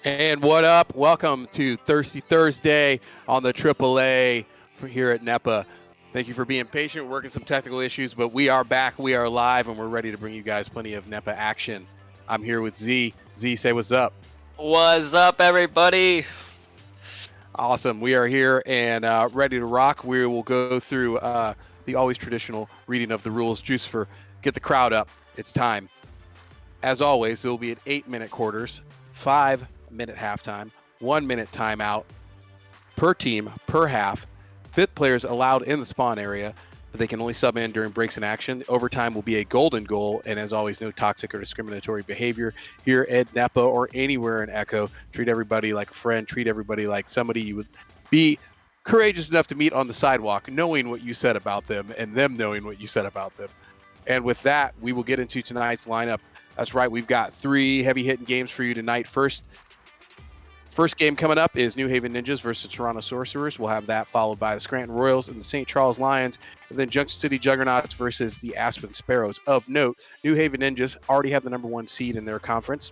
And what up? Welcome to Thirsty Thursday on the AAA here at Nepa. Thank you for being patient, working some technical issues, but we are back, we are live, and we're ready to bring you guys plenty of Nepa action. I'm here with Z. Z, say what's up. What's up, everybody? Awesome. We are here and ready to rock. We will go through the always traditional reading of the rules. Juice get the crowd up. It's time. As always, there will be an 8-minute quarters, 5-minute halftime, 1-minute timeout per team, per half. Fifth players allowed in the spawn area, but they can only sub in during breaks in action. Overtime will be a golden goal, and as always, no toxic or discriminatory behavior here at Nepa or anywhere in Echo. Treat everybody like a friend. Treat everybody like somebody you would be courageous enough to meet on the sidewalk, knowing what you said about them and them knowing what you said about them. And with that, we will get into tonight's lineup. That's right, we've got 3 heavy-hitting games for you tonight. First game coming up is New Haven Ninjas versus Toronto Sorcerers. We'll have that followed by the Scranton Royals and the St. Charles Lions, and then Junction City Juggernauts versus the Aspen Sparrows. Of note, New Haven Ninjas already have the number 1 seed in their conference,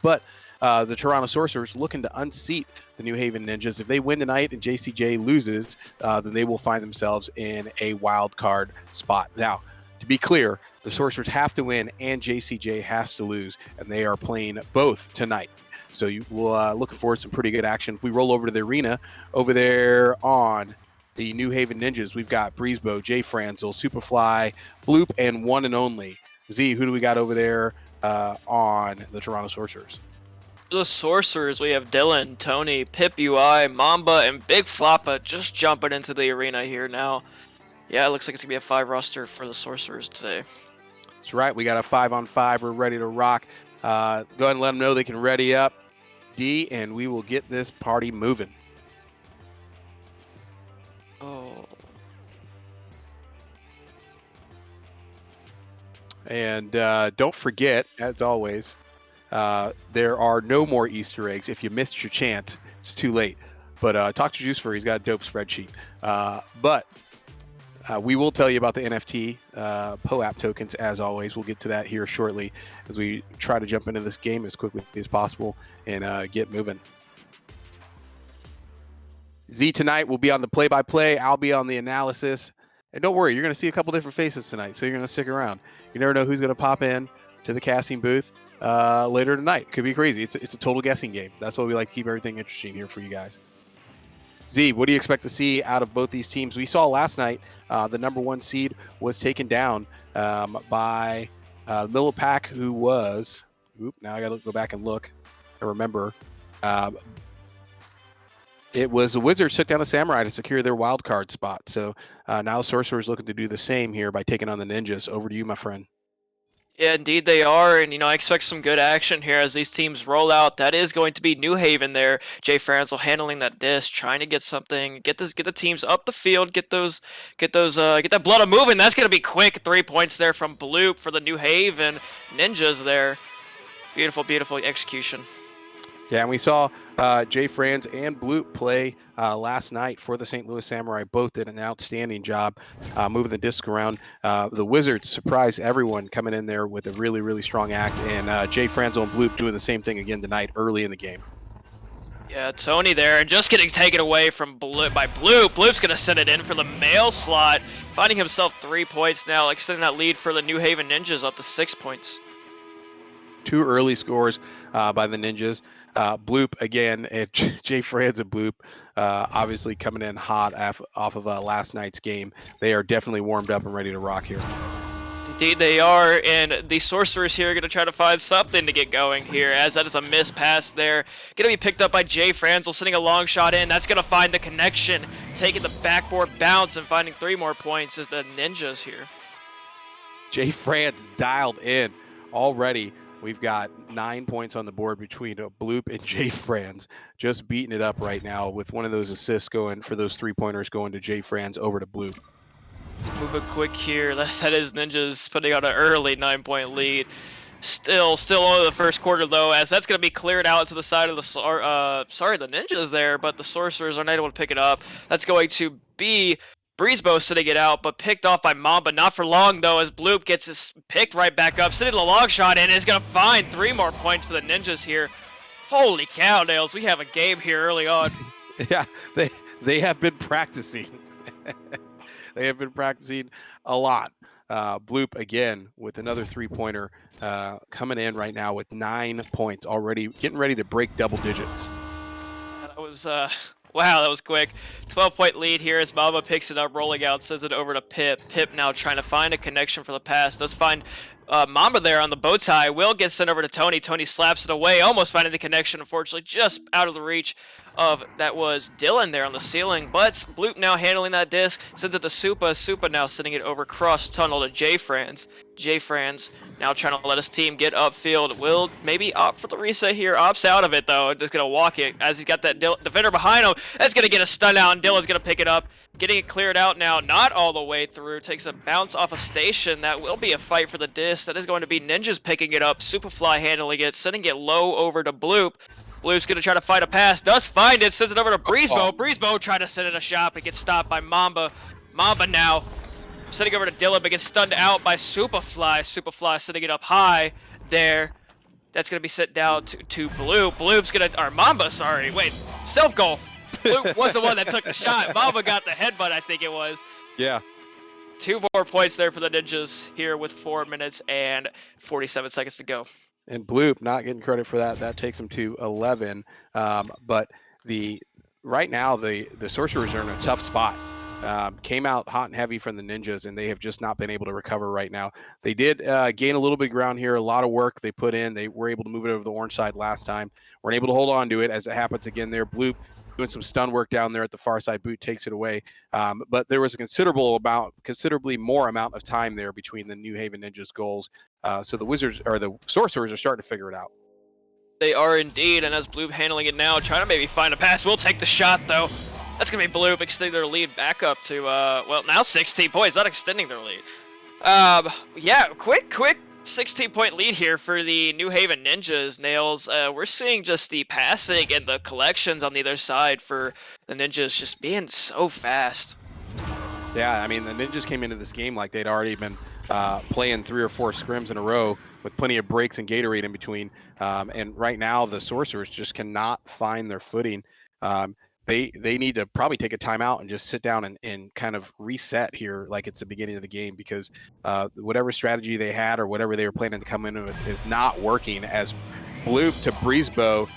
but the Toronto Sorcerers looking to unseat the New Haven Ninjas. If they win tonight and JCJ loses, then they will find themselves in a wild card spot. Now, to be clear, the Sorcerers have to win and JCJ has to lose, and they are playing both tonight. So you will looking forward to some pretty good action. If we roll over to the arena, over there on the New Haven Ninjas, we've got Breezebo, Jay Franzel, Superfly, Bloop, and One and Only. Z, who do we got over there on the Toronto Sorcerers? The Sorcerers, we have Dylan, Tony, Pip UI, Mamba, and Big Floppa just jumping into the arena here now. Yeah, it looks like it's going to be a 5 roster for the Sorcerers today. That's right. We got a 5-on-5. We're ready to rock. Go ahead and let them know they can ready up, D, and we will get this party moving. Oh. And don't forget, as always, there are no more Easter eggs. If you missed your chance, it's too late. But talk to Juice for he's got a dope spreadsheet. But we will tell you about the NFT POAP tokens, as always. We'll get to that here shortly as we try to jump into this game as quickly as possible and get moving. Z tonight will be on the play-by-play. I'll be on the analysis. And don't worry, you're going to see a couple different faces tonight, so you're going to stick around. You never know who's going to pop in to the casting booth later tonight. Could be crazy. It's a total guessing game. That's why we like to keep everything interesting here for you guys. Z, what do you expect to see out of both these teams? We saw last night the number 1 seed was taken down by Millipack, who was... now I got to go back and look and remember. It was the Wizards took down the Samurai to secure their wild card spot. So now Sorcerer's looking to do the same here by taking on the Ninjas. Over to you, my friend. Yeah, indeed they are, and I expect some good action here as these teams roll out. That is going to be New Haven there. Jay Franzel handling that disc, trying to get something, get the teams up the field, get that blood moving. That's gonna be quick. 3 points there from Bloop for the New Haven Ninjas there. Beautiful, beautiful execution. Yeah, and we saw Jay Franz and Bloop play last night for the St. Louis Samurai. Both did an outstanding job moving the disc around. The Wizards surprised everyone coming in there with a really, really strong act, and Jay Franzel and Bloop doing the same thing again tonight early in the game. Yeah, Tony there, and just getting taken away from Bloop by Bloop. Bloop's going to send it in for the mail slot, finding himself 3 points now, extending that lead for the New Haven Ninjas up to 6 points. 2 early scores by the Ninjas. Bloop again, Jay Franz and Bloop obviously coming in hot off of last night's game. They are definitely warmed up and ready to rock here. Indeed they are, and the Sorcerers here are going to try to find something to get going here, as that is a missed pass there. Going to be picked up by Jay Franzel, sending a long shot in. That's going to find the connection, taking the backboard bounce and finding 3 more points as the Ninjas here. Jay Franz dialed in already. We've got 9 points on the board between Bloop and Jay Franz. Just beating it up right now with one of those assists going for those 3-pointers going to Jay Franz over to Bloop. Move it quick here. That is Ninjas putting out an early 9-point lead. Still only the first quarter though, as that's going to be cleared out to the side of the the Ninjas there, but the Sorcerers are not able to pick it up. That's going to be Breezebo sitting it out, but picked off by Mamba. Not for long though, as Bloop gets his picked right back up, sitting the long shot, and is going to find 3 more points for the Ninjas here. Holy cow, Nails, we have a game here early on. Yeah, they have been practicing. They have been practicing a lot. Bloop again with another 3-pointer coming in right now with 9 points already, getting ready to break double digits. That was, wow, that was quick. 12-point lead here as Mamba picks it up, rolling out, sends it over to Pip. Pip now trying to find a connection for the pass. Does find Mamba there on the bow tie. Will get sent over to Tony. Tony slaps it away, almost finding the connection. Unfortunately, just out of the reach of that was Dylan there on the ceiling. But Bloop now handling that disc, sends it to Supa. Supa now sending it over cross tunnel to J Franz. J Franz now trying to let his team get upfield. Will maybe opt for the reset here. Opts out of it though. Just gonna walk it as he's got that defender behind him. That's gonna get a stun out, and Dylan's gonna pick it up. Getting it cleared out now, not all the way through. Takes a bounce off a station. That will be a fight for the disc. That is going to be Ninjas picking it up. Superfly handling it, sending it low over to Bloop. Bloop's gonna try to fight a pass. Does find it. Sends it over to Breezebo. Breezebo trying to send it a shot, but gets stopped by Mamba. Mamba now sending over to Dylan, but gets stunned out by Superfly. Superfly sending it up high there. That's going to be sent down to Bloop. Bloop's going to, or Mamba, sorry. Wait, self-goal. Bloop was the one that took the shot. Mamba got the headbutt, I think it was. Yeah. 2 more points there for the Ninjas here with 4 minutes and 47 seconds to go. And Bloop not getting credit for that. That takes him to 11. But right now the Sorcerers are in a tough spot. Came out hot and heavy from the Ninjas, and they have just not been able to recover right now. They did gain a little bit of ground here. A lot of work they put in. They were able to move it over the orange side last time. Weren't able to hold on to it as it happens again there. Bloop doing some stun work down there at the far side. Boot takes it away. But there was a considerably more amount of time there between the New Haven Ninjas goals. So the Sorcerers are starting to figure it out. They are indeed, and as Bloop handling it now, trying to maybe find a pass. Will take the shot though. That's going to be Bloop extending their lead back up to, well, now 16 points, not extending their lead. Yeah, quick 16-point lead here for the New Haven Ninjas, Nails. We're seeing just the passing and the collections on the other side for the Ninjas just being so fast. Yeah, I mean, the Ninjas came into this game like they'd already been playing 3 or 4 scrims in a row with plenty of breaks and Gatorade in between. And right now, the Sorcerers just cannot find their footing. They need to probably take a timeout and just sit down and kind of reset here like it's the beginning of the game, because whatever strategy they had or whatever they were planning to come in with is not working. As Bloop to Breezebo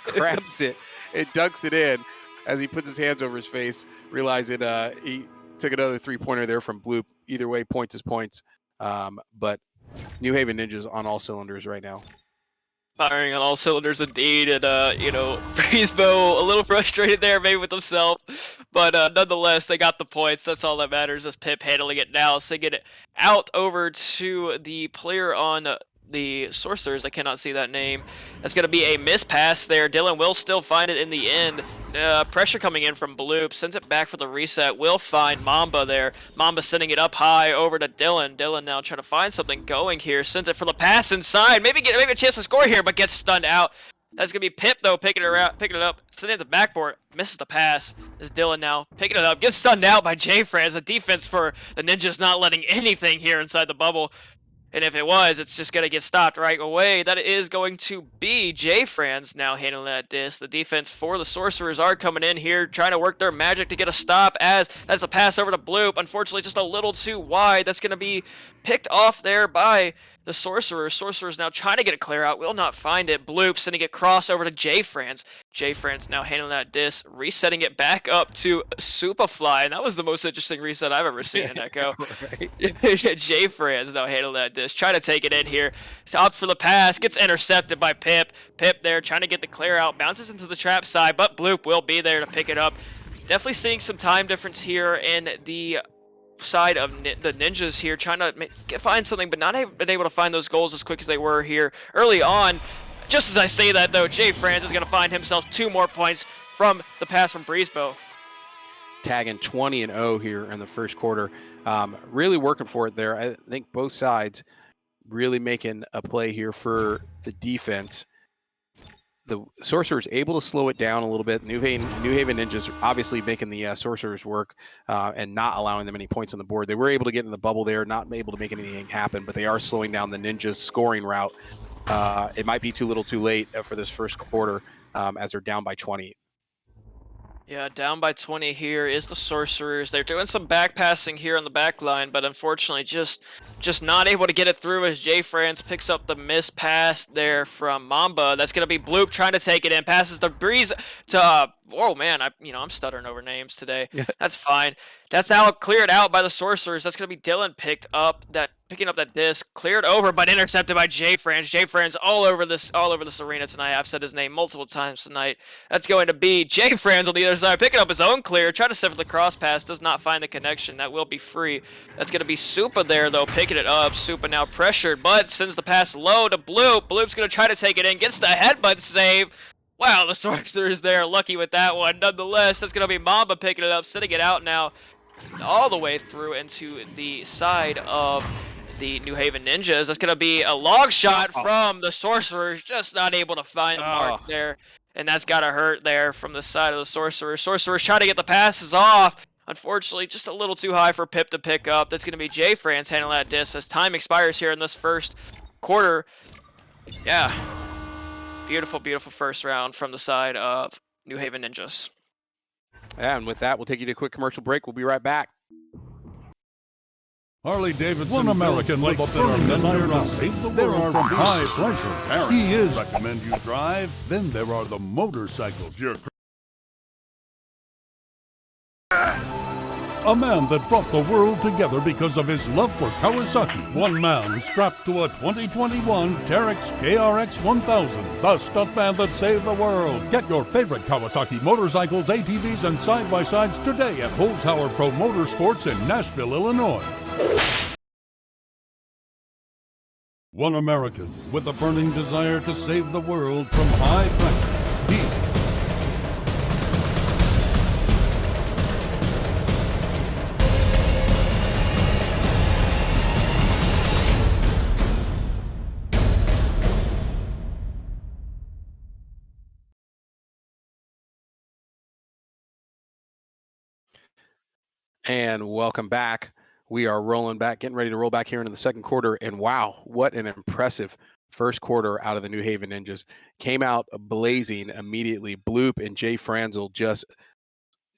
grabs it and dunks it in as he puts his hands over his face, realizing he took another 3-pointer there from Bloop. Either way, points is points. But New Haven Ninjas on all cylinders right now. Firing on all cylinders indeed, and Breezebo a little frustrated there maybe with himself, but nonetheless they got the points. That's all that matters. As Pip handling it now, singing it out over to the player on the Sorcerers. I cannot see that name. That's going to be a miss pass there. Dylan will still find it in the end. Pressure coming in from Bloop. Sends it back for the reset. Will find Mamba there. Mamba sending it up high over to Dylan. Dylan now trying to find something going here. Sends it for the pass inside. Maybe a chance to score here, but gets stunned out. That's going to be Pip, though, picking it up. Sending it to the backboard. Misses the pass. This is Dylan now picking it up. Gets stunned out by J Franz. The defense for the Ninjas not letting anything here inside the bubble. And if it was, it's just going to get stopped right away. That is going to be J Franz now handling that disc. The defense for the Sorcerers are coming in here, trying to work their magic to get a stop, as that's a pass over to Bloop. Unfortunately, just a little too wide. That's going to be picked off there by the Sorcerers. Sorcerers now trying to get a clear out. Will not find it. Bloop sending it cross over to J Franz. J Franz now handling that disc, resetting it back up to Superfly. And that was the most interesting reset I've ever seen in Echo. J Franz now handling that disc, trying to take it in here. He's out for the pass, gets intercepted by Pip. Pip there trying to get the clear out, bounces into the trap side, but Bloop will be there to pick it up. Definitely seeing some time difference here in the side of the Ninjas here, trying to find something, but not been able to find those goals as quick as they were here early on. Just as I say that, though, J Franz is going to find himself 2 more points from the pass from Breezebo. Tagging 20-0 here in the first quarter. Really working for it there. I think both sides really making a play here for the defense. The Sorcerers able to slow it down a little bit. New Haven Ninjas obviously making the Sorcerers work and not allowing them any points on the board. They were able to get in the bubble there, not able to make anything happen, but they are slowing down the Ninjas' scoring route. it might be too little too late for this first quarter as they're down by 20. Yeah, down by 20 here is the Sorcerers. They're doing some back passing here on the back line, but unfortunately just not able to get it through as Jay France picks up the missed pass there from Mamba. That's going to be Bloop trying to take it in. Passes the Breeze to oh man, I'm stuttering over names today. Yeah. That's fine. That's now cleared out by the Sorcerers. That's going to be Dylan picking up that disc, cleared over but intercepted by Jay France. Jay France all over this arena tonight. I've said his name multiple times tonight. That's going to be Jay France on the other side, picking up his own clear, trying to set for the cross pass, does not find the connection. That will be free. That's going to be Supa there, though, picking it up. Supa now pressured, but sends the pass low to Bloop. Bloop's going to try to take it in, gets the headbutt save. Wow, the Sorcerers there, lucky with that one. Nonetheless, that's going to be Mamba picking it up, sitting it out now all the way through into the side of the New Haven Ninjas. That's going to be a long shot from the Sorcerers, just not able to find the mark there. And that's got to hurt there from the side of the Sorcerers. Sorcerers trying to get the passes off. Unfortunately, just a little too high for Pip to pick up. That's going to be Jay France handling that disc as time expires here in this first quarter. Yeah. Beautiful, beautiful first round from the side of New Haven Ninjas. And with that, we'll take you to a quick commercial break. We'll be right back. Harley-Davidson. One American with a burning desire to save the world from high pressure. He is. Recommend you drive. Then there are the motorcycles. A man that brought the world together because of his love for Kawasaki. One man strapped to a 2021 Terex KRX 1000. The stuntman that saved the world. Get your favorite Kawasaki motorcycles, ATVs, and side-by-sides today at Holzhauer Pro Motorsports in Nashville, Illinois. One American with a burning desire to save the world from high pressure. He And welcome back. We are rolling back, getting ready to roll back here into the second quarter. And wow, what an impressive first quarter out of the New Haven Ninjas. Came out blazing immediately. Bloop and Jay Franzel just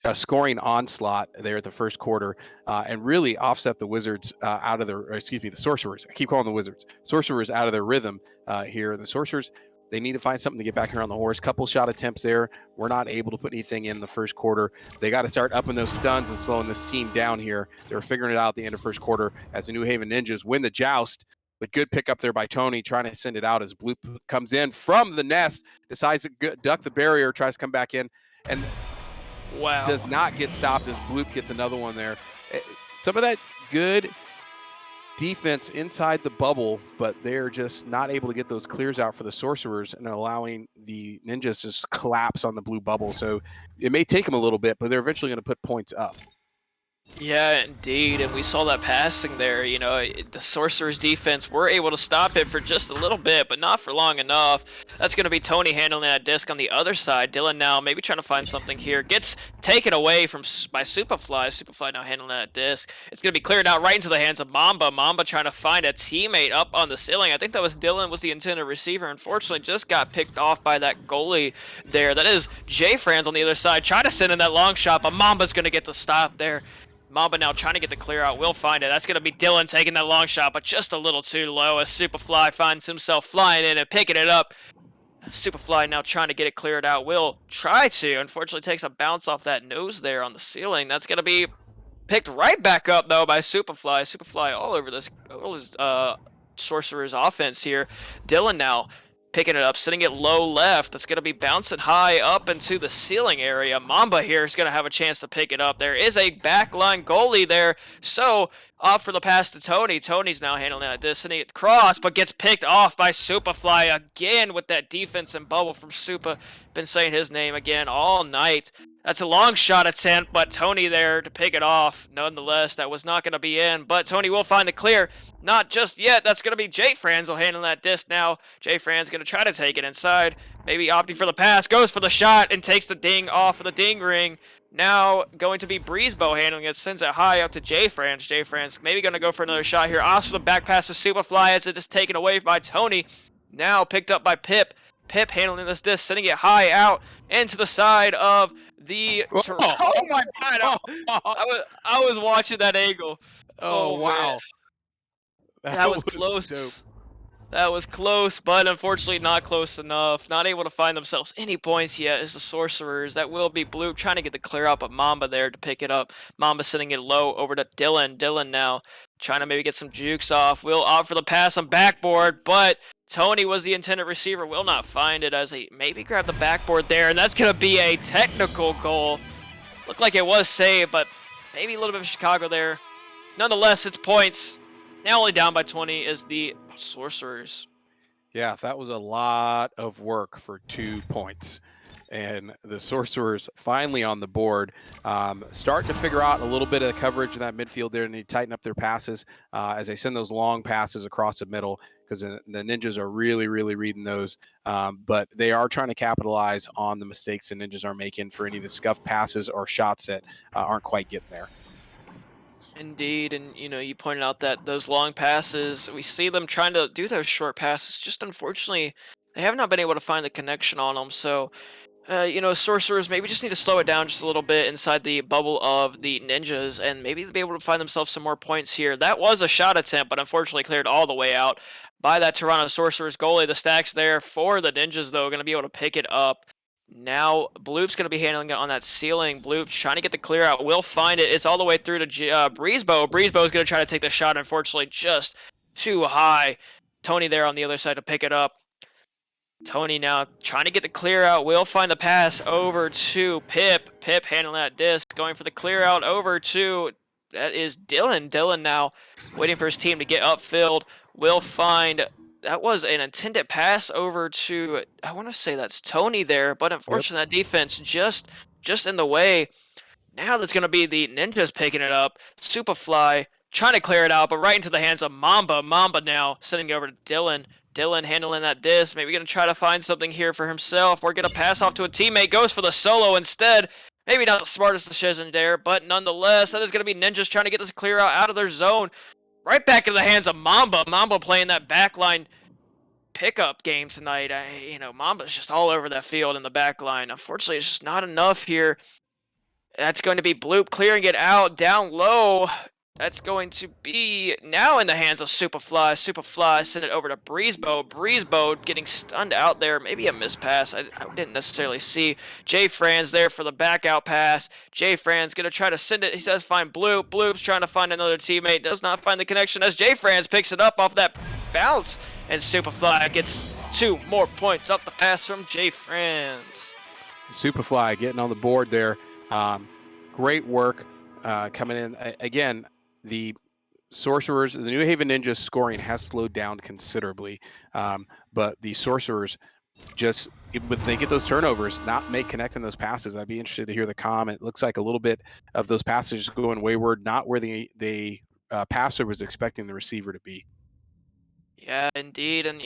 a scoring onslaught there at the first quarter and really offset the Wizards out of their, the Sorcerers. I keep calling the Wizards. Sorcerers out of their rhythm here. The Sorcerers, they need to find something to get back here on the horse. Couple shot attempts there. We're not able to put anything in the first quarter. They got to start upping those stuns and slowing this team down here. They were figuring it out at the end of first quarter as the New Haven Ninjas win the joust. But good pickup there by Tony, trying to send it out as Bloop comes in from the nest, decides to duck the barrier, tries to come back in, and wow, does not get stopped as Bloop gets another one there. Some of that good defense inside the bubble, but they're just not able to get those clears out for the Sorcerers and allowing the Ninjas to just collapse on the blue bubble. So it may take them a little bit, but they're eventually going to put points up. Yeah, indeed, and we saw that passing there. You know, the Sorcerer's defense were able to stop it for just a little bit, but not for long enough. That's going to be Tony handling that disc on the other side. Dylan now maybe trying to find something here. Gets taken away by Superfly. Superfly now handling that disc. It's going to be cleared out right into the hands of Mamba. Mamba trying to find a teammate up on the ceiling. I think that was Dylan was the intended receiver. Unfortunately, just got picked off by that goalie there. That is Jay Franz on the other side. Trying to send in that long shot, but Mamba's going to get the stop there. Mamba now trying to get the clear out. Will find it. That's going to be Dylan taking that long shot, but just a little too low as Superfly finds himself flying in and picking it up. Superfly now trying to get it cleared out. Will try to. Unfortunately, takes a bounce off that nose there on the ceiling. That's going to be picked right back up, though, by Superfly. Superfly all over this Sorcerer's offense here. Dylan now picking it up, sitting it low left. That's going to be bouncing high up into the ceiling area. Mamba here is going to have a chance to pick it up. There is a backline goalie there, so off for the pass to Tony. Tony's now handling that distance cross, but gets picked off by Superfly again with that defense and bubble from Supa. Been saying his name again all night. That's a long shot attempt, but Tony there to pick it off. Nonetheless, that was not going to be in, but Tony will find the clear. Not just yet. That's going to be Jay Franzel handling that disc now. Jay Franz going to try to take it inside. Maybe opting for the pass. Goes for the shot and takes the ding off of the ding ring. Now going to be Breezebo handling it. Sends it high up to Jay Franz. Jay Franz maybe going to go for another shot here. Opts for the back pass to Superfly as it is taken away by Tony. Now picked up by Pip. Pip handling this disc, sending it high out into the side of the. Oh my god! I was watching that angle. Oh, Oh man, wow. that was dope. close. That was close, but unfortunately not close enough. Not able to find themselves any points yet as the Sorcerers. That will be Bloop trying to get the clear out, but Mamba there to pick it up. Mamba sending it low over to Dylan. Dylan now trying to maybe get some jukes off. Will opt for the pass on backboard, but Tony was the intended receiver. Will not find it as he maybe grabbed the backboard there, and that's going to be a technical goal. Looked like it was saved, but maybe a little bit of Chicago there. Nonetheless, it's points. Now only down by 20 is the Sorcerers. Yeah, that was a lot of work for 2 points. And the Sorcerers finally on the board, starting to figure out a little bit of the coverage in that midfield there, and they tighten up their passes as they send those long passes across the middle, because the Ninjas are really, really reading those. But they are trying to capitalize on the mistakes the Ninjas are making for any of the scuff passes or shots that aren't quite getting there. Indeed, and you pointed out that those long passes, we see them trying to do those short passes. Just unfortunately, they have not been able to find the connection on them. So, Sorcerers maybe just need to slow it down just a little bit inside the bubble of the Ninjas, and maybe they'll be able to find themselves some more points here. That was a shot attempt, but unfortunately cleared all the way out by that Toronto Sorcerers goalie. The stacks there for the Ninjas, though, going to be able to pick it up. Now, Bloop's going to be handling it on that ceiling. Bloop trying to get the clear out. Will find it. It's all the way through to Breezebo. Breezebo is going to try to take the shot. Unfortunately, just too high. Tony there on the other side to pick it up. Tony now trying to get the clear out. Will find the pass over to Pip. Pip handling that disc. Going for the clear out over to, that is Dylan. Dylan now waiting for his team to get upfield. Will find, that was an intended pass over to, I want to say that's Tony there, but unfortunately that defense just in the way. Now that's going to be the Ninjas picking it up. Superfly trying to clear it out, but right into the hands of Mamba. Mamba now sending it over to Dylan. Dylan handling that disc. Maybe going to try to find something here for himself. We're going to pass off to a teammate. Goes for the solo instead. Maybe not the smartest decision there, but nonetheless, that is going to be Ninjas trying to get this clear out of their zone. Right back into the hands of Mamba. Mamba playing that backline pickup game tonight. Mamba's just all over that field in the backline. Unfortunately, it's just not enough here. That's going to be Bloop clearing it out down low. That's going to be now in the hands of Superfly. Superfly send it over to Breezebo. Breezebo getting stunned out there. Maybe a mispass. I didn't necessarily see. Jay Franz there for the back out pass. Jay Franz going to try to send it. He says find Bloop. Bloop's trying to find another teammate. Does not find the connection as Jay Franz picks it up off that bounce. And Superfly gets 2 more points off the pass from Jay Franz. Superfly getting on the board there. Great work coming in. Again, the Sorcerers, the New Haven Ninjas scoring has slowed down considerably, but the Sorcerers just, when they get those turnovers, not make connecting those passes. I'd be interested to hear the comment. It looks like a little bit of those passes going wayward, not where the passer was expecting the receiver to be. Yeah, indeed, and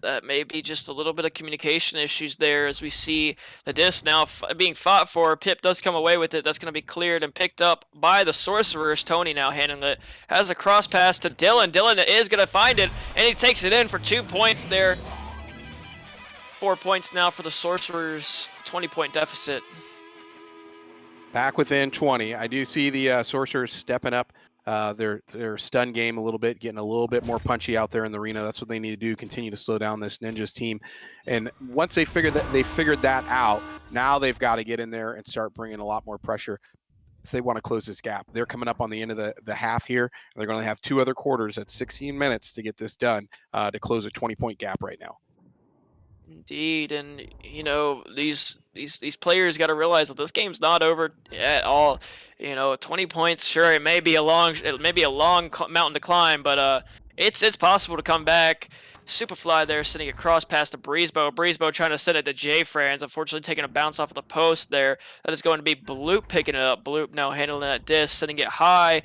that may be just a little bit of communication issues there as we see the disc now being fought for. Pip does come away with it. That's going to be cleared and picked up by the Sorcerers. Tony now handling it. Has a cross pass to Dylan. Dylan is going to find it, and he takes it in for 2 points there. 4 points now for the Sorcerers. 20-point deficit. Back within 20. I do see the Sorcerers stepping up their stun game a little bit, getting a little bit more punchy out there in the arena. That's what they need to do, continue to slow down this Ninjas team. And once they figured that out, now they've got to get in there and start bringing a lot more pressure if they want to close this gap. They're coming up on the end of the half here. They're going to have 2 other quarters at 16 minutes to get this done to close a 20-point gap right now. Indeed, and these players got to realize that this game's not over at all. 20 points, sure, it may be a long mountain to climb, but it's possible to come back. Superfly there sending a cross pass to Breezebo. Breezebo trying to send it to Jay Franz, unfortunately taking a bounce off of the post there. That is going to be Bloop picking it up. Bloop now handling that disc, sending it high.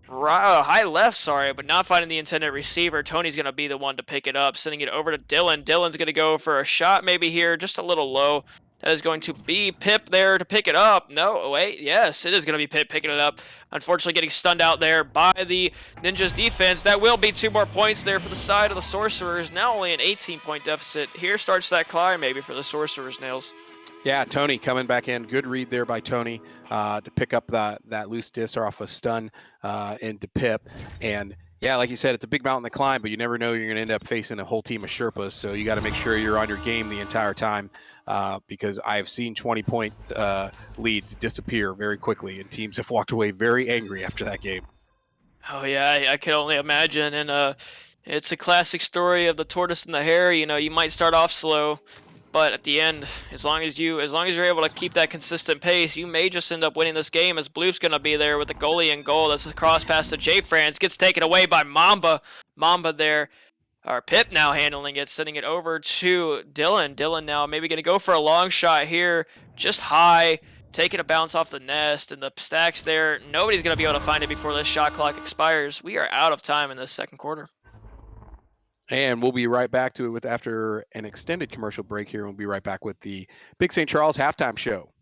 High left, sorry, but not finding the intended receiver. Tony's going to be the one to pick it up, sending it over to Dylan. Dylan's going to go for a shot maybe here, just a little low. That is going to be Pip there to pick it up. No, wait, yes, it is going to be Pip picking it up. Unfortunately, getting stunned out there by the Ninjas defense. That will be 2 more points there for the side of the Sorcerers. Now only an 18-point deficit. Here starts that climb maybe for the Sorcerers, Nails. Yeah, Tony coming back in. Good read there by Tony to pick up that loose disc off a stun into Pip. And yeah, like you said, it's a big mountain to climb, but you never know you're going to end up facing a whole team of Sherpas. So you got to make sure you're on your game the entire time because I've seen 20-point leads disappear very quickly, and teams have walked away very angry after that game. Oh yeah, I can only imagine. And it's a classic story of the tortoise and the hare. You know, you might start off slow, but at the end, as long as you're able to keep that consistent pace, you may just end up winning this game, as Blue's going to be there with the goalie in goal. That's a cross pass to J. France. Gets taken away by Mamba. Mamba there. Or Pip now handling it, sending it over to Dylan. Dylan now maybe going to go for a long shot here. Just high. Taking a bounce off the nest, and the stacks there. Nobody's going to be able to find it before this shot clock expires. We are out of time in this second quarter. And we'll be right back to it after an extended commercial break here. We'll be right back with the Big St. Charles halftime show.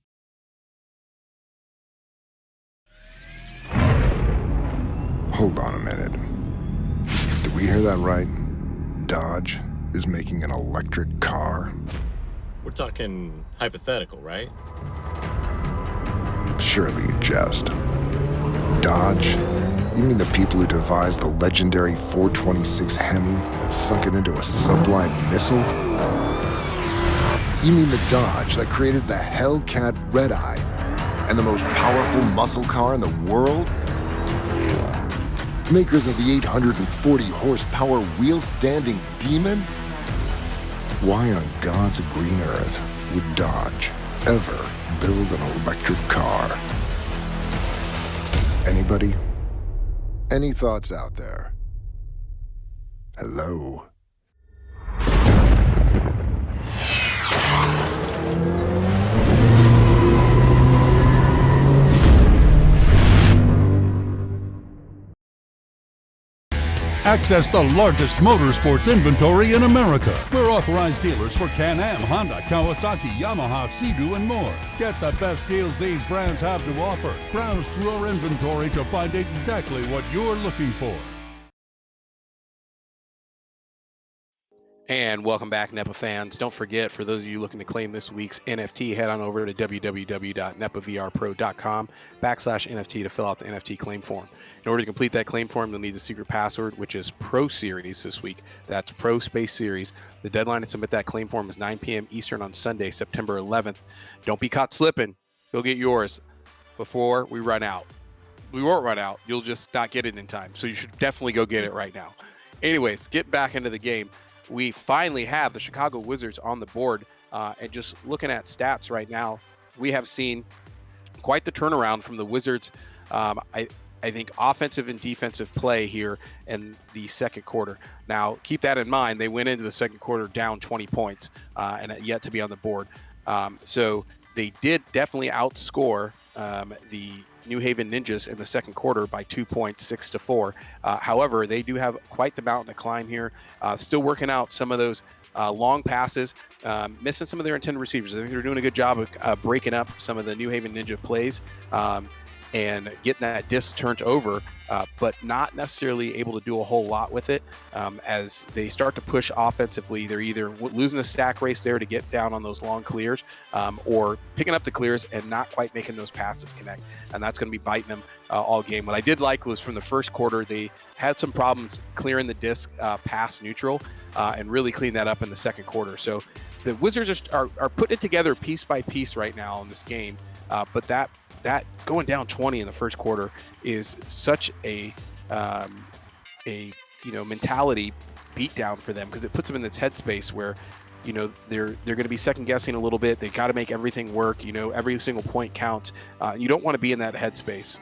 Hold on a minute. Did we hear that right? Dodge is making an electric car? We're talking hypothetical, right? Surely you jest. Dodge? You mean the people who devised the legendary 426 Hemi and sunk it into a sublime missile? You mean the Dodge that created the Hellcat Red Eye and the most powerful muscle car in the world? Makers of the 840 horsepower wheel-standing Demon? Why on God's green earth would Dodge ever build an electric car? Anybody? Any thoughts out there? Hello? Access the largest motorsports inventory in America. We're authorized dealers for Can-Am, Honda, Kawasaki, Yamaha, Sea-Doo, and more. Get the best deals these brands have to offer. Browse through our inventory to find exactly what you're looking for. And welcome back, Nepa fans. Don't forget, for those of you looking to claim this week's NFT, head on over to www.nepavrpro.com/NFT to fill out the NFT claim form. In order to complete that claim form, you'll need the secret password, which is Pro Series this week. That's Pro Space Series. The deadline to submit that claim form is 9 p.m. Eastern on Sunday, September 11th. Don't be caught slipping. Go get yours before we run out. We won't run out. You'll just not get it in time. So you should definitely go get it right now. Anyways, get back into the game. We finally have the Chicago Wizards on the board, and just looking at stats right now, we have seen quite the turnaround from the Wizards. I think offensive and defensive play here in the second quarter. Now, keep that in mind. They went into the second quarter down 20 points and yet to be on the board. So they did definitely outscore the New Haven Ninjas in the second quarter by 2 points, 6-4. However, they do have quite the mountain to climb here. Still working out some of those long passes, missing some of their intended receivers. I think they're doing a good job of breaking up some of the New Haven Ninja plays and getting that disc turned over, but not necessarily able to do a whole lot with it. As they start to push offensively, they're either losing a stack race there to get down on those long clears, or picking up the clears and not quite making those passes connect. And that's going to be biting them all game. What I did like was from the first quarter, they had some problems clearing the disc past neutral and really cleaned that up in the second quarter. So the Wizards are putting it together piece by piece right now in this game, but that going down 20 in the first quarter is such a mentality beatdown for them, because it puts them in this headspace where they're going to be second guessing a little bit. They got to make everything work. Every single point counts. You don't want to be in that headspace.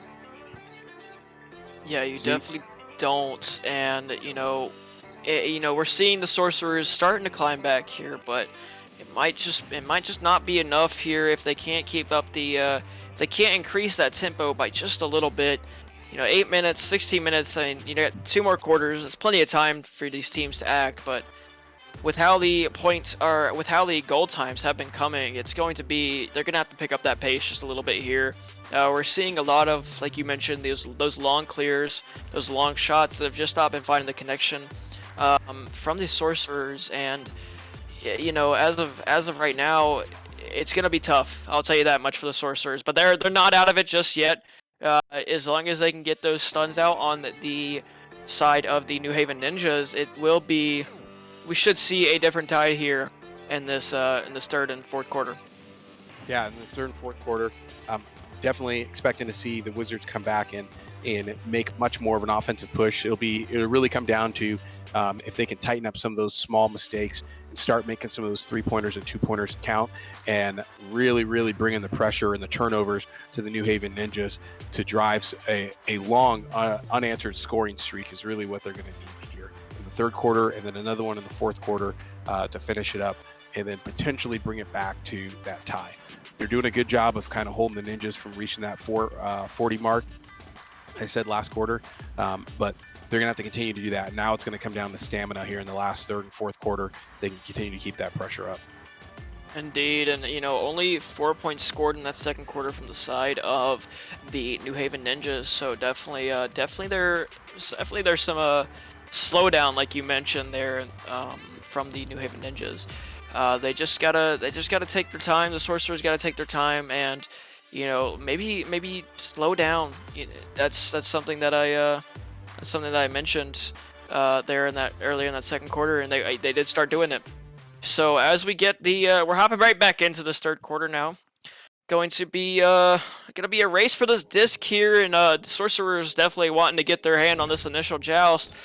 Yeah, you definitely don't. And we're seeing the Sorcerers starting to climb back here, but it might just not be enough here if they can't keep up the. They can't increase that tempo by just a little bit. 8 minutes, 16 minutes, I mean, you got 2 more quarters. It's plenty of time for these teams to act, but with how the points are, with how the goal times have been coming, it's going to be, they're going to have to pick up that pace just a little bit here. We're seeing a lot of, like you mentioned, those long clears, those long shots that have just not been finding the connection from the sorcerers. And you know, as of right now, it's going to be tough. I'll tell you that much for the sorcerers. But they're not out of it just yet. As long as they can get those stuns out on the side of the New Haven Ninjas, it will be. We should see a different tide here in this third and fourth quarter. Yeah, in the third and fourth quarter, definitely expecting to see the Wizards come back and make much more of an offensive push. It'll really come down to if they can tighten up some of those small mistakes and start making some of those 3-pointers and 2-pointers count, and really bringing the pressure and the turnovers to the New Haven Ninjas to drive a long unanswered scoring streak is really what they're going to need here in the third quarter, and then another one in the fourth quarter to finish it up, and then potentially bring it back to that tie. They're doing a good job of kind of holding the Ninjas from reaching that 40 mark, I said last quarter, but they're going to have to continue to do that. Now it's going to come down to stamina here in the last third and fourth quarter. They can continue to keep that pressure up. Indeed, and you know, only 4 points scored in that second quarter from the side of the New Haven Ninjas. So definitely there's some slowdown, like you mentioned there, from the New Haven Ninjas. They just gotta take their time. The sorcerers gotta take their time, and you know, maybe slow down. That's something that I mentioned there in that earlier in that second quarter, and they did start doing it. So as we get we're hopping right back into this third quarter now. Going to be a race for this disc here, and the sorcerers definitely wanting to get their hand on this initial joust.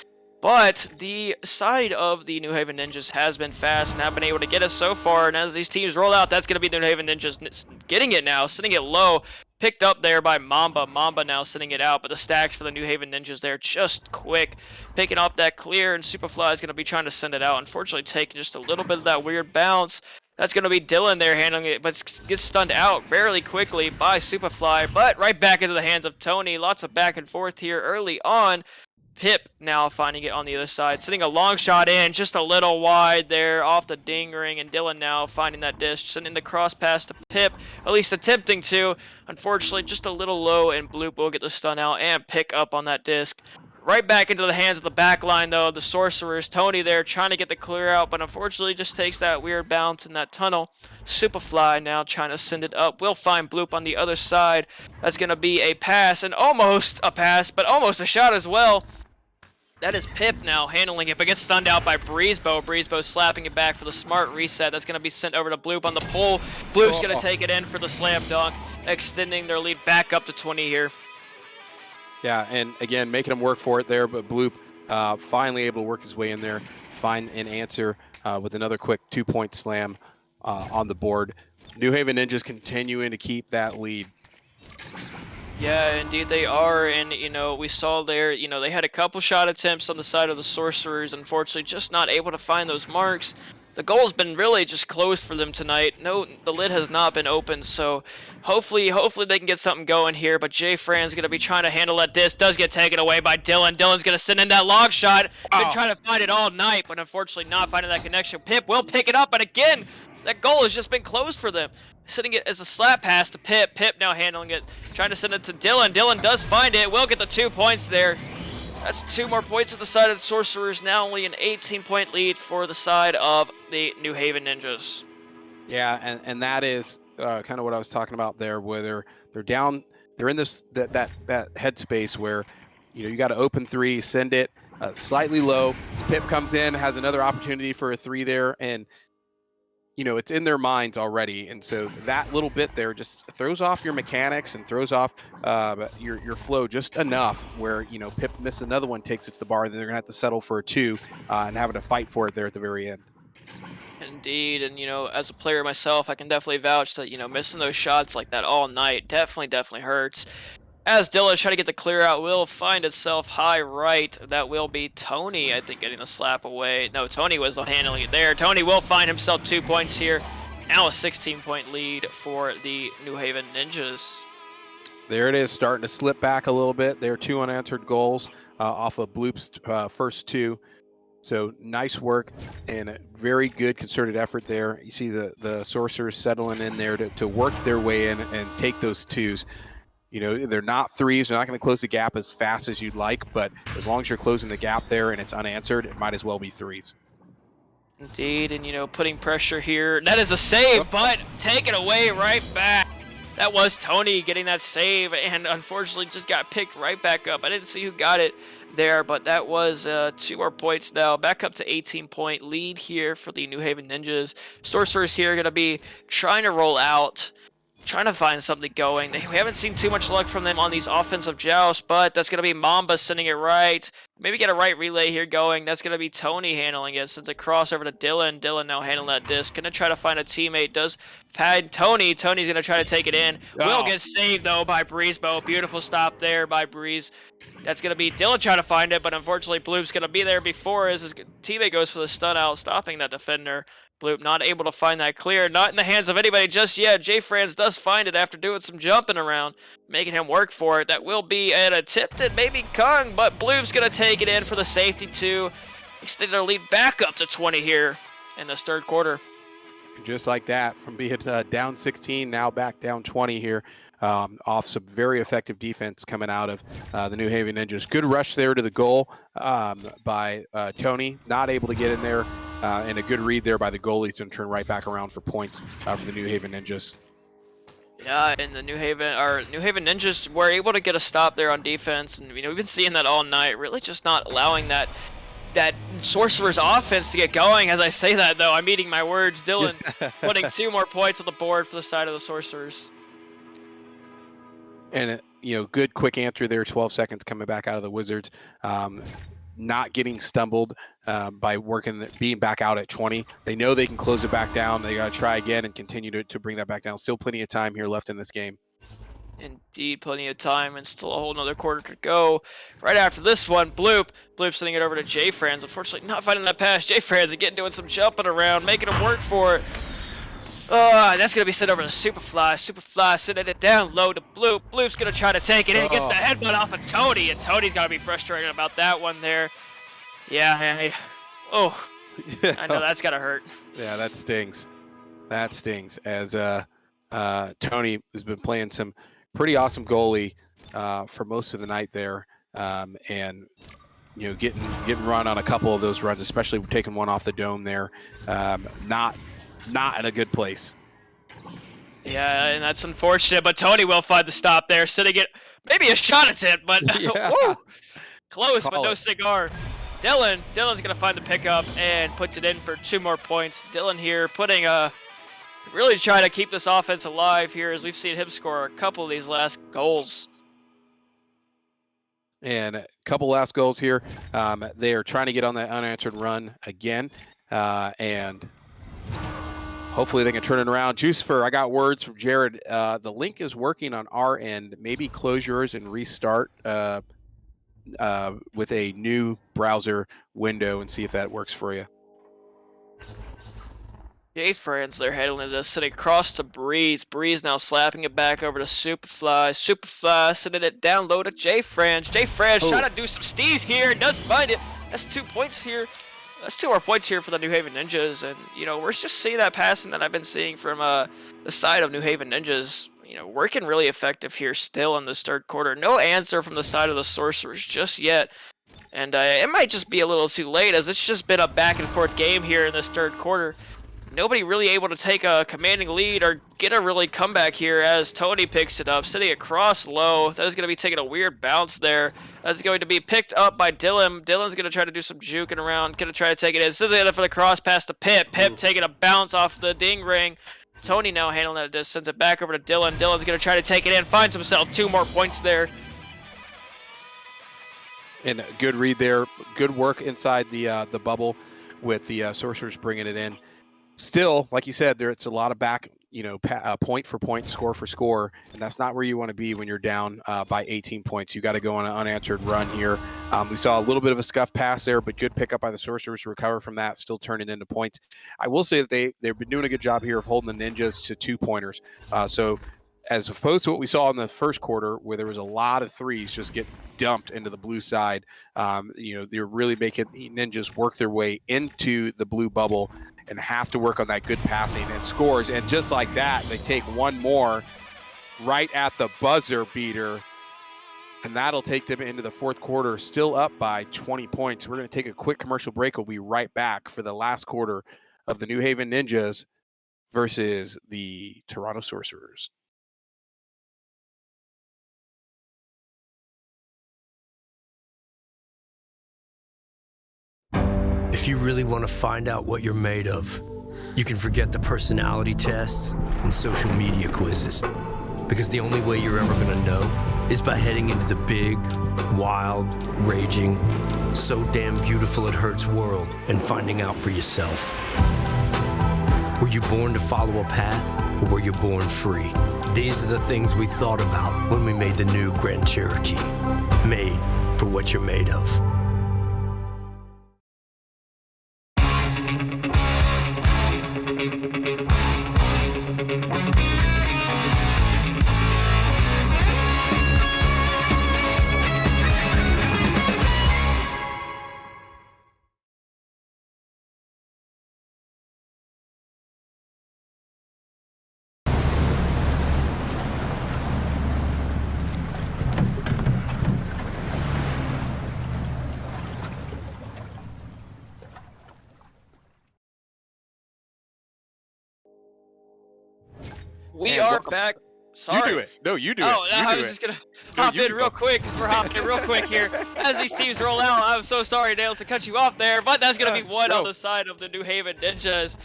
But the side of the New Haven Ninjas has been fast and have been able to get us so far. And as these teams roll out, that's going to be the New Haven Ninjas getting it now, sitting it low. Picked up there by Mamba. Mamba now sending it out, but the stacks for the New Haven Ninjas there just quick. Picking up that clear, and Superfly is going to be trying to send it out. Unfortunately, taking just a little bit of that weird bounce. That's going to be Dylan there handling it, but gets stunned out fairly quickly by Superfly. But right back into the hands of Tony. Lots of back and forth here early on. Pip now finding it on the other side, sending a long shot in, just a little wide there off the ding ring, and Dylan now finding that dish, sending the cross pass to Pip, at least attempting to. Unfortunately, just a little low, and Bloop will get the stun out and pick up on that disc. Right back into the hands of the back line, though, the Sorcerers. Tony there trying to get the clear out, but unfortunately just takes that weird bounce in that tunnel. Superfly now trying to send it up. We'll find Bloop on the other side. That's going to be a pass, and almost a pass, but almost a shot as well. That is Pip now handling it, but gets stunned out by Breezebo. Breezebo slapping it back for the smart reset. That's going to be sent over to Bloop on the pull. Bloop's going to take it in for the slam dunk, extending their lead back up to 20 here. Yeah, and again, making them work for it there, but Bloop finally able to work his way in there, find an answer with another quick 2-point slam on the board. New Haven Ninjas continuing to keep that lead. Yeah, indeed they are, and you know, we saw there, you know, they had a couple shot attempts on the side of the Sorcerers, unfortunately just not able to find those marks. The goal's been really just closed for them tonight. No, the lid has not been opened, so hopefully they can get something going here, but Jay Fran's going to be trying to handle that disc. Does get taken away by Dylan. Dylan's going to send in that long shot. Been trying to find it all night, but unfortunately not finding that connection. Pip will pick it up, but again, that goal has just been closed for them. Sending it as a slap pass to Pip. Pip now handling it, trying to send it to Dylan. Dylan does find it. Will get the 2 points there. That's 2 more points at the side of the Sorcerers. Now only an 18-point lead for the side of the New Haven Ninjas. Yeah, and that is kind of what I was talking about there, where they're down, they're in this that headspace where, you know, you got to open three, send it slightly low. Pip comes in, has another opportunity for a three there, and you know, it's in their minds already, and so that little bit there just throws off your mechanics and throws off your flow just enough where, you know, Pip missed another one, takes it to the bar, and then they're gonna have to settle for a 2 and having to fight for it there at the very end. Indeed, and you know, as a player myself, I can definitely vouch that, you know, missing those shots like that all night definitely hurts. As Dylan trying to get the clear out, will find itself high right. That will be Tony, I think, getting the slap away. No, Tony was handling it there. Tony will find himself 2 points here. Now a 16-point lead for the New Haven Ninjas. There it is, starting to slip back a little bit. There are 2 unanswered goals off of Bloop's first 2. So nice work and a very good concerted effort there. You see the sorcerers settling in there to work their way in and take those twos. You know, they're not threes. They're not going to close the gap as fast as you'd like, but as long as you're closing the gap there and it's unanswered, it might as well be threes. Indeed, and putting pressure here. That is a save, but taken away right back. That was Tony getting that save, and unfortunately just got picked right back up. I didn't see who got it there, but that was 2 more points now. Back up to 18-point lead here for the New Haven Ninjas. Sorcerers here are going to be trying to roll out, trying to find something going. We haven't seen too much luck from them on these offensive jousts, but that's going to be Mamba sending it right. Maybe get a right relay here going. That's going to be Tony handling it. Sends a cross over to Dylan. Dylan now handling that disc. Going to try to find a teammate. Does pad Tony. Tony's going to try to take it in. Will get saved, though, by Breezebo. Beautiful stop there by Breeze. That's going to be Dylan trying to find it, but unfortunately, Bloop's going to be there before his teammate goes for the stun out, stopping that defender. Bloop not able to find that clear. Not in the hands of anybody just yet. J. Franz does find it after doing some jumping around, making him work for it. That will be an attempted maybe Kung, but Bloop's going to take it in for the safety too. Extend their lead back up to 20 here in this third quarter. Just like that, from being down 16, now back down 20 here, off some very effective defense coming out of the New Haven Ninjas. Good rush there to the goal by Tony, not able to get in there, and a good read there by the goalie to turn right back around for points for the New Haven Ninjas. Yeah, and the New Haven Ninjas were able to get a stop there on defense, and we've been seeing that all night. Really, just not allowing that Sorcerer's offense to get going. As I say that, though, I'm eating my words. Dylan putting 2 more points on the board for the side of the Sorcerers. And good quick answer there. 12 seconds coming back out of the Wizards. Not getting stumbled by being back out at 20. They know they can close it back down. They got to try again and continue to bring that back down. Still plenty of time here left in this game. Indeed, plenty of time and still a whole nother quarter to go. Right after this one, Bloop sending it over to J. Franz. Unfortunately, not finding that pass. J. Franz again doing some jumping around, making him work for it. That's going to be sent over to Superfly. Superfly sending it down low to Bloop. Bloop's going to try to take it in. Gets the headbutt off of Tony, and Tony's got to be frustrated about that one there. Yeah, I know that's got to hurt. Yeah, that stings. That stings as Tony has been playing some pretty awesome goalie for most of the night there, and getting run on a couple of those runs, especially taking one off the dome there. Not in a good place. Yeah, and that's unfortunate, but Tony will find the stop there, sitting it maybe a shot attempt, but woo, close, but no cigar. Dylan's gonna find the pickup and puts it in for 2 more points. Dylan here putting really trying to keep this offense alive here, as we've seen him score a couple of these last goals. And a couple last goals here. They are trying to get on that unanswered run again, and hopefully they can turn it around. Jucifer, I got words from Jared. The link is working on our end. Maybe close yours and restart with a new browser window and see if that works for you. J. Franz, they're handling this, sitting across to Breeze. Breeze now slapping it back over to Superfly. Superfly sending it down low to J. Franz. J. Franz trying to do some steez here, does find it. That's 2 points here. That's 2 more points here for the New Haven Ninjas, and we're just seeing that passing that I've been seeing from the side of New Haven Ninjas. Working really effective here still in this third quarter. No answer from the side of the Sorcerers just yet, and it might just be a little too late, as it's just been a back and forth game here in this third quarter. Nobody really able to take a commanding lead or get a really comeback here, as Tony picks it up, sitting across low. That is going to be taking a weird bounce there. That's going to be picked up by Dylan. Dylan's going to try to do some juking around, going to try to take it in. Sends it for the cross pass to Pip. Pip taking a bounce off the ding ring. Tony now handling that, sends it back over to Dylan. Dylan's going to try to take it in, finds himself 2 more points there. And a good read there. Good work inside the bubble with the Sorcerers bringing it in. Still, like you said, it's a lot of back, point for point, score for score, and that's not where you want to be when you're down by 18 points. You got to go on an unanswered run here. We saw a little bit of a scuff pass there, but good pickup by the Sorcerers to recover from that, still turn it into points. I will say that they've been doing a good job here of holding the Ninjas to 2-pointers. So as opposed to what we saw in the first quarter, where there was a lot of threes just get dumped into the blue side. They're really making the Ninjas work their way into the blue bubble and have to work on that good passing and scores. And just like that, they take one more right at the buzzer beater, and that'll take them into the fourth quarter, still up by 20 points. We're going to take a quick commercial break. We'll be right back for the last quarter of the New Haven Ninjas versus the Toronto Sorcerers. If you really want to find out what you're made of, you can forget the personality tests and social media quizzes. Because the only way you're ever going to know is by heading into the big, wild, raging, so damn beautiful it hurts world and finding out for yourself. Were you born to follow a path, or were you born free? These are the things we thought about when we made the new Grand Cherokee. Made for what you're made of. We are back. Sorry. You do it. No, you do it. Oh, I was just going to hop in real quick because we're hopping in real quick here. As these teams roll out, I'm so sorry, Nails, to cut you off there, but that's going to be one on the side of the New Haven Ninjas.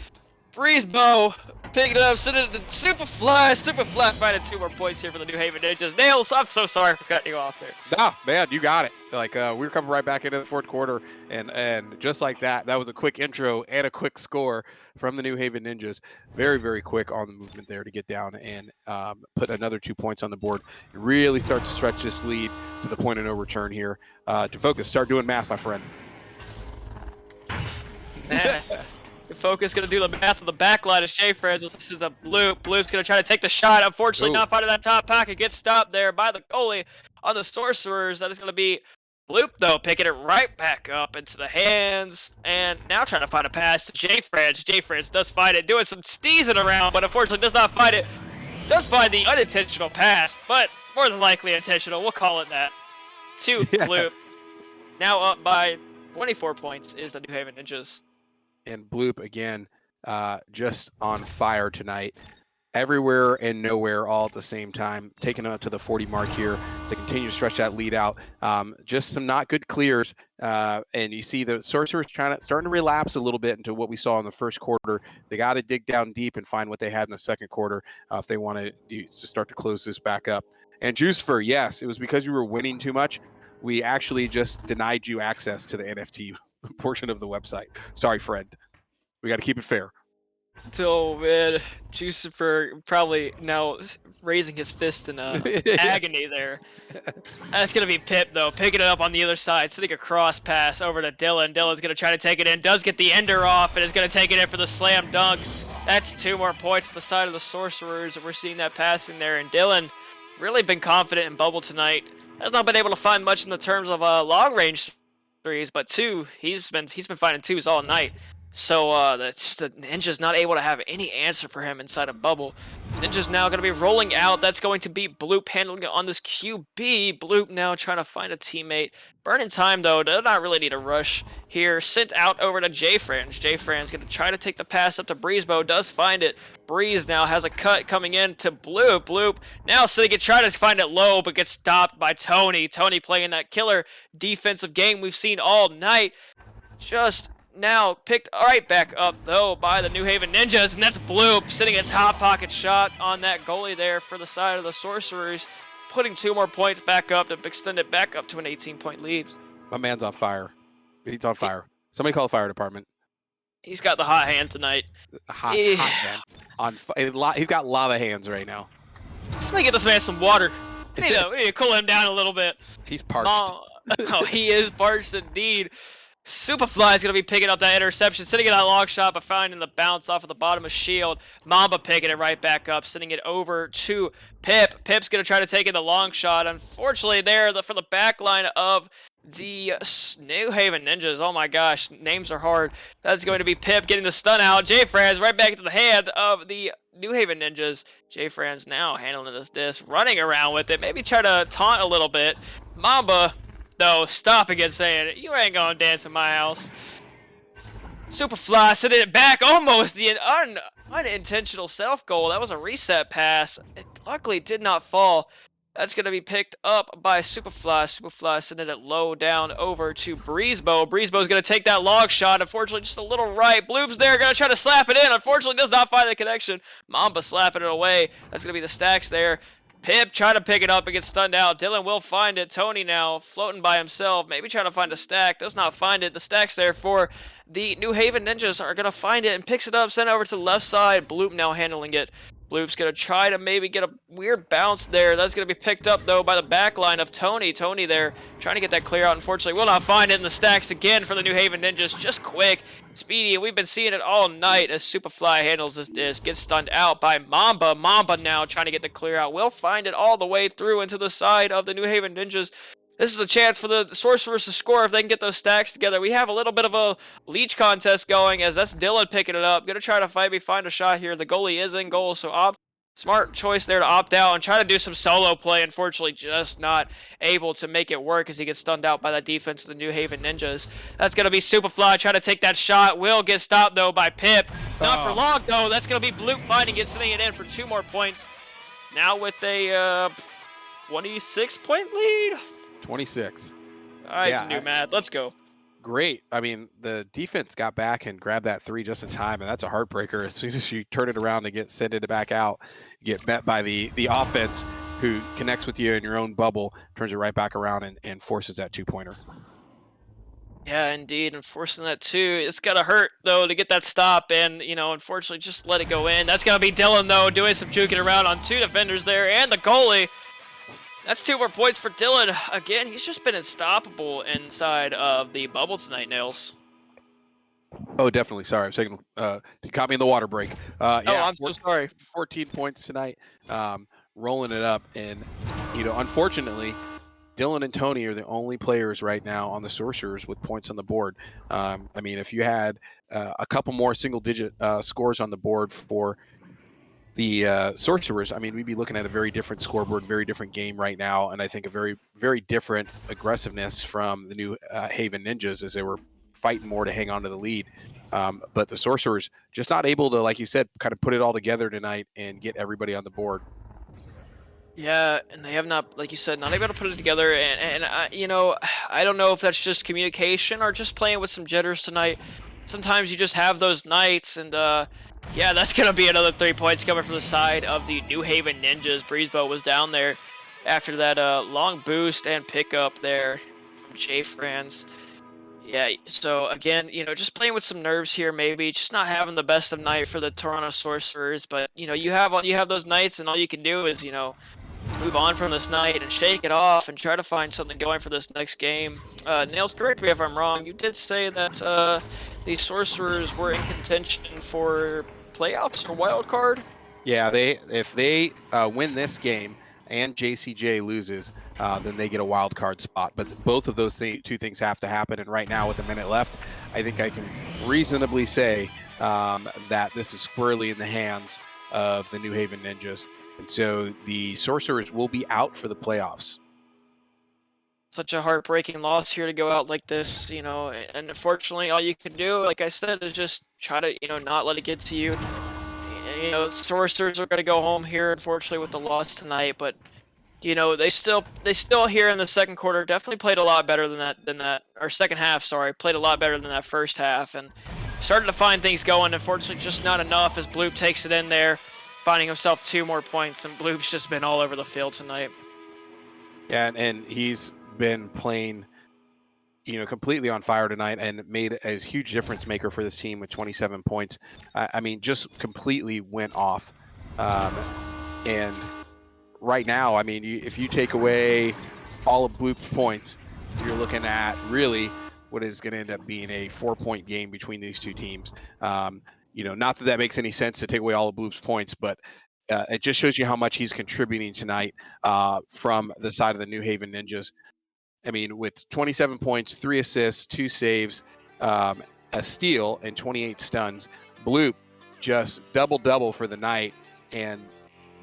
Breezebo picking it up, sending it to Superfly finding 2 more points here for the New Haven Ninjas. Nails, I'm so sorry for cutting you off there. Nah, man, you got it. Like, we were coming right back into the fourth quarter, and just like that was a quick intro and a quick score from the New Haven Ninjas. Very, very quick on the movement there to get down and put another 2 points on the board. Really start to stretch this lead to the point of no return here. To focus, start doing math, my friend. Focus gonna do the math on the back line as Jay Friends. This is a Bloop. Bloop's gonna try to take the shot. Unfortunately, not finding that top pocket. Gets stopped there by the goalie on the Sorcerers. That is gonna be Bloop, though, picking it right back up into the hands. And now trying to find a pass to Jay Friends. Jay Friends does find it, doing some steezing around, but unfortunately does not find it. Does find the unintentional pass, but more than likely intentional. We'll call it that. To Bloop. Now up by 24 points is the New Haven Ninjas. And Bloop, again, just on fire tonight. Everywhere and nowhere all at the same time, taking it up to the 40 mark here to continue to stretch that lead out. Just some not good clears, and you see the Sorcerers starting to relapse a little bit into what we saw in the first quarter. They got to dig down deep and find what they had in the second quarter if they want to start to close this back up. And Juicefer, yes, it was because you were winning too much. We actually just denied you access to the NFT portion of the website. Sorry, friend. We got to keep it fair. Oh man, Juicefer probably now raising his fist in agony there. That's gonna be Pip though, picking it up on the other side, sending a cross pass over to Dylan. Dylan's gonna try to take it in, does get the ender off, and is gonna take it in for the slam dunk. That's 2 more points for the side of the Sorcerers, and we're seeing that passing there. And Dylan really been confident in bubble tonight. Has not been able to find much in the terms of long range threes, but he's been finding 2s all night. So the Ninja's not able to have any answer for him inside a bubble. Ninja's now going to be rolling out. That's going to be Bloop handling it on this QB. Bloop now trying to find a teammate. Burning time, though. Does not really need a rush here. Sent out over to J-Franz. J-Franz going to try to take the pass up to Breezebo. Does find it. Breeze now has a cut coming in to Bloop. Bloop now sitting and trying to find it low, but gets stopped by Tony. Tony playing that killer defensive game we've seen all night. Just now picked right back up, though, by the New Haven Ninjas, and that's Bloop sitting its hot pocket shot on that goalie there for the side of the Sorcerers, putting 2 more points back up to extend it back up to an 18-point lead. My man's on fire. He's on fire. Somebody call the fire department. He's got the hot hand tonight. Hot hand. He's got lava hands right now. Let's get this man some water. We need to cool him down a little bit. He's parched. Oh, he is parched indeed. Superfly is going to be picking up that interception, sending it on a long shot, but finding the bounce off of the bottom of Shield. Mamba picking it right back up, sending it over to Pip. Pip's going to try to take in the long shot. Unfortunately, there for the back line of the New Haven Ninjas. Oh my gosh, names are hard. That's going to be Pip getting the stun out. J-Franz right back into the hand of the New Haven Ninjas. J-Franz now handling this disc, running around with it. Maybe try to taunt a little bit. Mamba, though, stopping it, saying, you ain't gonna dance in my house. Superfly sending it back, almost the unintentional self-goal. That was a reset pass. It luckily did not fall. That's going to be picked up by Superfly. Superfly sending it low down over to Breezebo. Breezebo's going to take that long shot. Unfortunately, just a little right. Bloop's there, going to try to slap it in. Unfortunately, does not find the connection. Mamba slapping it away. That's going to be the stacks there. Pip trying to pick it up and get stunned out. Dylan will find it. Tony now floating by himself. Maybe trying to find a stack. Does not find it. The stacks there for the New Haven Ninjas are going to find it and picks it up. Send it over to the left side. Bloop now handling it. Bloop's going to try to maybe get a weird bounce there. That's going to be picked up, though, by the back line of Tony. Tony there trying to get that clear out. Unfortunately, will not find it in the stacks again for the New Haven Ninjas. Just quick, speedy, and we've been seeing it all night as Superfly handles this disc. Gets stunned out by Mamba. Mamba now trying to get the clear out. Will find it all the way through into the side of the New Haven Ninjas. This is a chance for the Sorcerers to score if they can get those stacks together. We have a little bit of a leech contest going as that's Dylan picking it up. Going to try to find a shot here. The goalie is in goal, so smart choice there to opt out and try to do some solo play. Unfortunately, just not able to make it work as he gets stunned out by that defense of the New Haven Ninjas. That's going to be Superfly trying to take that shot. Will get stopped, though, by Pip. Not for long, though. That's going to be Bloop finding it, sending it in for 2 more points. Now with a 26-point lead. 26. I can do math. Let's go. Great. I mean, the defense got back and grabbed that 3 just in time, and that's a heartbreaker. As soon as you turn it around and send it back out, you get met by the offense who connects with you in your own bubble, turns it right back around and forces that 2-pointer. Yeah, indeed, and forcing that too. It's gotta hurt though to get that stop, and unfortunately, just let it go in. That's gonna be Dylan though, doing some juking around on 2 defenders there, and the goalie. That's 2 more points for Dylan. Again, he's just been unstoppable inside of the bubble tonight, Nails. Oh, definitely. Sorry, I was taking. You caught me in the water break. Yeah, I'm so sorry. 14 points tonight, rolling it up, and unfortunately, Dylan and Tony are the only players right now on the Sorcerers with points on the board. I mean, if you had a couple more single-digit scores on the board for the Sorcerers, I mean, we'd be looking at a very different scoreboard, very different game right now, and I think a very, very different aggressiveness from the New Haven Ninjas as they were fighting more to hang on to the lead. But the Sorcerers just not able to, like you said, kind of put it all together tonight and get everybody on the board. Yeah, and they have not, like you said, not able to put it together. And I don't know if that's just communication or just playing with some jitters tonight. Sometimes you just have those nights, and yeah, that's gonna be another 3 points coming from the side of the New Haven Ninjas. Breezebo was down there after that long boost and pickup there from J-Franz. Yeah, so again, just playing with some nerves here, maybe just not having the best of night for the Toronto Sorcerers. But you have those nights, and all you can do is move on from this night and shake it off and try to find something going for this next game. Nails, correct me if I'm wrong. You did say that the Sorcerers were in contention for playoffs or wild card. Yeah, if they win this game and JCJ loses, then they get a wild card spot. But both of those 2 things have to happen. And right now, with a minute left, I think I can reasonably say that this is squarely in the hands of the New Haven Ninjas. And so the Sorcerers will be out for the playoffs. Such a heartbreaking loss here to go out like this, and unfortunately, all you can do, like I said, is just try to, not let it get to you. Sorcerers are going to go home here, unfortunately, with the loss tonight, but they still here in the second quarter definitely played a lot better than that, or second half, sorry, played a lot better than that first half, and started to find things going. Unfortunately, just not enough as Bloop takes it in there, finding himself 2 more points, and Bloop's just been all over the field tonight. Yeah, and he's been playing, completely on fire tonight and made a huge difference maker for this team with 27 points. I mean, just completely went off. And right now, I mean, if you take away all of Bloop's points, you're looking at really what is going to end up being a 4-point game between these two teams. Not that makes any sense to take away all of Bloop's points, but it just shows you how much he's contributing tonight from the side of the New Haven Ninjas. I mean, with 27 points, 3 assists, 2 saves, a steal, and 28 stuns, Bloop just double for the night, and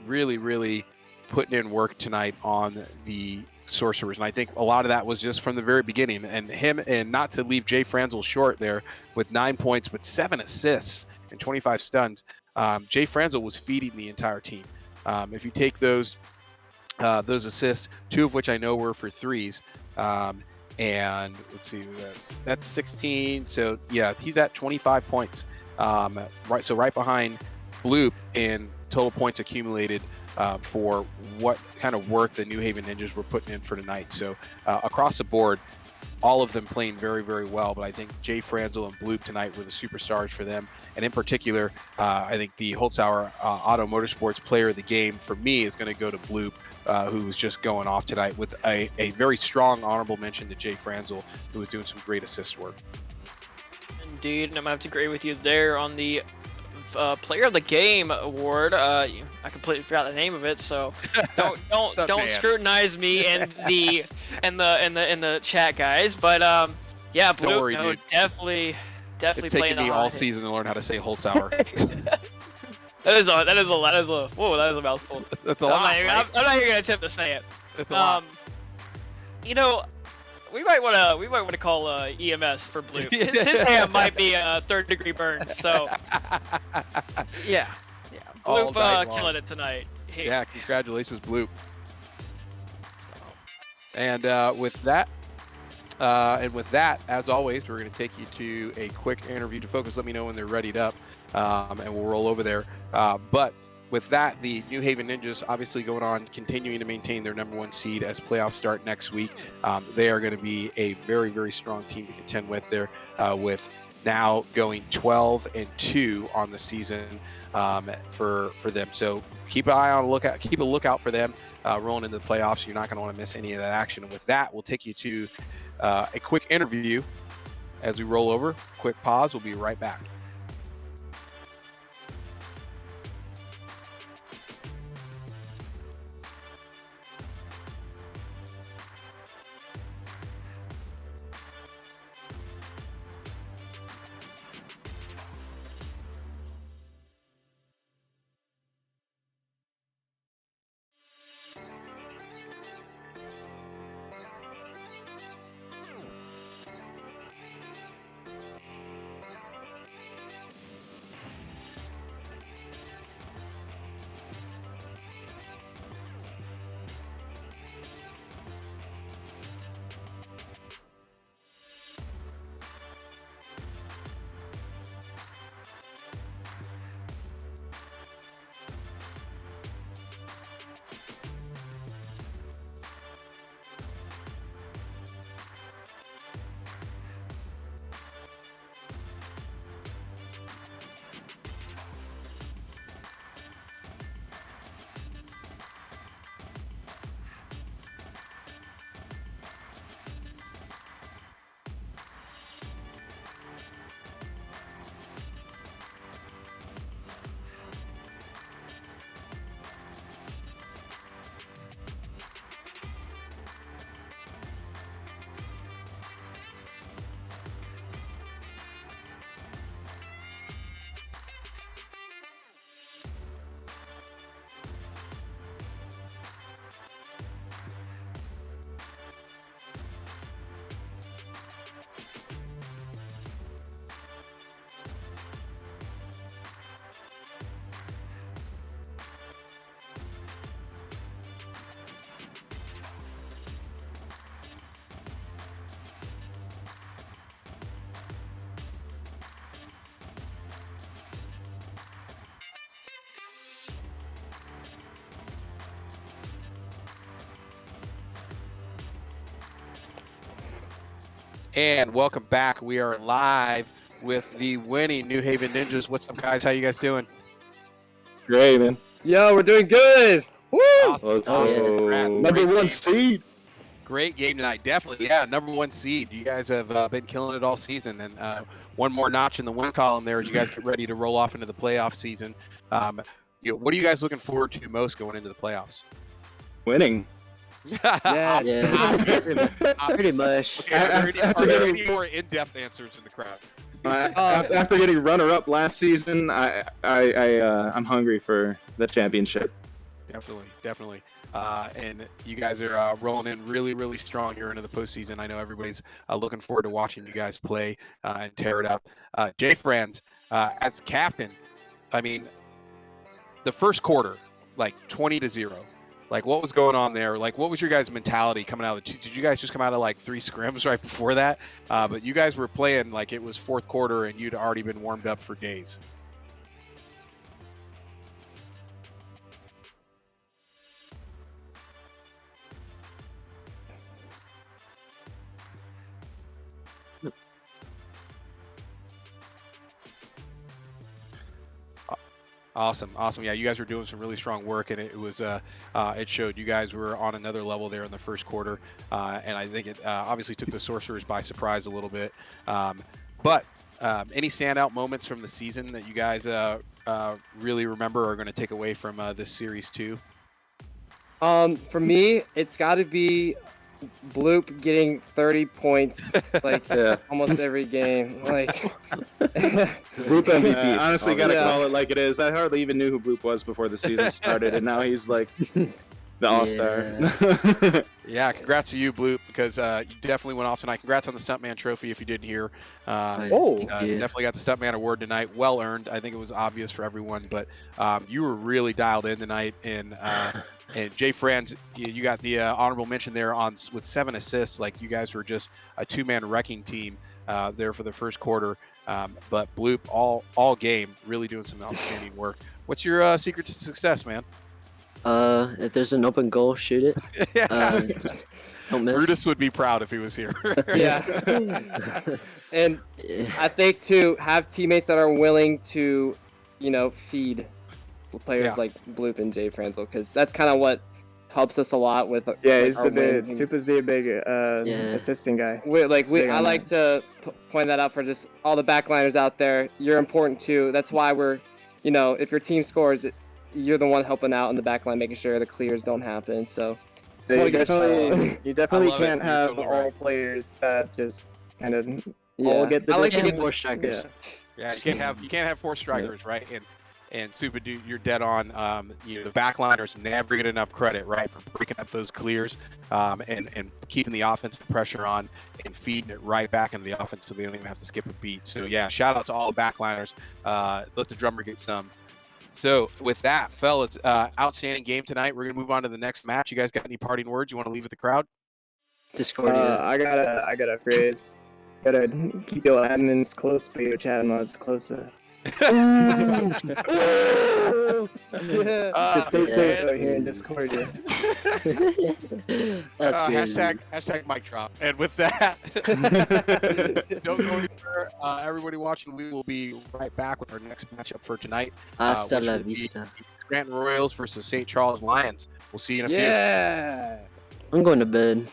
really, really putting in work tonight on the Sorcerers. And I think a lot of that was just from the very beginning. And not to leave Jay Franzel short there with 9 points, but 7 assists and 25 stuns. Jay Franzel was feeding the entire team. If you take those assists, 2 of which I know were for threes, and let's see, that's 16. So yeah, he's at 25 points. Right behind Bloop in total points accumulated for what kind of work the New Haven Ninjas were putting in for tonight. So across the board, all of them playing very, very well. But I think Jay Franzel and Bloop tonight were the superstars for them. And in particular, I think the Holzhauer Auto Motorsports player of the game for me is going to go to Bloop, who was just going off tonight with a very strong honorable mention to Jay Franzel, who was doing some great assist work. Indeed, and I'm gonna have to agree with you there on the Player of the Game award. I completely forgot the name of it, so don't scrutinize me in the chat, guys. But yeah, Blue, definitely it's playing taken me all season to learn how to say Holzhauer. That is a mouthful. That's a lot. I'm not even gonna attempt to say it. That's a lot. We might want to call EMS for Blue. His hand might be a 3rd-degree burn. So yeah, Blue killing it tonight. Yeah, congratulations, Blue. And with that, as always, we're going to take you to a quick interview to focus. Let me know when they're readied up, and we'll roll over there. But with that, the New Haven Ninjas obviously going on, continuing to maintain their #1 seed as playoffs start next week. They are going to be a very, very strong team to contend with there, with now going 12-2 on the season for them. So keep an eye on keep a lookout for them rolling into the playoffs. You're not going to want to miss any of that action. And with that, we'll take you to a quick interview as we roll over. Quick pause. We'll be right back. And welcome back. We are live with the winning New Haven Ninjas. What's up, guys? How you guys doing? Great, man. Yo, we're doing good. Woo! Awesome. #1 seed. Great game tonight. Definitely, yeah, number 1 seed. You guys have been killing it all season. And one more notch in the win column there as you guys get ready to roll off into the playoff season. What are you guys looking forward to most going into the playoffs? Winning. Yeah, Pretty much. Okay, are there any more in-depth answers in the crowd? After getting runner-up last season, I'm hungry for the championship. Definitely. And you guys are rolling in really, really strong here into the postseason. I know everybody's looking forward to watching you guys play and tear it up. Jay Franz, as captain, I mean, the first quarter, like 20-0. Like, what was going on there? Like, what was your guys' mentality coming out of the did you guys just come out of like 3 scrims right before that? But you guys were playing like it was fourth quarter and you'd already been warmed up for days. Awesome. Yeah, you guys were doing some really strong work, and it was it showed. You guys were on another level there in the first quarter, and I think it obviously took the Sorcerers by surprise a little bit. But any standout moments from the season that you guys really remember or are going to take away from this series too? For me, it's got to be Bloop getting 30 points like almost every game. Like Bloop MVP. Honestly, gotta call it like it is. I hardly even knew who Bloop was before the season started, and now he's like the all-star. Yeah, congrats to you, Bloop, because you definitely went off tonight. Congrats on the Stuntman Trophy if you didn't hear. Definitely got the Stuntman Award tonight. Well earned. I think it was obvious for everyone, but you were really dialed in tonight. And Jay Franz, you got the honorable mention there with 7 assists. Like, you guys were just a 2-man wrecking team there for the first quarter. But Bloop all game really doing some outstanding work. What's your secret to success, man? If there's an open goal, shoot it. Don't miss. Brutus would be proud if he was here. Yeah. And I think to have teammates that are willing to, feed players like Bloop and Jay Franzel, because that's kind of what helps us a lot with. He's the big. Supa's the big assistant guy. I like to point that out for just all the backliners out there. You're important too. That's why we're, if your team scores, you're the one helping out in the backline, making sure the clears don't happen. So you definitely can't have all players that just kind of all get the. I like to get 4 strikers. Yeah, you can't have 4 strikers, right? And Super, you're dead on. The backliners never get enough credit, right, for breaking up those clears and keeping the offensive pressure on and feeding it right back into the offense so they don't even have to skip a beat. So, yeah, shout out to all the backliners. Let the drummer get some. So, with that, fellas, outstanding game tonight. We're going to move on to the next match. You guys got any parting words you want to leave with the crowd? Discordia. I got a phrase. Gotta keep your admins close, but your chat mods closer. Just stay safe out here in Discordia. That's crazy. Hashtag mic drop. And with that, don't go anywhere. Everybody watching, we will be right back with our next matchup for tonight. Hasta la vista. Scranton Royals versus St. Charles Lions. We'll see you in a few. Yeah. I'm going to bed.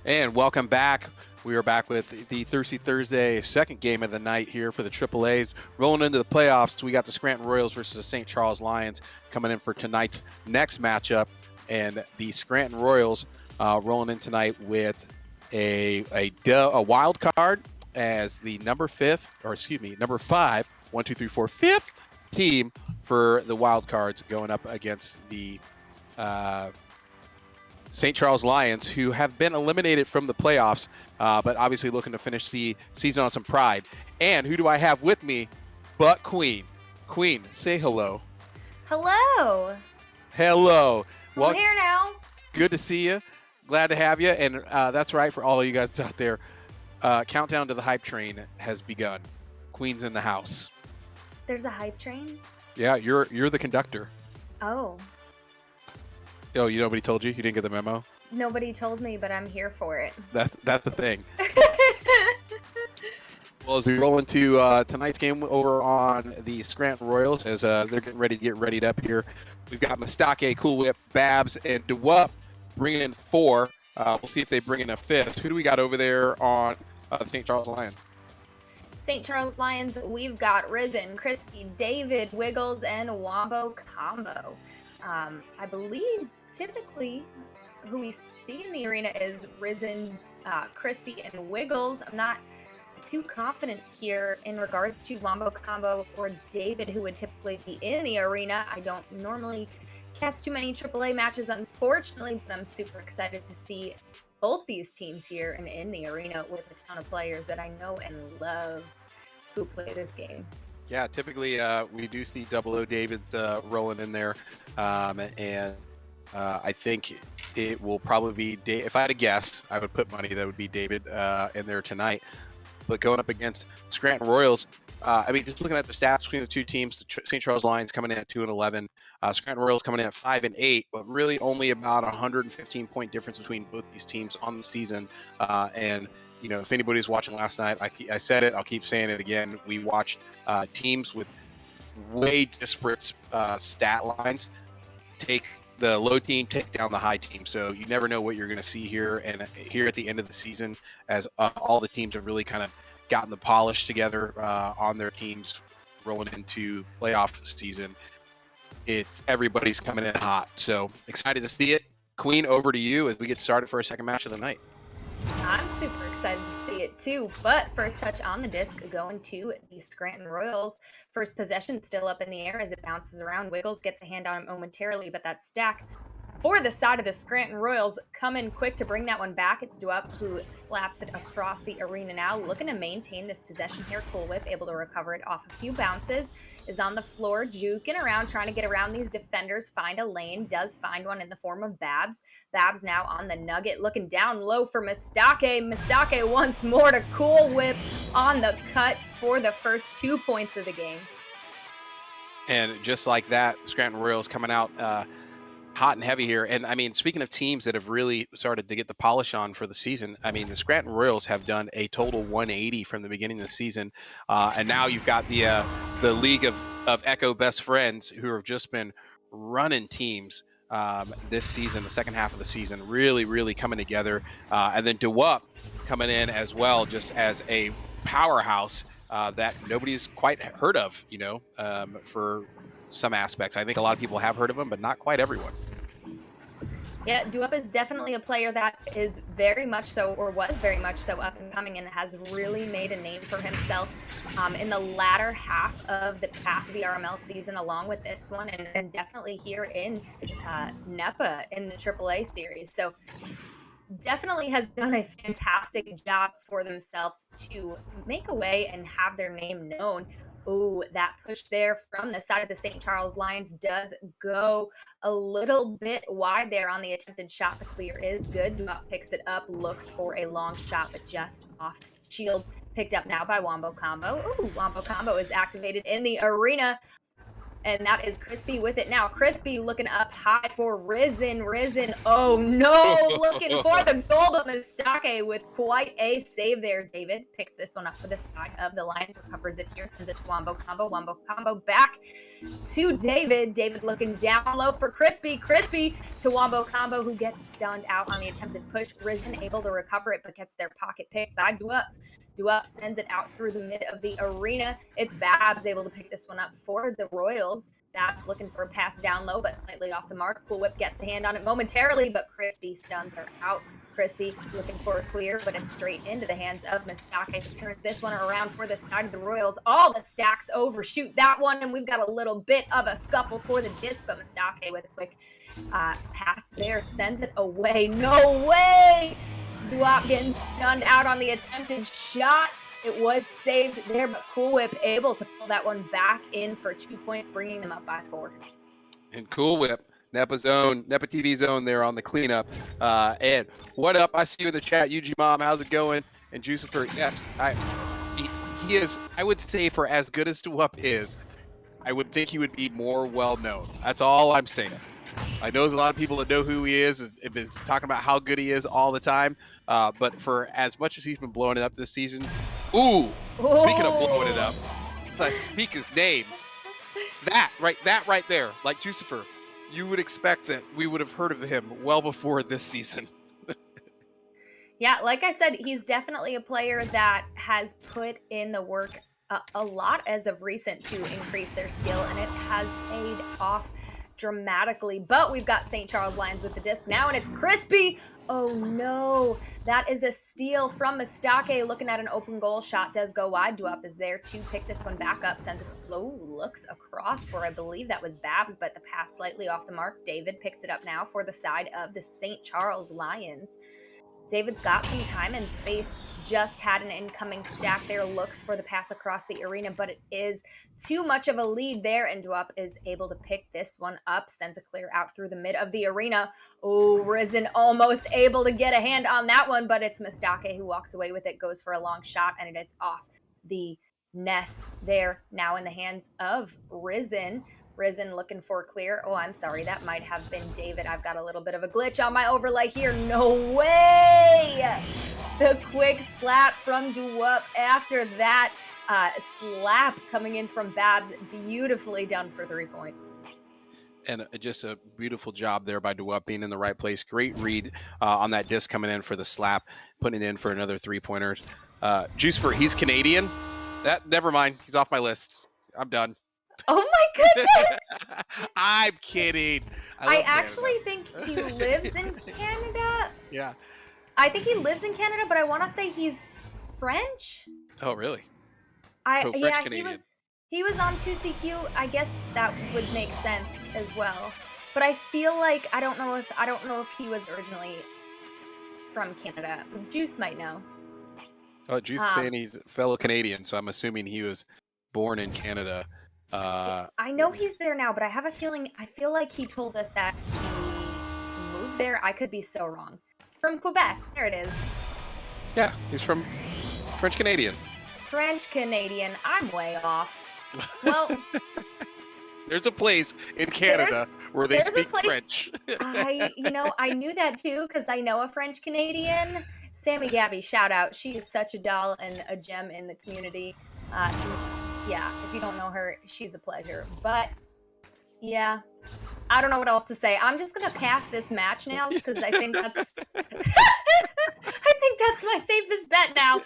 And welcome back. We are back with the Thirsty Thursday second game of the night here for the AAA. Rolling into the playoffs, we got the Scranton Royals versus the St. Charles Lions coming in for tonight's next matchup. And the Scranton Royals rolling in tonight with a wild card as the number 5, 1, 2, 3, 4, 5th team for the wild cards going up against the St. Charles Lions, who have been eliminated from the playoffs, but obviously looking to finish the season on some pride. And who do I have with me but Queen? Queen, say hello. Hello. Hello. Well, I'm here now. Good to see you. Glad to have you. And that's right, for all of you guys out there, countdown to the hype train has begun. Queen's in the house. There's a hype train? Yeah, you're the conductor. Oh. Oh, nobody told you? You didn't get the memo? Nobody told me, but I'm here for it. That's the thing. Well, as we roll into tonight's game over on the Scranton Royals, as they're getting readied up here, we've got Mistake, Cool Whip, Babs, and DeWup bringing in 4. We'll see if they bring in a 5th. Who do we got over there on the St. Charles Lions? St. Charles Lions, we've got Risen, Crispy, David, Wiggles, and Wombo Combo. I believe typically who we see in the arena is Risen, Crispy, and Wiggles. I'm not too confident here in regards to Wombo Combo or David, who would typically be in the arena. I don't normally cast too many AAA matches, unfortunately, but I'm super excited to see both these teams here and in the arena with a ton of players that I know and love who play this game. Yeah, typically we do see AA Davids rolling in there, and I think it will probably be if I had to guess, I would put money that would be David in there tonight. But going up against Scranton Royals, I mean, just looking at the stats between the two teams, the St. Charles Lions coming in at 2-11, Scranton Royals coming in at 5-8, but really only about 115-point difference between both these teams on the season. And if anybody's watching last night, I said it, I'll keep saying it again. We watched teams with way disparate stat lines take the low team, take down the high team. So you never know what you're going to see here. And here at the end of the season, as all the teams have really kind of gotten the polish together on their teams rolling into playoff season, everybody's coming in hot. So excited to see it. Queen, over to you as we get started for our second match of the night. I'm super excited to see it too, but for a touch on the disc, going to the Scranton Royals. First possession still up in the air as it bounces around. Wiggles gets a hand on it momentarily, but that stack for the side of the Scranton Royals coming quick to bring that one back. It's DeWup who slaps it across the arena now, looking to maintain this possession here. Cool Whip able to recover it off a few bounces, is on the floor, juking around, trying to get around these defenders, find a lane, does find one in the form of Babs. Babs now on the nugget, looking down low for Mistake. Mistake once more to Cool Whip on the cut for the first 2 points of the game. And just like that, Scranton Royals coming out hot and heavy here. And I mean, speaking of teams that have really started to get the polish on for the season, I mean, the Scranton Royals have done a total 180 from the beginning of the season. And now you've got the league of Echo best friends who have just been running teams this season, the second half of the season, really coming together. And then DeWup coming in as well, just as a powerhouse that nobody's quite heard of, for some aspects. I think a lot of people have heard of him, but not quite everyone. Yeah, DeWup is definitely a player that is very much so, or was very much so, up and coming and has really made a name for himself in the latter half of the past VRML season, along with this one, and definitely here in Nepa in the AAA series. So definitely has done a fantastic job for themselves to make a way and have their name known. Ooh, that push there from the side of the St. Charles Lions does go a little bit wide there on the attempted shot. The clear is good. DeWup picks it up, looks for a long shot, but just off shield. Picked up now by Wombo Combo. Ooh, Wombo Combo is activated in the arena. and that is Crispy with it now. Crispy looking up high for Risen. Risen, oh no, looking for the goal, but Mistake with quite a save there. David picks this one up for the side of the Lions, recovers it here, sends it to Wombo Combo. Wombo Combo back to David. David looking down low for Crispy. Crispy to Wombo Combo, who gets stunned out on the attempted push. Risen able to recover it, but gets their pocket picked by Duup. Duup sends it out through the mid of the arena. It's Babs able to pick this one up for the Royals. Babs looking for a pass down low, but slightly off the mark. Cool Whip gets the hand on it momentarily, but Crispy stuns her out. Crispy looking for a clear, but it's straight into the hands of Mistake, who turns this one around for the side of the Royals. All the stacks overshoot that one, and we've got a little bit of a scuffle for the disc, but Mistake with a quick pass there sends it away. No way! Duup getting stunned out on the attempted shot. It was saved there, but Cool Whip able to pull that one back in for 2 points, bringing them up by 4. And Cool Whip, Nepa TV's own there on the cleanup. And what up? I see you in the chat, UG Mom. How's it going? And Juicifer, yes, he is. I would say for as good as Duup is, I would think he would be more well known. That's all I'm saying. I know there's a lot of people that know who he is. Have been talking about how good he is all the time. But for as much as he's been blowing it up this season, speaking of blowing it up, as I speak his name, that right there, like Juicifer, you would expect that we would have heard of him well before this season. Yeah, like I said, he's definitely a player that has put in the work a lot as of recent to increase their skill, and it has paid off dramatically. But we've got St. Charles Lions with the disc now, and it's Crispy. Oh no, that is a steal from Mistake. Looking at an open goal shot, does go wide. Duup is there to pick this one back up, sends it low, looks across for, I believe that was Babs, but the pass slightly off the mark. David picks it up now for the side of the St. Charles Lions. David's got some time and space, just had an incoming stack there, looks for the pass across the arena, but it is too much of a lead there, and Duup is able to pick this one up, sends a clear out through the mid of the arena. Oh, Risen almost able to get a hand on that one, but it's Mistake who walks away with it, goes for a long shot, and it is off the nest there, now in the hands of Risen. Risen looking for clear. Oh, I'm sorry. That might have been David. I've got a little bit of a glitch on my overlay here. No way! The quick slap from Duup after that slap coming in from Babs. Beautifully done for 3 points. And just a beautiful job there by Duup being in the right place. Great read on that disc coming in for the slap, putting it in for another 3-pointers. Juicifer, he's Canadian. Never mind. He's off my list. I'm done. Oh my goodness! I'm kidding. I actually think he lives in Canada. Yeah. I think he lives in Canada, but I want to say he's French. Oh, really? He was on 2CQ. I guess that would make sense as well. But I feel like I don't know if he was originally from Canada. Juice might know. Oh, Juice is saying he's a fellow Canadian, so I'm assuming he was born in Canada. I know he's there now, but I have a feeling, I feel like he told us that he moved there. I could be so wrong. From Quebec. There it is. Yeah, he's from French Canadian. French Canadian. I'm way off. Well, there's a place in Canada where they speak French. I knew that too because I know a French Canadian. Sammy Gabby, shout out. She is such a doll and a gem in the community. Yeah, if you don't know her, she's a pleasure. But yeah, I don't know what else to say. I'm just gonna pass this match now because I think that's my safest bet now.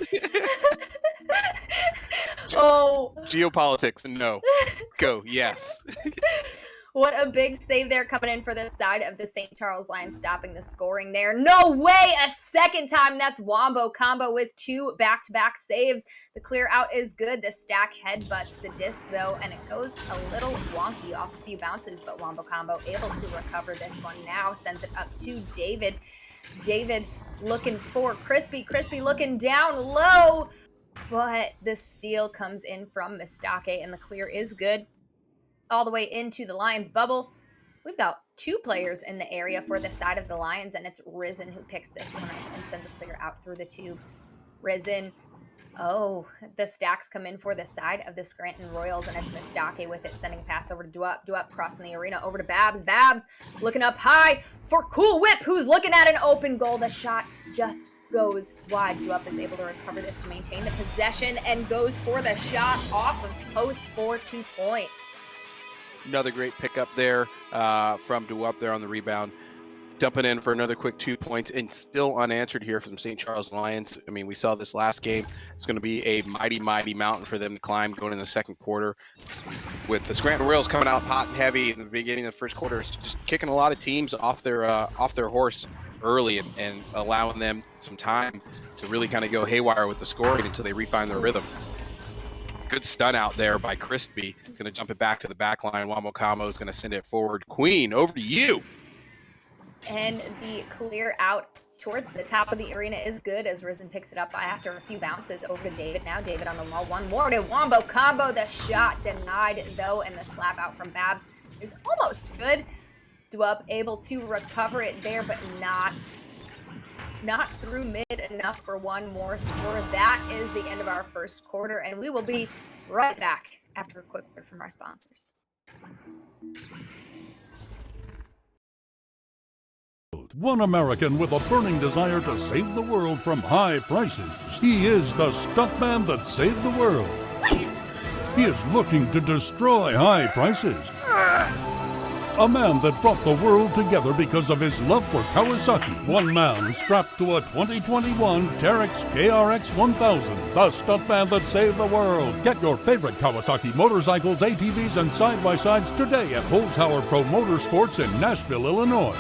Oh, geopolitics, no. Go, yes. What a big save there coming in for the side of the St. Charles Lions, stopping the scoring there. No way! A second time. That's Wombo Combo with 2 back-to-back saves. The clear out is good. The stack headbutts the disc, though, and it goes a little wonky off a few bounces, but Wombo Combo able to recover this one now. Sends it up to David. David looking for Crispy. Crispy looking down low, but the steal comes in from Mistake, and the clear is good. All the way into the Lions bubble. We've got 2 players in the area for the side of the Lions, and it's Risen who picks this one up and sends a clear out through the tube. Risen Oh, the stacks come in for the side of the Scranton Royals, and it's Mistake with it, sending a pass over to Duop. Duop crossing the arena over to Babs. Babs looking up high for Cool Whip, who's looking at an open goal. The shot just goes wide. Duop is able to recover this to maintain the possession and goes for the shot off of post for 2 points. Another great pickup there from Duop there on the rebound. Dumping in for another quick 2 points and still unanswered here from St. Charles Lions. I mean, we saw this last game. It's going to be a mighty, mighty mountain for them to climb going in the second quarter. With the Scranton Royals coming out hot and heavy in the beginning of the first quarter, just kicking a lot of teams off their horse early and allowing them some time to really kind of go haywire with the scoring until they refine their rhythm. Good stun out there by Crispy. He's going to jump it back to the back line. Wamokamo is going to send it forward. Queen, over to you. And the clear out towards the top of the arena is good as Risen picks it up after a few bounces over to David. Now David on the wall. One more to Wombo Combo. The shot denied though, and the slap out from Babs is almost good. Duop able to recover it there, but not through mid enough for one more score. That is the end of our first quarter, and we will be right back after a quick word from our sponsors. One American with a burning desire to save the world from high prices. He is the stuntman that saved the world. He is looking to destroy high prices. A man that brought the world together because of his love for Kawasaki. One man strapped to a 2021 Terex KRX 1000. The stuntman that saved the world. Get your favorite Kawasaki motorcycles, ATVs, and side-by-sides today at Holzhauer Pro Motorsports in Nashville, Illinois.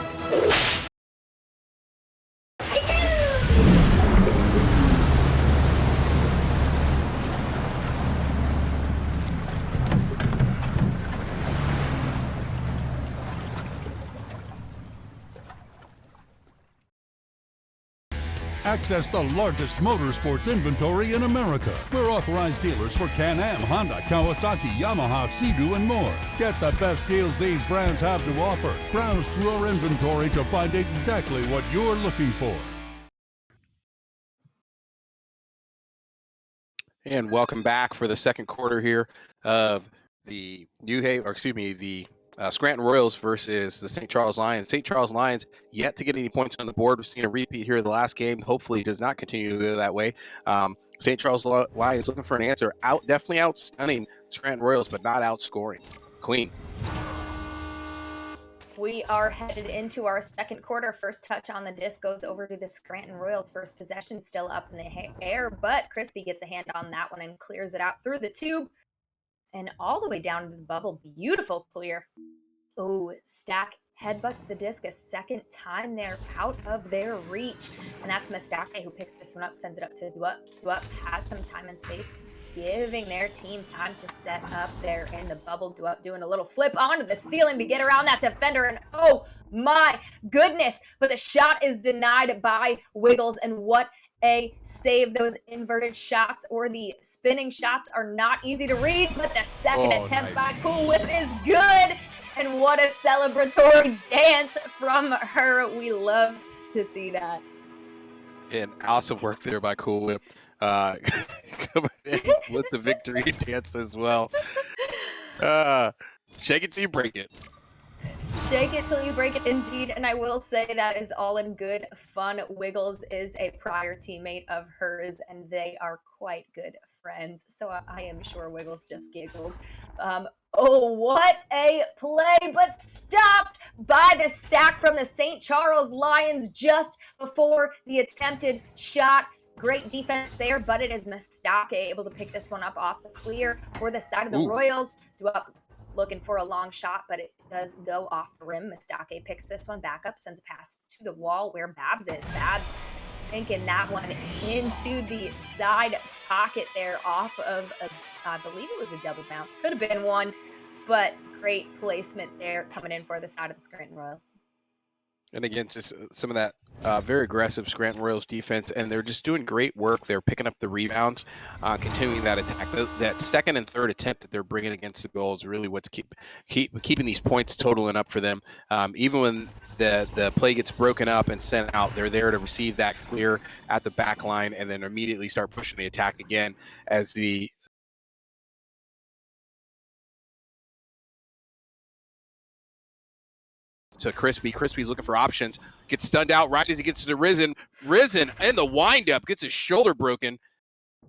Access the largest motorsports inventory in America. We're authorized dealers for Can-Am, Honda, Kawasaki, Yamaha, Sea-Doo, and more. Get the best deals these brands have to offer. Browse through our inventory to find exactly what you're looking for. And welcome back for the second quarter here of the Scranton Royals versus the St. Charles Lions. St. Charles Lions yet to get any points on the board. We've seen a repeat here of the last game. Hopefully it does not continue to go that way. St. Charles Lions looking for an answer. Definitely outstunning Scranton Royals, but not outscoring. Queen. We are headed into our second quarter. First touch on the disc goes over to the Scranton Royals. First possession still up in the air, but Crispy gets a hand on that one and clears it out through the tube and all the way down to the bubble. Beautiful clear. Oh, Stack headbutts the disc a second time there, out of their reach. And that's Mistake who picks this one up, sends it up to Duop. Duop has some time and space, giving their team time to set up there in the bubble. Duop doing a little flip onto the ceiling to get around that defender, and oh my goodness, but the shot is denied by Wiggles, and what a save. Those inverted shots or the spinning shots are not easy to read, but the second attempt by Cool Whip is good, and what a celebratory dance from her. We love to see that. And awesome work there by Cool Whip. Coming in with the victory dance as well. Shake it till you break it. Shake it till you break it, indeed. And I will say that is all in good fun. Wiggles is a prior teammate of hers, and they are quite good friends. So I am sure Wiggles just giggled. Oh, what a play, but stopped by the stack from the St. Charles Lions just before the attempted shot. Great defense there, but it is Mistake able to pick this one up off the clear for the side of the Royals. Duop looking for a long shot, but it does go off the rim. Mistake picks this one back up, sends a pass to the wall where Babs is. Babs sinking that one into the side pocket there off of, I believe it was a double bounce. Could have been one, but great placement there coming in for the side of the Scranton Royals. And again, just some of that very aggressive Scranton Royals defense, and they're just doing great work. They're picking up the rebounds, continuing that attack. That second and third attempt that they're bringing against the goal is really what's keeping these points totaling up for them. Even when the play gets broken up and sent out, they're there to receive that clear at the back line and then immediately start pushing the attack again as the to Crispy. Crispy's looking for options. Gets stunned out right as he gets to the Risen. Risen in the windup gets his shoulder broken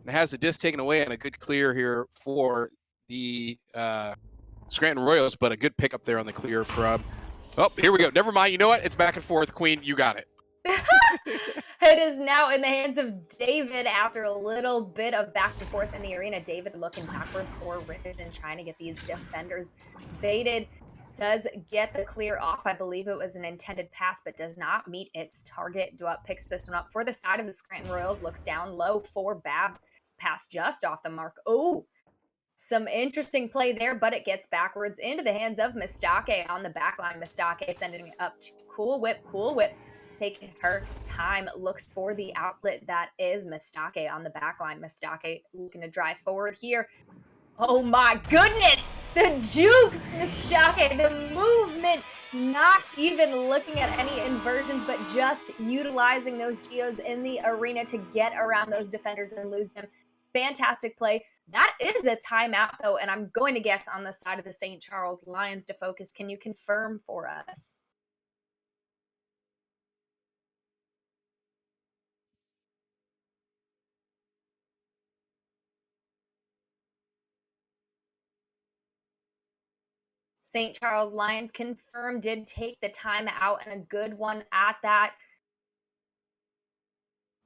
and has the disc taken away, and a good clear here for the Scranton Royals, but a good pickup there on the clear from. Oh, here we go. Never mind. You know what? It's back and forth. Queen, you got it. It is now in the hands of David after a little bit of back and forth in the arena. David looking backwards for Risen, trying to get these defenders baited. Does get the clear off. I believe it was an intended pass, but does not meet its target. Duop picks this one up for the side of the Scranton Royals, looks down low for Babs. Pass just off the mark. Oh, some interesting play there, but it gets backwards into the hands of Mistake on the back line. Mistake sending it up to Cool Whip. Cool Whip taking her time, looks for the outlet that is Mistake on the back line. Mistake looking to drive forward here. Oh my goodness! The jukes, Mistake, the movement, not even looking at any inversions, but just utilizing those geos in the arena to get around those defenders and lose them. Fantastic play. That is a timeout, though, and I'm going to guess on the side of the St. Charles Lions to focus. Can you confirm for us? St. Charles Lions confirmed did take the time out, and a good one at that.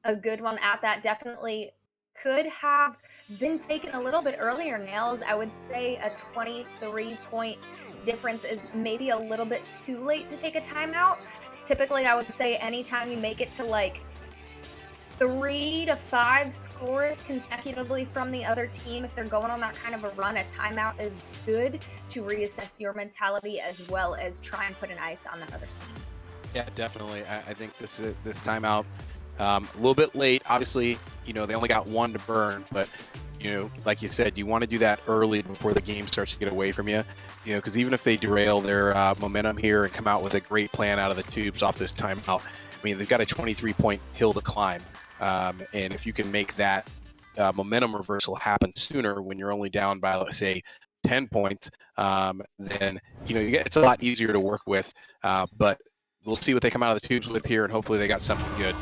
A good one at that. Definitely could have been taken a little bit earlier, Nails. I would say a 23-point difference is maybe a little bit too late to take a timeout. Typically, I would say anytime you make it to like 3 to 5 scores consecutively from the other team, if they're going on that kind of a run, a timeout is good to reassess your mentality as well as try and put an ice on the other team. Yeah, definitely. I think this timeout a little bit late. Obviously, you know, they only got one to burn, but you know, like you said, you want to do that early before the game starts to get away from you. You know, because even if they derail their momentum here and come out with a great plan out of the tubes off this timeout, I mean, they've got a 23-point hill to climb. And if you can make that momentum reversal happen sooner when you're only down by, let's say, 10 points, then, you know, it's a lot easier to work with. But we'll see what they come out of the tubes with here, and hopefully they got something good.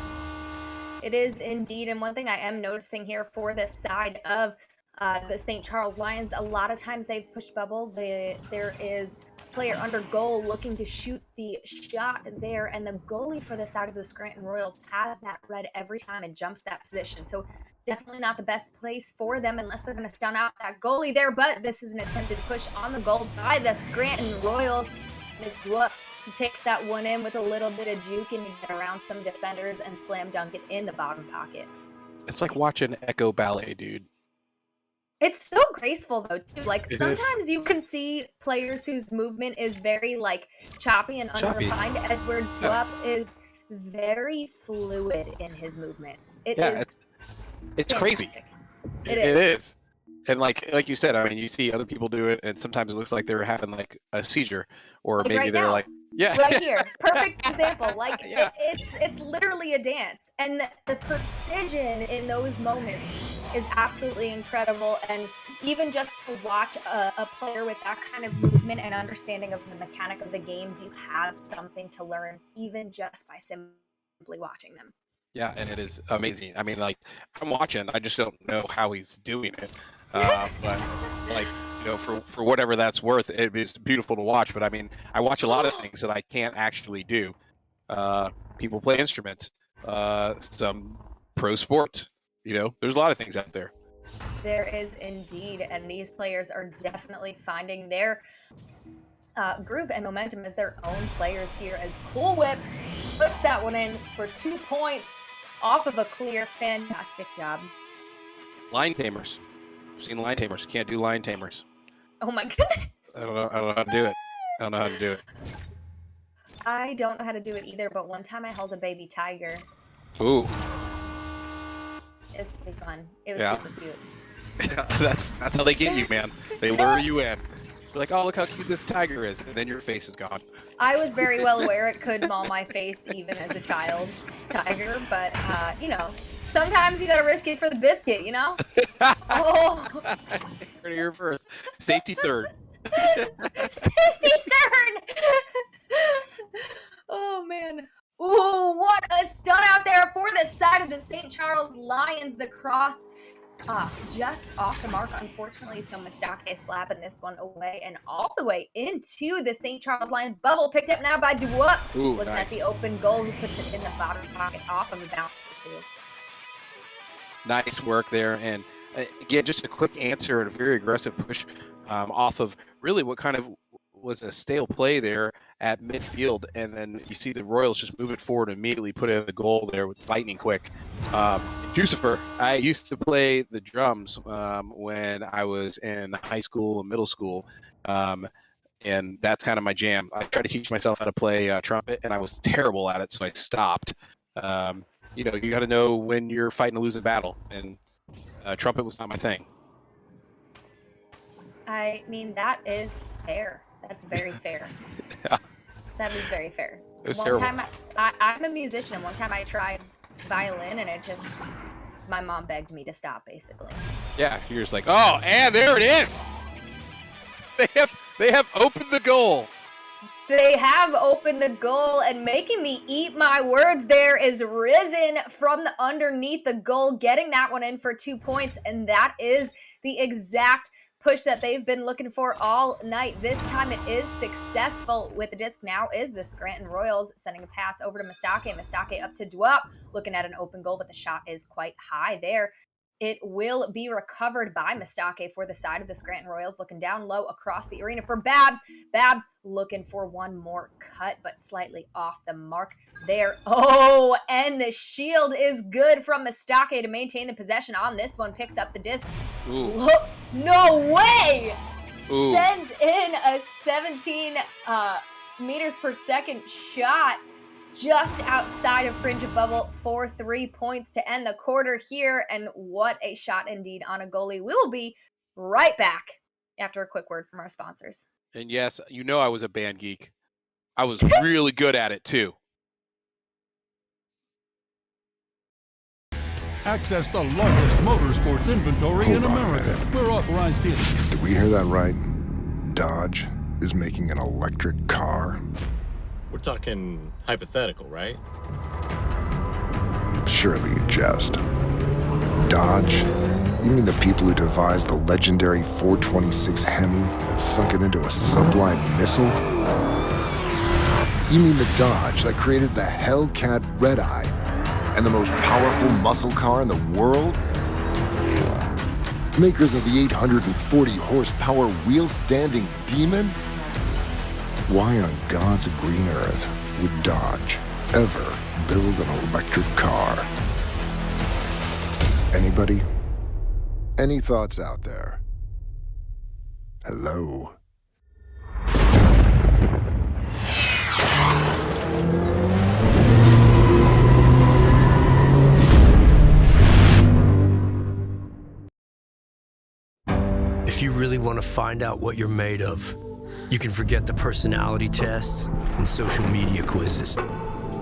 It is indeed. And one thing I am noticing here for this side of the St. Charles Lions, a lot of times they've pushed bubble. There is player under goal looking to shoot the shot there, and the goalie for the side of the Scranton Royals has that red every time and jumps that position. So definitely not the best place for them unless they're going to stun out that goalie there, but this is an attempted push on the goal by the Scranton Royals. Ms. Dwup takes that one in with a little bit of juke and get around some defenders and slam dunk it in the bottom pocket. It's like watching Echo Ballet, dude. It's so graceful though too. Like sometimes you can see players whose movement is very like choppy and unrefined, as where Dwup is very fluid in his movements. It's crazy. It is. And like you said, I mean, you see other people do it, and sometimes it looks like they're having like a seizure, or like maybe right they're now. like, yeah, right here, perfect example. Like Yeah. it's literally a dance, and the precision in those moments is absolutely incredible. And even just to watch a player with that kind of movement and understanding of the mechanic of the games, you have something to learn, even just by simply watching them. Yeah, and it is amazing. I mean, like, I'm watching, I just don't know how he's doing it. But like, you know, for whatever that's worth, it's beautiful to watch. But I mean, I watch a lot of things that I can't actually do. People play instruments, some pro sports. You know, there's a lot of things out there. There is indeed, and these players are definitely finding their groove and momentum as their own players here, as Cool Whip puts that one in for 2 points off of a clear. Fantastic job. Line tamers. I've seen line tamers. Can't do line tamers. Oh my goodness. I don't know how to do it. I don't know how to do it. I don't know how to do it either, but one time I held a baby tiger. Ooh. It was pretty fun. It was Yeah. super cute. That's how they get you, man. They lure you in. You're like, oh, look how cute this tiger is, and then your face is gone. I was very well aware it could maul my face even as a child tiger, but you know, sometimes you gotta risk it for the biscuit, you know? Oh. You're here first. Safety third. Safety third! Oh, man. Ooh, what a stun out there for the side of the St. Charles Lions. The cross just off the mark, unfortunately. So Mistake slapping this one away and all the way into the St. Charles Lions bubble. Picked up now by Duop. Looking at the open goal, who puts it in the bottom pocket off of the bounce for 2. Nice work there. And again, just a quick answer and a very aggressive push off of really what kind of was a stale play there at midfield. And then you see the Royals just move it forward and immediately put in the goal there with lightning quick. Jucifer, I used to play the drums when I was in high school and middle school. And that's kind of my jam. I tried to teach myself how to play trumpet, and I was terrible at it, so I stopped. You know, you got to know when you're fighting to lose a battle, and trumpet was not my thing. I mean, that is fair. That's very fair. Yeah. That is very fair. It was one terrible. time, I'm a musician, and one time I tried violin, and my mom begged me to stop, basically. Yeah, you're just like, oh, and there it is. They have opened the goal. They have opened the goal, and making me eat my words there is Risen from the underneath the goal, getting that one in for 2 points, and that is the exact push that they've been looking for all night. This time it is successful. With the disc now is the Scranton Royals, sending a pass over to Mistake. Mistake up to Duop, looking at an open goal, but the shot is quite high there. It will be recovered by Mistake for the side of the Scranton Royals, looking down low across the arena for Babs. Babs looking for one more cut, but slightly off the mark there. Oh, and the shield is good from Mistake to maintain the possession on this one. Picks up the disc. Look, no way! Ooh. Sends in a 17 meters per second shot just outside of fringe of bubble for 3 points to end the quarter here. And what a shot indeed on a goalie. We will be right back after a quick word from our sponsors. And yes, you know I was a band geek. I was really good at it too. Access the largest motorsports inventory in America. We're authorized dealers. Did we hear that right? Dodge is making an electric car? We're talking hypothetical, right? Surely you jest. Dodge? You mean the people who devised the legendary 426 Hemi and sunk it into a sublime missile? You mean the Dodge that created the Hellcat Red Eye and the most powerful muscle car in the world? Makers of the 840 horsepower wheel-standing Demon? Why on God's green earth would Dodge ever build an electric car? Anybody? Any thoughts out there? Hello? If you really want to find out what you're made of, you can forget the personality tests and social media quizzes.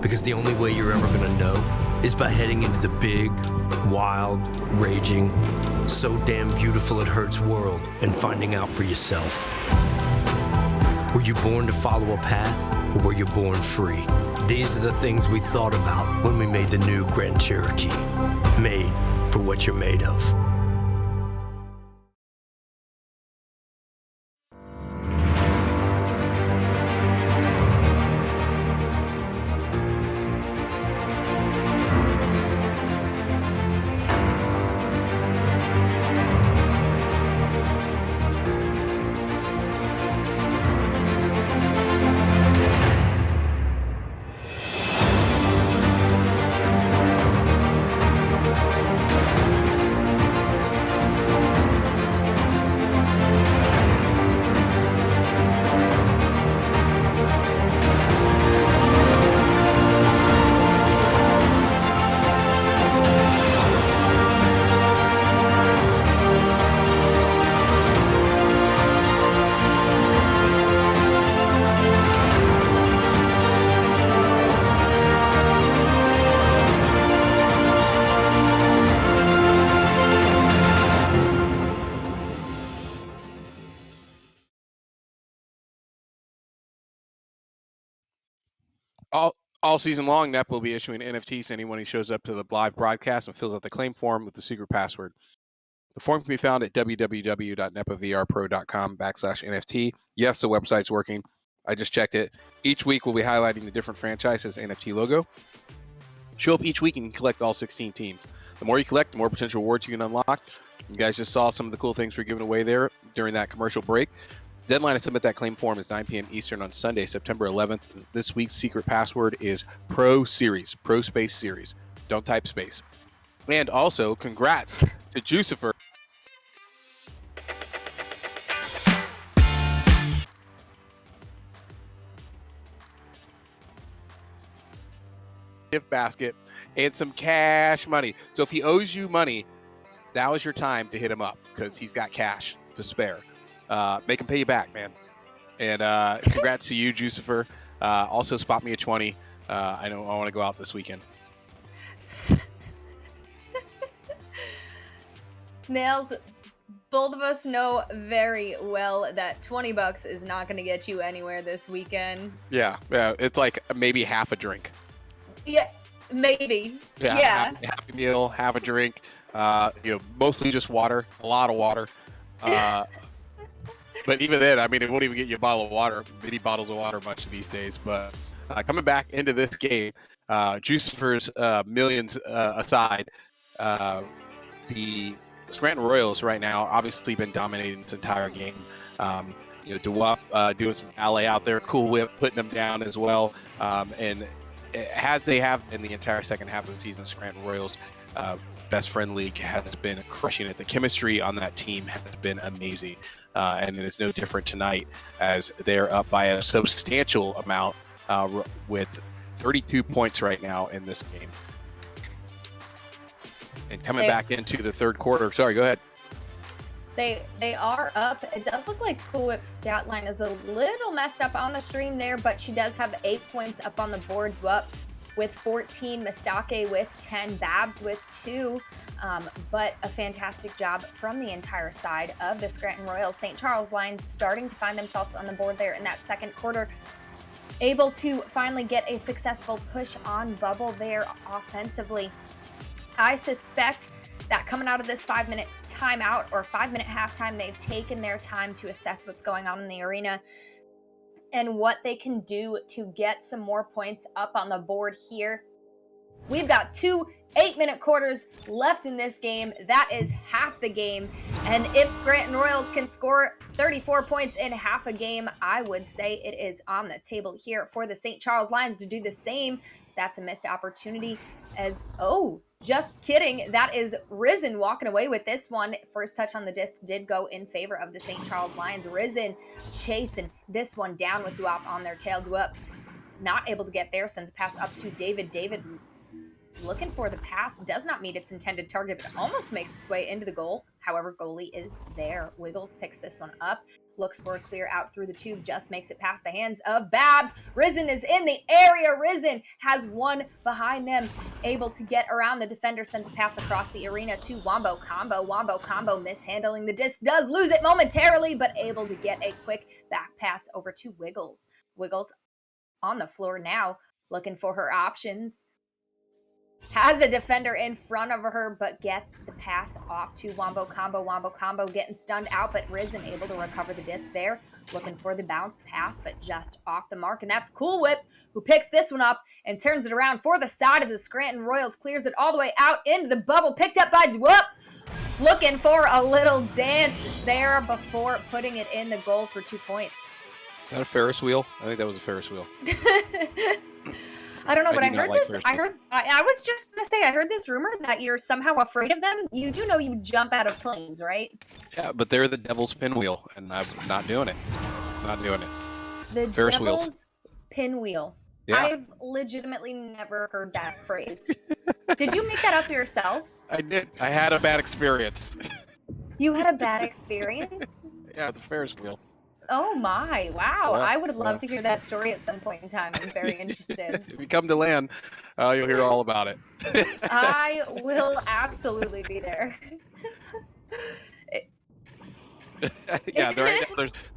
Because the only way you're ever going to know is by heading into the big, wild, raging, so damn beautiful it hurts world and finding out for yourself. Were you born to follow a path, or were you born free? These are the things we thought about when we made the new Grand Cherokee. Made for what you're made of. All season long, Nepa will be issuing NFTs to anyone who shows up to the live broadcast and fills out the claim form with the secret password. The form can be found at www.nepavrpro.com/NFT. Yes, the website's working. I just checked it. Each week, we'll be highlighting the different franchises' NFT logo. Show up each week and collect all 16 teams. The more you collect, the more potential rewards you can unlock. You guys just saw some of the cool things we're giving away there during that commercial break. Deadline to submit that claim form is 9 p.m. Eastern on Sunday, September 11th. This week's secret password is Pro Series, Pro Space Series. Don't type space. And also, congrats to Jucifer. Gift basket and some cash money. So if he owes you money, now is your time to hit him up because he's got cash to spare. Make him pay you back, man. And congrats to you, Jucifer. Also, spot me a 20. I know I want to go out this weekend. Nails, both of us know very well that $20 is not going to get you anywhere this weekend. Yeah, it's like maybe half a drink. Yeah, maybe. Yeah. Half a meal, half a drink. Mostly just water, a lot of water. But even then, I mean, it won't even get you a bottle of water, many bottles of water much these days. But coming back into this game, Jucifer's millions aside, the Scranton Royals right now obviously been dominating this entire game. DeWup doing some AAA out there, Cool Whip putting them down as well. And as they have in the entire second half of the season, Scranton Royals Best Friend League has been crushing it. The chemistry on that team has been amazing. And it is no different tonight as they're up by a substantial amount with 32 points right now in this game. And coming back into the third quarter. Sorry, go ahead. They are up. It does look like Cool Whip's stat line is a little messed up on the stream there, but she does have 8 points up on the board. Up with 14, Mistake with 10, Babs with 2. But a fantastic job from the entire side of the Scranton Royals. St. Charles Lions starting to find themselves on the board there in that second quarter. Able to finally get a successful push on Bubble there offensively. I suspect that coming out of this 5-minute timeout or 5-minute halftime, they've taken their time to assess what's going on in the arena and what they can do to get some more points up on the board here. We've got 2 8-minute quarters left in this game. That is half the game. And if Scranton Royals can score 34 points in half a game, I would say it is on the table here for the St. Charles Lions to do the same. That's a missed opportunity as, just kidding. That is Risen walking away with this one. First touch on the disc did go in favor of the St. Charles Lions. Risen chasing this one down with Duop on their tail. Duop not able to get there, sends a pass up to David. David looking for the pass, does not meet its intended target, but almost makes its way into the goal. However, goalie is there. Wiggles picks this one up, looks for a clear out through the tube, just makes it past the hands of Babs. Risen is in the area. Risen has one behind them, able to get around the defender, sends a pass across the arena to Wombo Combo. Wombo Combo mishandling the disc, does lose it momentarily, but able to get a quick back pass over to Wiggles. Wiggles on the floor now, looking for her options. Has a defender in front of her, but gets the pass off to Wombo Combo. Wombo Combo getting stunned out, but Risen able to recover the disc there. Looking for the bounce pass, but just off the mark. And that's Cool Whip, who picks this one up and turns it around for the side of the Scranton Royals. Clears it all the way out into the bubble. Picked up by Whoop. Looking for a little dance there before putting it in the goal for 2 points. Is that a Ferris wheel? I think that was a Ferris wheel. I don't know, but I heard this. I was just gonna say, I heard this rumor that you're somehow afraid of them. You do know you jump out of planes, right? Yeah, but they're the devil's pinwheel, and I'm not doing it. Not doing it. The Ferris devil's wheels. pinwheel. Yeah. I've legitimately never heard that phrase. Did you make that up yourself? I did. I had a bad experience. You had a bad experience? Yeah, the Ferris wheel. Oh my, wow. Yeah, I would love to hear that story at some point in time. I'm very interested. If you come to land, you'll hear all about it. I will absolutely be there. Yeah,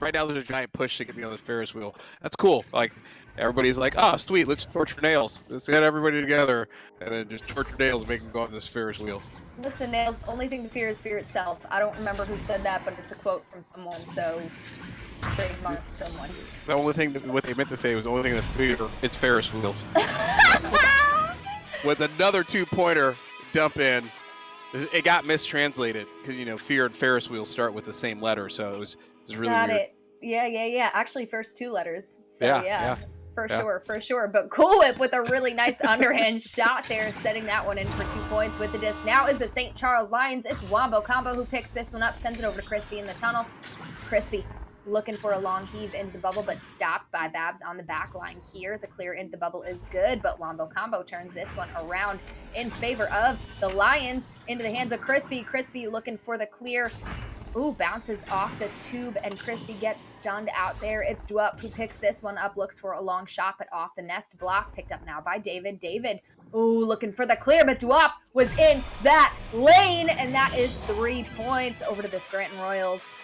right now there's a giant push to get me on the Ferris wheel. That's cool. Like everybody's like, oh, sweet, let's torture nails. Let's get everybody together and then just torture nails and make them go on this Ferris wheel. Listen, Nails, the only thing to fear is fear itself. I don't remember who said that, but it's a quote from someone, so trademark someone. The only thing what they meant to say was the only thing to fear is Ferris wheels. With another 2-pointer dump in. It got mistranslated because fear and Ferris wheel start with the same letter, so it was really Got weird. it. Yeah. Actually, first 2 letters. So Yeah. For sure. But Cool Whip with a really nice underhand shot there, setting that one in for 2 points with the disc. Now is the St. Charles Lions. It's Wombo Combo who picks this one up, sends it over to Crispy in the tunnel. Crispy looking for a long heave into the bubble, but stopped by Babs on the back line here. The clear into the bubble is good, but Wombo Combo turns this one around in favor of the Lions into the hands of Crispy. Crispy looking for the clear. Ooh, bounces off the tube, and Crispy gets stunned out there. It's Duup who picks this one up, looks for a long shot, but off the nest block, picked up now by David. David, ooh, looking for the clear, but Duup was in that lane, and that is 3 points over to the Scranton Royals.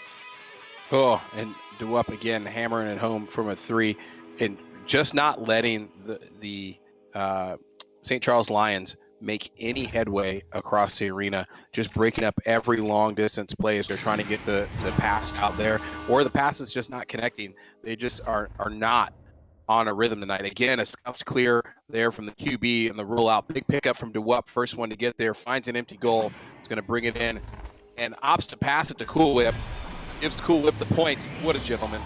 Oh, and Duup again hammering it home from a 3, and just not letting the St. Charles Lions make any headway across the arena, just breaking up every long distance play as they're trying to get the pass out there, or the pass is just not connecting. They just are not on a rhythm tonight. Again, a scuffed clear there from the QB and the rollout. Big pickup from Duup, first one to get there, finds an empty goal. It's going to bring it in and opts to pass it to Cool Whip. Gives Cool Whip the points. What a gentleman.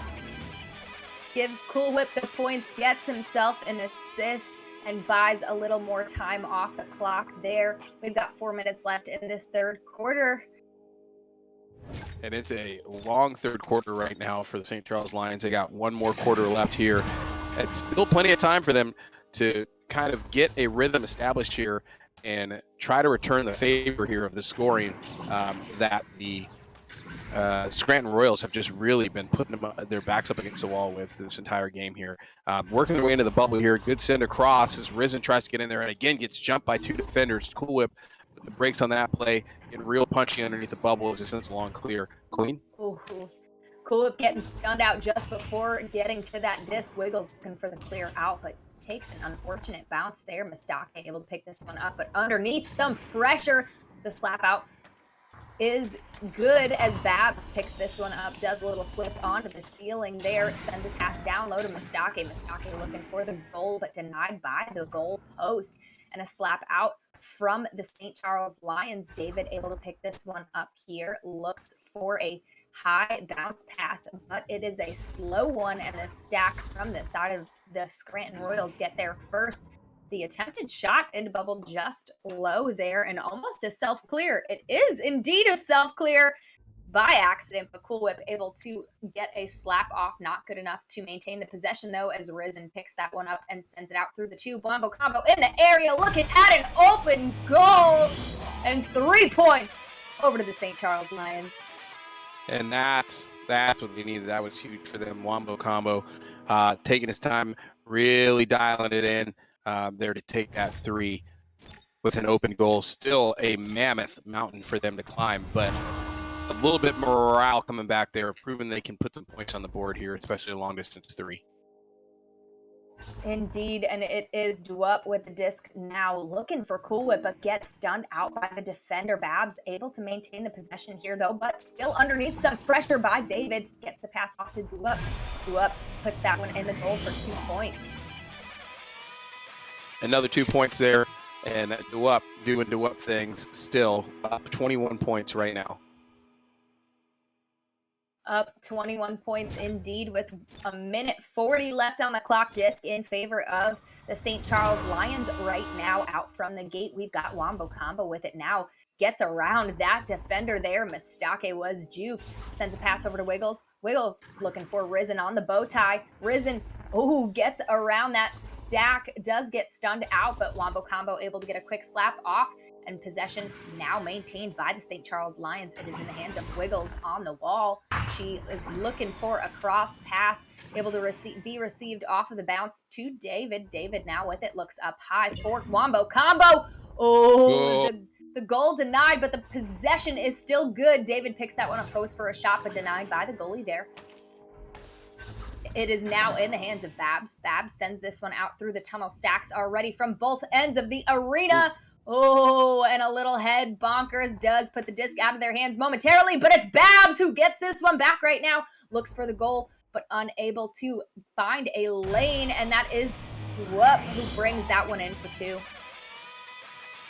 Gives Cool Whip the points, gets himself an assist, and buys a little more time off the clock there. We've got 4 minutes left in this third quarter. And it's a long third quarter right now for the St. Charles Lions. They got one more quarter left here. It's still plenty of time for them to kind of get a rhythm established here and try to return the favor here of the scoring that the Scranton Royals have just really been putting their backs up against the wall with this entire game here. Working their way into the bubble here. Good send across as Risen tries to get in there and again gets jumped by 2 defenders. Cool Whip with the brakes on that play and real punching underneath the bubble as it sends a long clear. Queen? Ooh. Cool Whip getting stunned out just before getting to that disc. Wiggles looking for the clear out, but takes an unfortunate bounce there. Mistake able to pick this one up, but underneath some pressure, the slap out is good as Babs picks this one up, does a little flip onto the ceiling there, sends a pass down low to Mistake. Mistake looking for the goal, but denied by the goal post, and a slap out from the St. Charles Lions. David able to pick this one up here, looks for a high bounce pass, but it is a slow one, and a stack from the side of the Scranton Royals get there first. The attempted shot into bubble just low there and almost a self-clear. It is indeed a self-clear by accident, but Cool Whip able to get a slap off. Not good enough to maintain the possession, though, as Risen picks that one up and sends it out through the tube. Wombo Combo in the area, looking at an open goal, and 3 points over to the St. Charles Lions. And that's what they needed. That was huge for them. Wombo Combo taking his time, really dialing it in. There to take that 3 with an open goal. Still a mammoth mountain for them to climb, but a little bit more morale coming back there, proving they can put some points on the board here, especially a long distance 3. Indeed, and it is Duup with the disc now, looking for Cool Whip, but gets stunned out by the defender. Babs able to maintain the possession here, though, but still underneath some pressure by David. Gets the pass off to Duup. Duup puts that one in the goal for 2 points. Another 2 points there, and Duup doing Duup things, still up 21 points right now. Up 21 points indeed, with a minute 40 left on the clock. Disc in favor of the St. Charles Lions right now. Out from the gate, we've got Wombo Combo with it now. Gets around that defender there. Mistake was juked. Sends a pass over to Wiggles. Wiggles looking for Risen on the bow tie. Risen, gets around that stack. Does get stunned out, but Wombo Combo able to get a quick slap off. And possession now maintained by the St. Charles Lions. It is in the hands of Wiggles on the wall. She is looking for a cross pass, able to be received off of the bounce to David. David now with it, looks up high for Wombo Combo. The The goal denied, but the possession is still good. David picks that one up post for a shot, but denied by the goalie there. It is now in the hands of Babs. Babs sends this one out through the tunnel. Stacks are ready from both ends of the arena. Oh, and a little head bonkers does put the disc out of their hands momentarily, but it's Babs who gets this one back right now. Looks for the goal, but unable to find a lane, and that is Whoop who brings that one in for 2.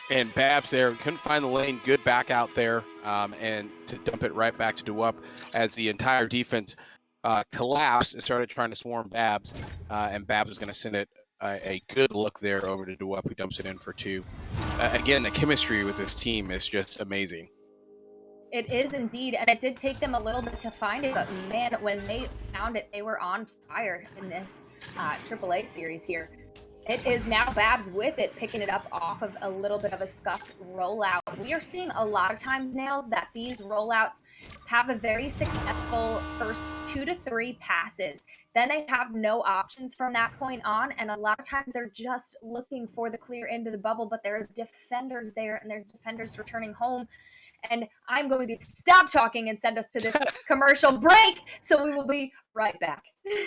And Babs there couldn't find the lane. Good back out there, and to dump it right back to DeWup as the entire defense collapsed and started trying to swarm Babs, and Babs was going to send it a good look there over to DeWup, who dumps it in for 2. Again, the chemistry with this team is just amazing. It is indeed, and it did take them a little bit to find it, but man, when they found it, they were on fire in this AAA series here. It is now Babs with it, picking it up off of a little bit of a scuffed rollout. We are seeing a lot of times, Nails, that these rollouts have a very successful first 2 to 3 passes. Then they have no options from that point on, and a lot of times they're just looking for the clear into the bubble, but there's defenders there, and there's defenders returning home. And I'm going to stop talking and send us to this commercial break, so we will be right back.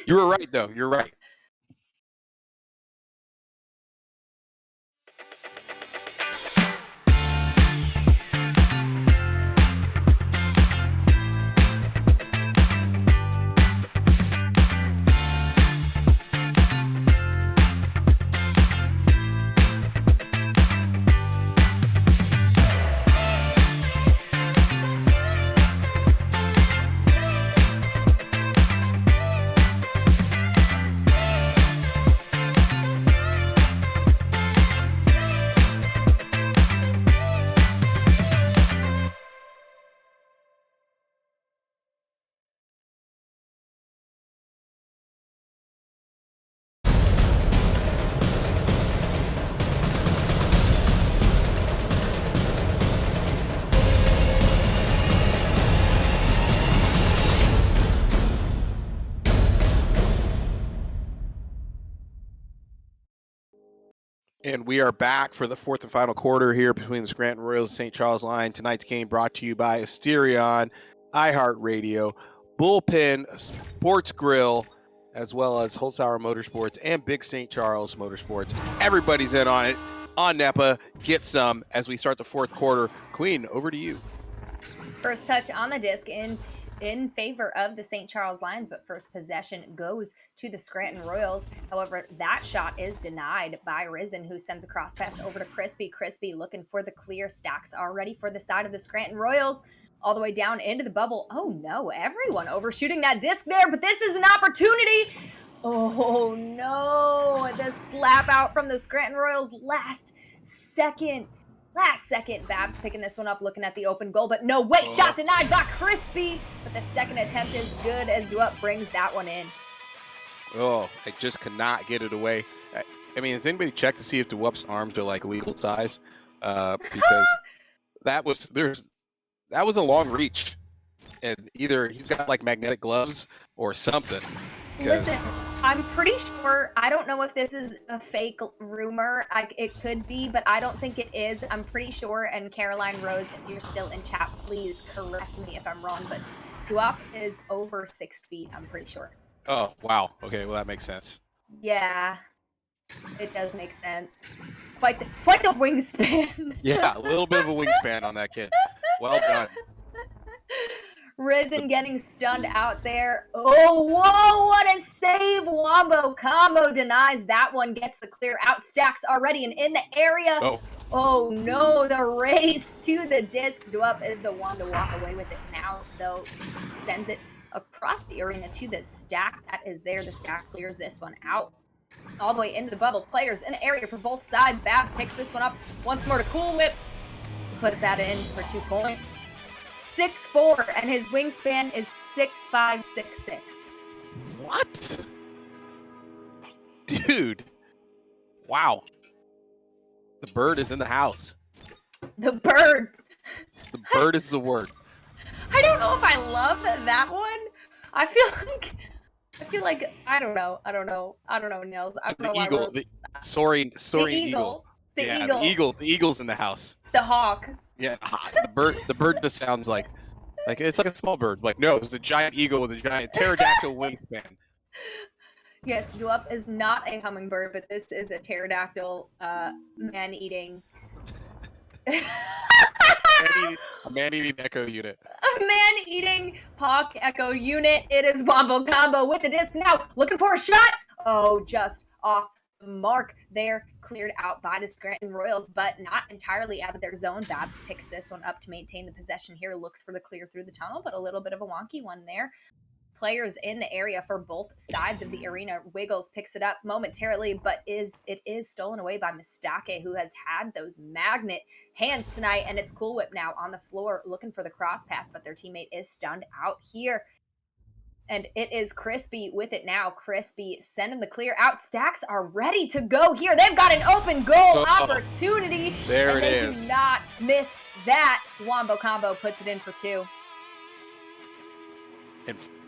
You were right, though. You're right. And we are back for the 4th and final quarter here between the Scranton Royals and St. Charles Lions. Tonight's game brought to you by Asterion, iHeartRadio, Bullpen Sports Grill, as well as Holzhauer Motorsports and Big St. Charles Motorsports. Everybody's in on it. On Nepa, get some as we start the 4th quarter. Queen, over to you. First touch on the disc in favor of the St. Charles Lions, but first possession goes to the Scranton Royals. However, that shot is denied by Risen, who sends a cross pass over to Crispy. Crispy looking for the clear. Stacks already for the side of the Scranton Royals, all the way down into the bubble. Oh no, everyone overshooting that disc there, but this is an opportunity. Oh no, the slap out from the Scranton Royals last second, Babs picking this one up, looking at the open goal, but no way, shot denied by Crispy, but the second attempt is good as DeWup brings that one in. Oh, I just cannot get it away. I mean, has anybody checked to see if DeWup's arms are like legal size? Because that was a long reach, and either he's got like magnetic gloves or something. Listen, I'm pretty sure, I don't know if this is a fake rumor, it could be, but I don't think it is. I'm pretty sure, and Caroline Rose, if you're still in chat, please correct me if I'm wrong, but DeWup is over 6 feet, I'm pretty sure. Oh, wow. Okay, well, that makes sense. Yeah, it does make sense. Quite the wingspan. Yeah, a little bit of a wingspan on that kid. Well done. Risen getting stunned out there. Oh, whoa, what a save. Wombo combo denies that one, gets the clear out. Stacks already and in the area. Oh no, the race to the disc. DeWup is the one to walk away with it now, though. Sends it across the arena to the Stack that is there. The Stack clears this one out. All the way into the bubble. Players in the area for both sides. Bass picks this one up once more to Cool Whip. Puts that in for 2 points. 6'4", and his wingspan is 6'5", 6'6". What? Dude. Wow. The bird is in the house. The bird. The bird is the word. I don't know if I love that one. I feel like I don't know, Nils. I don't know why the eagle, the soaring eagle. eagle. The eagle's in the house. The hawk. Yeah, the bird just sounds like it's like a small bird. Like, no, it's a giant eagle with a giant pterodactyl wingspan. Yes, Dwup is not a hummingbird, but this is a pterodactyl man-eating. A man-eating echo unit. A man-eating hawk echo unit. It is Wombo Combo with the disc now, looking for a shot. Oh, just off the mark. They're cleared out by the Scranton Royals, but not entirely out of their zone. Babs picks this one up to maintain the possession here, looks for the clear through the tunnel, but a little bit of a wonky one there. Players in the area for both sides of the arena. Wiggles picks it up momentarily, but it is stolen away by Mistake, who has had those magnet hands tonight, and it's Cool Whip now on the floor looking for the cross pass, but their teammate is stunned out here. And it is Crispy with it now. Crispy sending the clear out. Stacks are ready to go here. They've got an open goal opportunity. There and it they is. do not miss that. Wombo Combo puts it in for 2.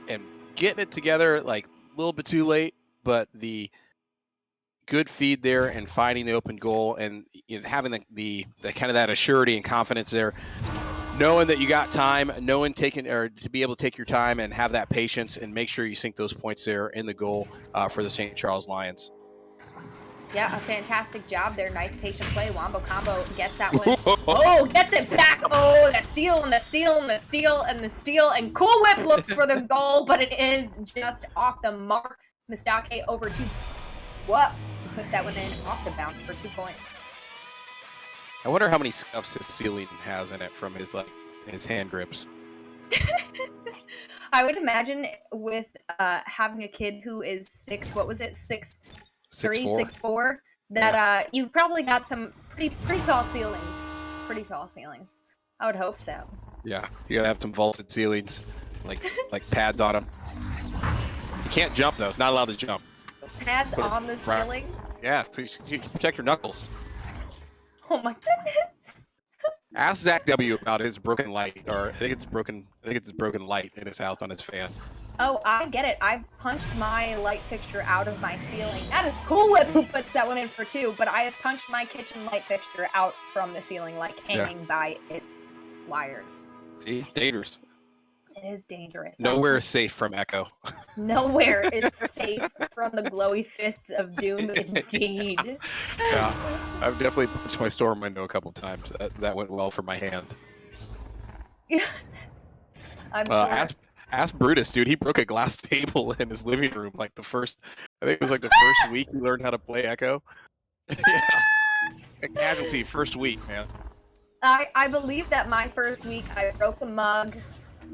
And getting it together like a little bit too late, but the good feed there and finding the open goal and having the kind of that assurity and confidence there, knowing that you got time, knowing to be able to take your time and have that patience and make sure you sink those points there in the goal for the St. Charles Lions. Yeah, a fantastic job there. Nice patient play. Wombo Combo gets that one. Oh, gets it back. Oh, the steal and the steal and the steal and the steal. And Cool Whip looks for the goal, but it is just off the mark. Mistake over to what? Puts that one in off the bounce for 2 points. I wonder how many scuffs his ceiling has in it from his hand grips. I would imagine with having a kid who is 6'4", that you've probably got some pretty tall ceilings. Pretty tall ceilings. I would hope so. Yeah, you gotta have some vaulted ceilings, like pads on them. You can't jump though. Not allowed to jump. Pads on the ceiling. Yeah, so you can protect your knuckles. Oh my goodness. Ask Zach W about his broken light, or I think it's broken light in his house on his fan. Oh, I get it. I've punched my light fixture out of my ceiling. That is Cool Whip who puts that one in for 2, but I have punched my kitchen light fixture out from the ceiling, like hanging by its wires. See, it's dangerous. It is dangerous. Nowhere is safe from Echo. Nowhere is safe from the glowy fists of doom, indeed. Yeah, I've definitely punched my storm window a couple times. That went well for my hand. I'm sure. Ask Brutus, dude. He broke a glass table in his living room I think it was the first week he learned how to play Echo. Yeah. A casualty first week, man. I believe that my first week I broke a mug,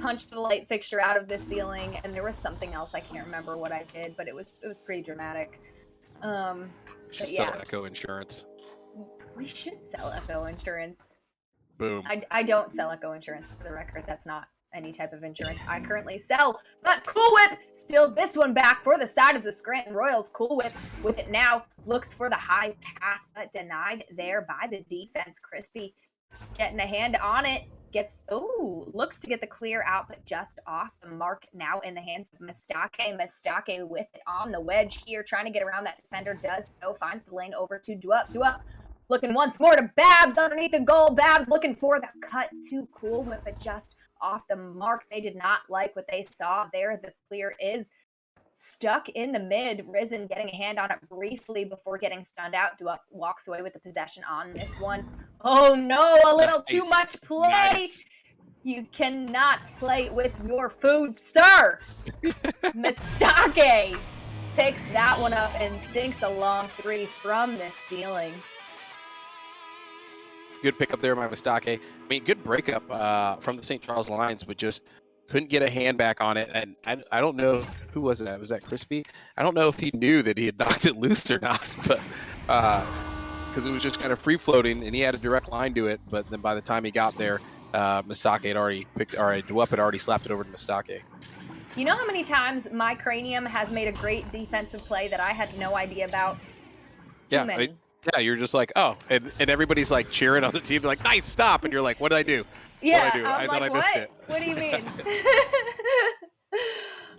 punched the light fixture out of the ceiling, and there was something else. I can't remember what I did, but it was pretty dramatic. Should sell Echo insurance. We should sell Echo insurance. Boom. I don't sell Echo insurance, for the record. That's not any type of insurance I currently sell. But Cool Whip steals this one back for the side of the Scranton Royals. Cool Whip with it now, looks for the high pass, but denied there by the defense. Crispy getting a hand on it. Looks to get the clear out, but just off the mark now in the hands of Mistake. Mistake with it on the wedge here, trying to get around that defender, does so, finds the lane over to Dwup. Dwup looking once more to Babs underneath the goal. Babs looking for the cut to Cool Whip, but just off the mark. They did not like what they saw there. The clear is stuck in the mid. Risen getting a hand on it briefly before getting stunned out. Dwup walks away with the possession on this one. Oh no, a little too much play. Nice. You cannot play with your food, sir. Mistake picks that one up and sinks a long 3 from the ceiling. Good pickup there by Mistake. I mean, good breakup from the St. Charles Lions, but just couldn't get a hand back on it. And I don't know who was that. Was that Crispy? I don't know if he knew that he had knocked it loose or not, but because it was just kind of free floating and he had a direct line to it. But then by the time he got there, Mistake had already Dwup had already slapped it over to Mistake. You know how many times my cranium has made a great defensive play that I had no idea about? Too many. Yeah, you're just like, oh, and everybody's like cheering on the team. They're like, nice, stop. And you're like, what did I do? Yeah, I thought I missed it. What do you mean?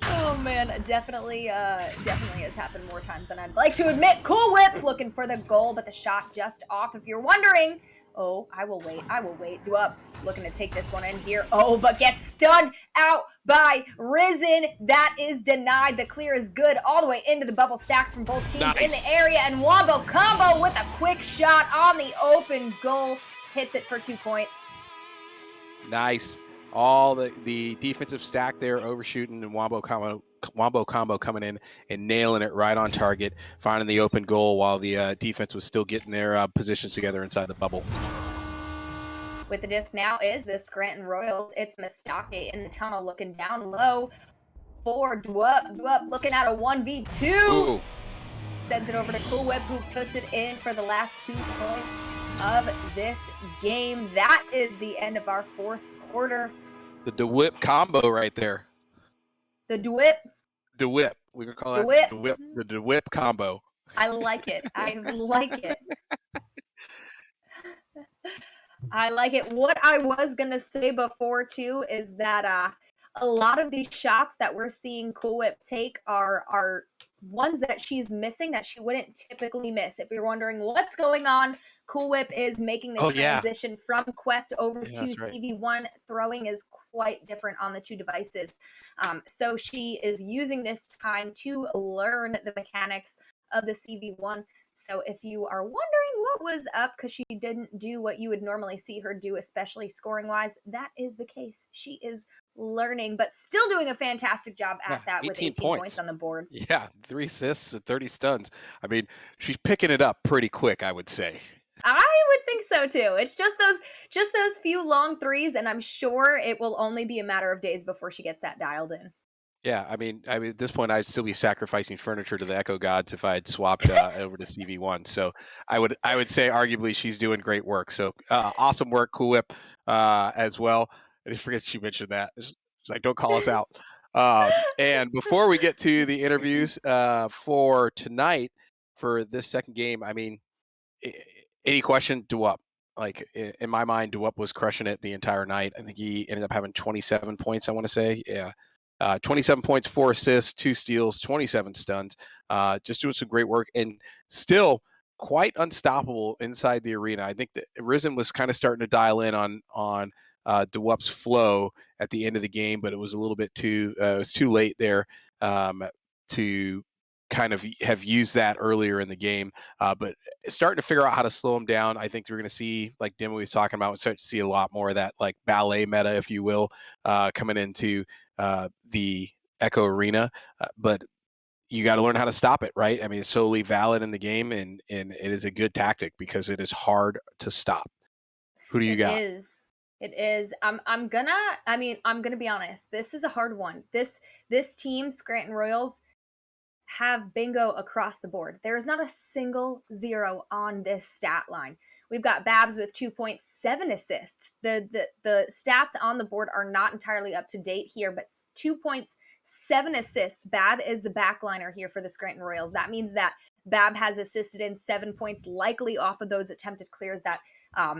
Oh man, definitely has happened more times than I'd like to admit. Cool Whip looking for the goal, but the shot just off. If you're wondering, oh, I will wait. Do up, looking to take this one in here. Oh, but gets stunned out by Risen. That is denied. The clear is good all the way into the bubble stacks from both teams in the area, and Wombo Combo with a quick shot on the open goal. Hits it for 2 points. Nice. All the defensive stack there overshooting, and Wombo combo coming in and nailing it right on target, finding the open goal while the defense was still getting their positions together inside the bubble. With the disc now is the Scranton Royals. It's Mistake in the tunnel looking down low for Dwup. Dwup looking at a 1v2. Ooh. Sends it over to Cool Whip, who puts it in for the last 2 points of this game. That is the end of our fourth quarter. The DeWhip combo right there. The DeWhip. DeWhip. We can call that DeWhip. The DeWhip combo. I like it. I like it. I like it. What I was going to say before, too, is that a lot of these shots that we're seeing Cool Whip take are ones that she's missing that she wouldn't typically miss. If you're wondering what's going on, Cool Whip is making the transition from Quest over to CV1. Throwing is quite different on the two devices. So she is using this time to learn the mechanics of the CV1. So if you are wondering what was up because she didn't do what you would normally see her do, especially scoring-wise, that is the case. She is learning, but still doing a fantastic job at that with 18 points on the board. Yeah, 3 assists and 30 stuns. I mean, she's picking it up pretty quick, I would say. I would think so too. It's just those few long threes, and I'm sure it will only be a matter of days before she gets that dialed in. Yeah, I mean, at this point, I'd still be sacrificing furniture to the Echo Gods if I had swapped over to CV1. So I would say, arguably, she's doing great work. So awesome work, Cool Whip, as well. I just forget she mentioned that. It's like, don't call us out. And before we get to the interviews for tonight, for this second game, I mean, any question, Dwup. Like, in my mind, Dwup was crushing it the entire night. I think he ended up having 27 points, I want to say. Yeah. 27 points, 4 assists, 2 steals, 27 stuns. Just doing some great work and still quite unstoppable inside the arena. I think that Risen was kind of starting to dial in on DeWup's flow at the end of the game, but it was a little bit too late there to kind of have used that earlier in the game. But starting to figure out how to slow him down. I think we're going to see, like Demi was talking about, we're starting to see a lot more of that like ballet meta, if you will, coming into the Echo Arena, but you got to learn how to stop it, right? I mean, it's totally valid in the game, and it is a good tactic because it is hard to stop. Who do you got? It is. I'm gonna be honest. This is a hard one. This team, Scranton Royals, have bingo across the board. There is not a single 0 on this stat line. We've got Babs with 2.7 assists. The stats on the board are not entirely up to date here, but 2.7 assists. Bab is the backliner here for the Scranton Royals. That means that Bab has assisted in 7 points, likely off of those attempted clears that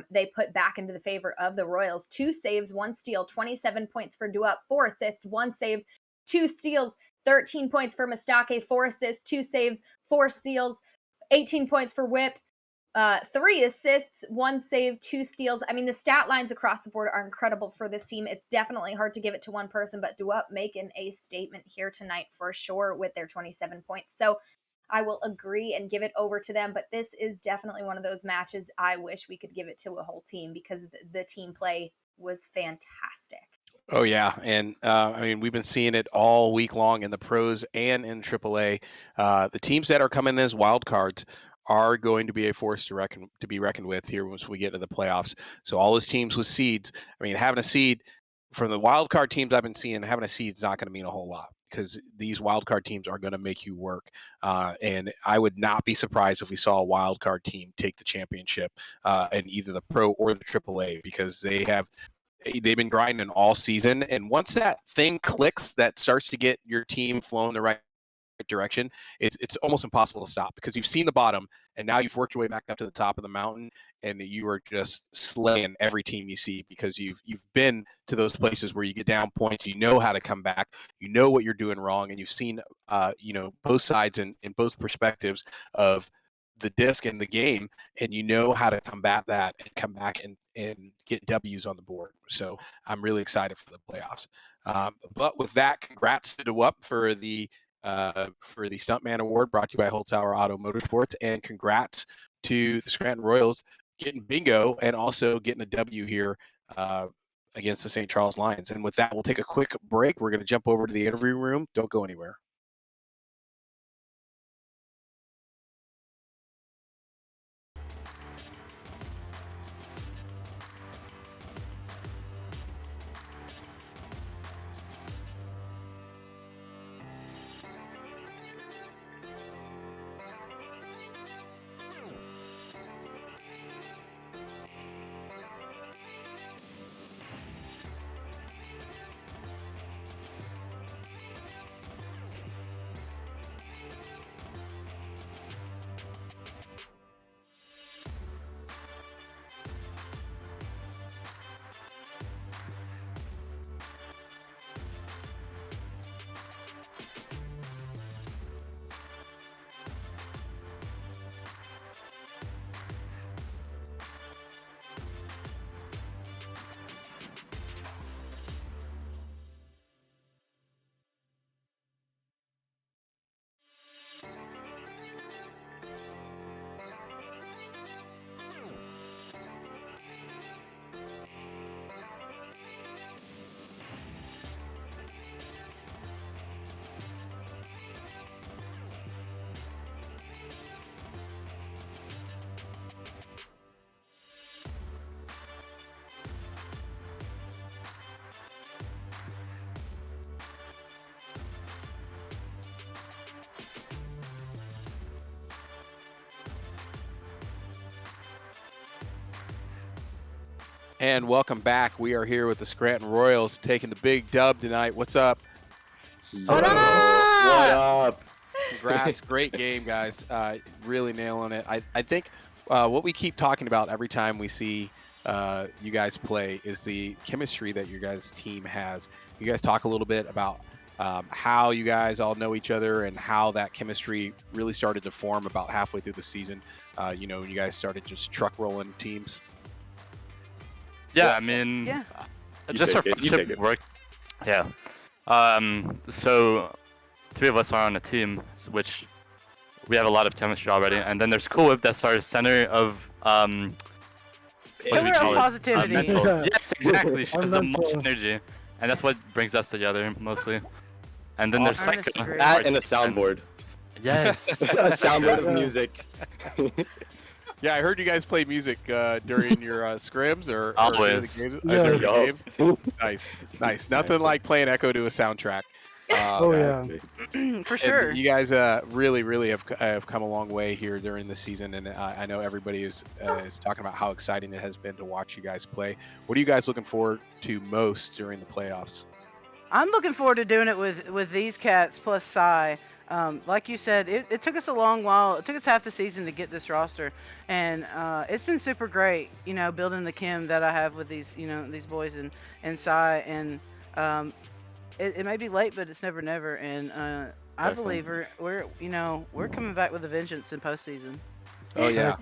they put back into the favor of the Royals. 2 saves, 1 steal, 27 points for Dwup, 4 assists, 1 save, 2 steals, 13 points for Mistake, 4 assists, 2 saves, 4 steals, 18 points for Whip, 3 assists, 1 save, 2 steals. I mean, the stat lines across the board are incredible for this team. It's definitely hard to give it to one person, but Dwup making a statement here tonight for sure with their 27 points. So I will agree and give it over to them, but this is definitely one of those matches I wish we could give it to a whole team because the team play was fantastic. Oh, yeah. And I mean, we've been seeing it all week long in the pros and in AAA. The teams that are coming in as wild cards are going to be a force to be reckoned with here once we get to the playoffs. So all those teams with seeds, I mean, having a seed from the wild card teams I've been seeing, having a seed is not going to mean a whole lot because these wild card teams are going to make you work. And I would not be surprised if we saw a wild card team take the championship in either the pro or the AAA because they've been grinding all season. And once that thing clicks, that starts to get your team flowing the right direction, it's almost impossible to stop because you've seen the bottom and now you've worked your way back up to the top of the mountain, and you are just slaying every team you see because you've been to those places where you get down points, you know how to come back, you know what you're doing wrong, and you've seen both sides in both perspectives of the disc and the game, and you know how to combat that and come back and get W's on the board. So I'm really excited for the playoffs. But with that, congrats to DeWup for the Stuntman Award brought to you by Whole Tower Auto Motorsports, and congrats to the Scranton Royals getting bingo and also getting a W here against the St. Charles Lions. And with that, we'll take a quick break. We're going to jump over to the interview room. Don't go anywhere. And welcome back. We are here with the Scranton Royals taking the big dub tonight. What's up? What up? Congrats. Great game, guys. Really nailing it. I think what we keep talking about every time we see you guys play is the chemistry that your guys' team has. You guys talk a little bit about how you guys all know each other and how that chemistry really started to form about halfway through the season. You guys started just truck rolling teams. Yeah, I mean, just our friendship worked. Yeah. So 3 of us are on a team, which we have a lot of chemistry already. And then there's Cool Whip that's our center of Pillar of positivity. Yes, exactly. She has the most energy, and that's what brings us together mostly. And then there's Psycho. That and a soundboard. Yes. A soundboard of music. Yeah, I heard you guys play music during your scrims or always. During the game. Nice. Nothing like playing Echo to a soundtrack. For sure. You guys really have come a long way here during the season, and I know everybody is talking about how exciting it has been to watch you guys play. What are you guys looking forward to most during the playoffs? I'm looking forward to doing it with these cats plus Psy. Like you said, it took us a long while. It took us half the season to get this roster, and it's been super great. Building the chem that I have with these boys and Psy, and it may be late, but it's never never. And I believe we're coming back with a vengeance in postseason. Oh yeah,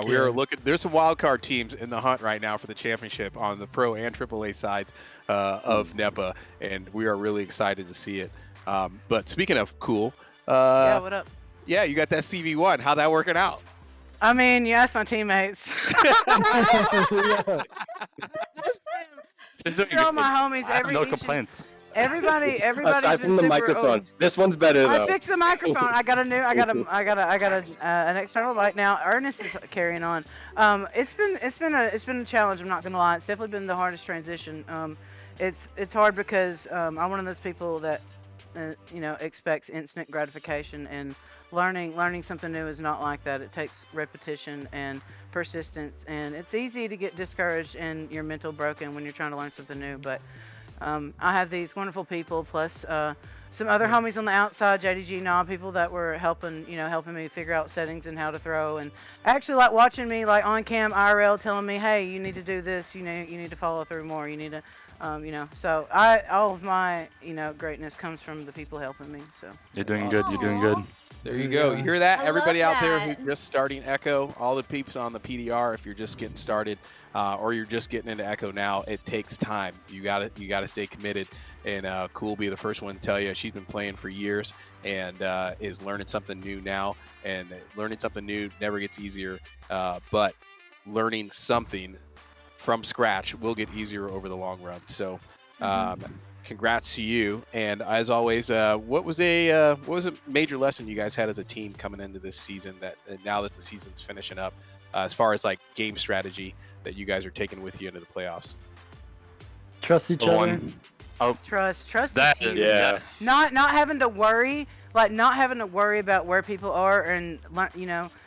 we are looking. There's some wild card teams in the hunt right now for the championship on the pro and AAA sides of NEPA, and we are really excited to see it. But speaking of cool, yeah, what up? Yeah, you got that CV1. How that working out? I mean, you asked my teammates. All my homies. No complaints. Everybody. Aside from the microphone, this one's better though. I fixed the microphone. I got an external mic now. Ernest is carrying on. It's been a challenge. I'm not gonna lie. It's definitely been the hardest transition. It's hard because I'm one of those people that expects instant gratification, and learning something new is not like that. It takes repetition and persistence, and it's easy to get discouraged and your mental broken when you're trying to learn something new. But I have these wonderful people plus some other homies on the outside, JDG and all, people that were helping me figure out settings and how to throw, and actually like watching me like on cam IRL telling me, hey, you need to do this, you need to follow through more, you need to, so all of my, greatness comes from the people helping me, so. You're doing good, you're doing good. There you go. You hear that? I Everybody love out there that. who's just starting Echo, all the peeps on the PDR, if you're just getting started or you're just getting into Echo now, it takes time. You gotta stay committed. And Cool will be the first one to tell you she's been playing for years and is learning something new now. And learning something new never gets easier, but learning something from scratch will get easier over the long run. So congrats to you. And as always, what was a major lesson you guys had as a team coming into this season that now that the season's finishing up, as far as like game strategy that you guys are taking with you into the playoffs? Trust each other. Trust That, is huge. Yes. Not having to worry, not having to worry about where people are, and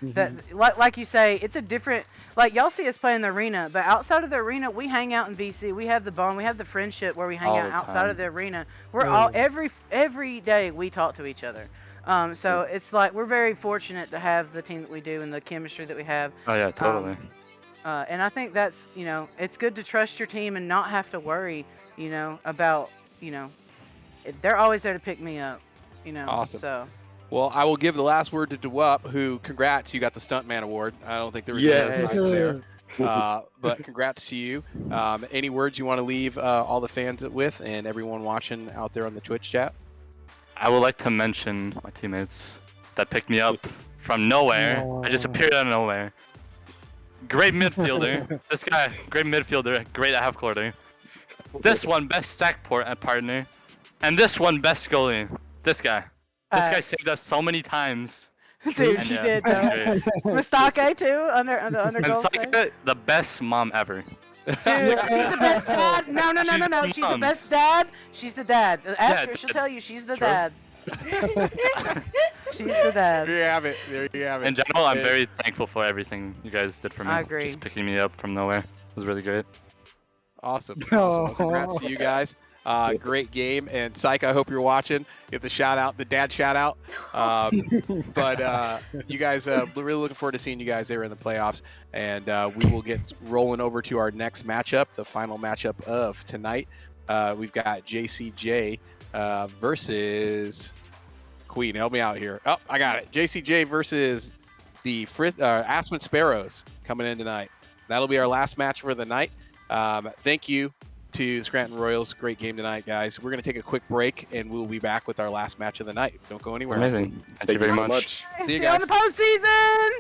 that like you say, it's a different. Like y'all see us play in the arena, but outside of the arena, we hang out in VC. We have the bond, we have the friendship where we hang All out the outside time. of the arena. We're all every day we talk to each other. So it's like we're very fortunate to have the team that we do and the chemistry that we have. Oh yeah, totally. And I think that's it's good to trust your team and not have to worry about they're always there to pick me up. Awesome. So. Well, I will give the last word to DeWup, who, congrats, you got the Stuntman Award. I don't think there was Yes. any surprise there. But congrats to you. Any words you want to leave all the fans with and everyone watching out there on the Twitch chat? I would like to mention my teammates that picked me up from nowhere. I just appeared out of nowhere. Great midfielder. This guy, great midfielder, great at half quarter. This one, best stack partner. And this one, best goalie. This guy. This guy saved us so many times. Dude, And she yeah, did he's though. great. Mistake too, under And goal save. Saka, the best mom ever. Dude, she's the best dad. No. She's She's the mom. best dad. She's the dad. Ask her, Yeah, she'll tell you she's the true. dad. She's the dad. There you have it. There you have it. In general, I'm very thankful for everything you guys did for me. I agree. Just picking me up from nowhere. It was really great. Awesome. Well, congrats to you guys. Great game. And Psych, I hope you're watching. Get the shout out, the dad shout out. But you guys, really looking forward to seeing you guys there in the playoffs. And we will get rolling over to our next matchup, the final matchup of tonight. We've got JCJ versus Queen. Help me out here. Oh, I got it. JCJ versus the Aspen Sparrows coming in tonight. That'll be our last match for the night. Thank you to the Scranton Royals. Great game tonight, guys. We're going to take a quick break, and we'll be back with our last match of the night. Don't go anywhere. Amazing. Thank you very much. See you See you on guys. the postseason.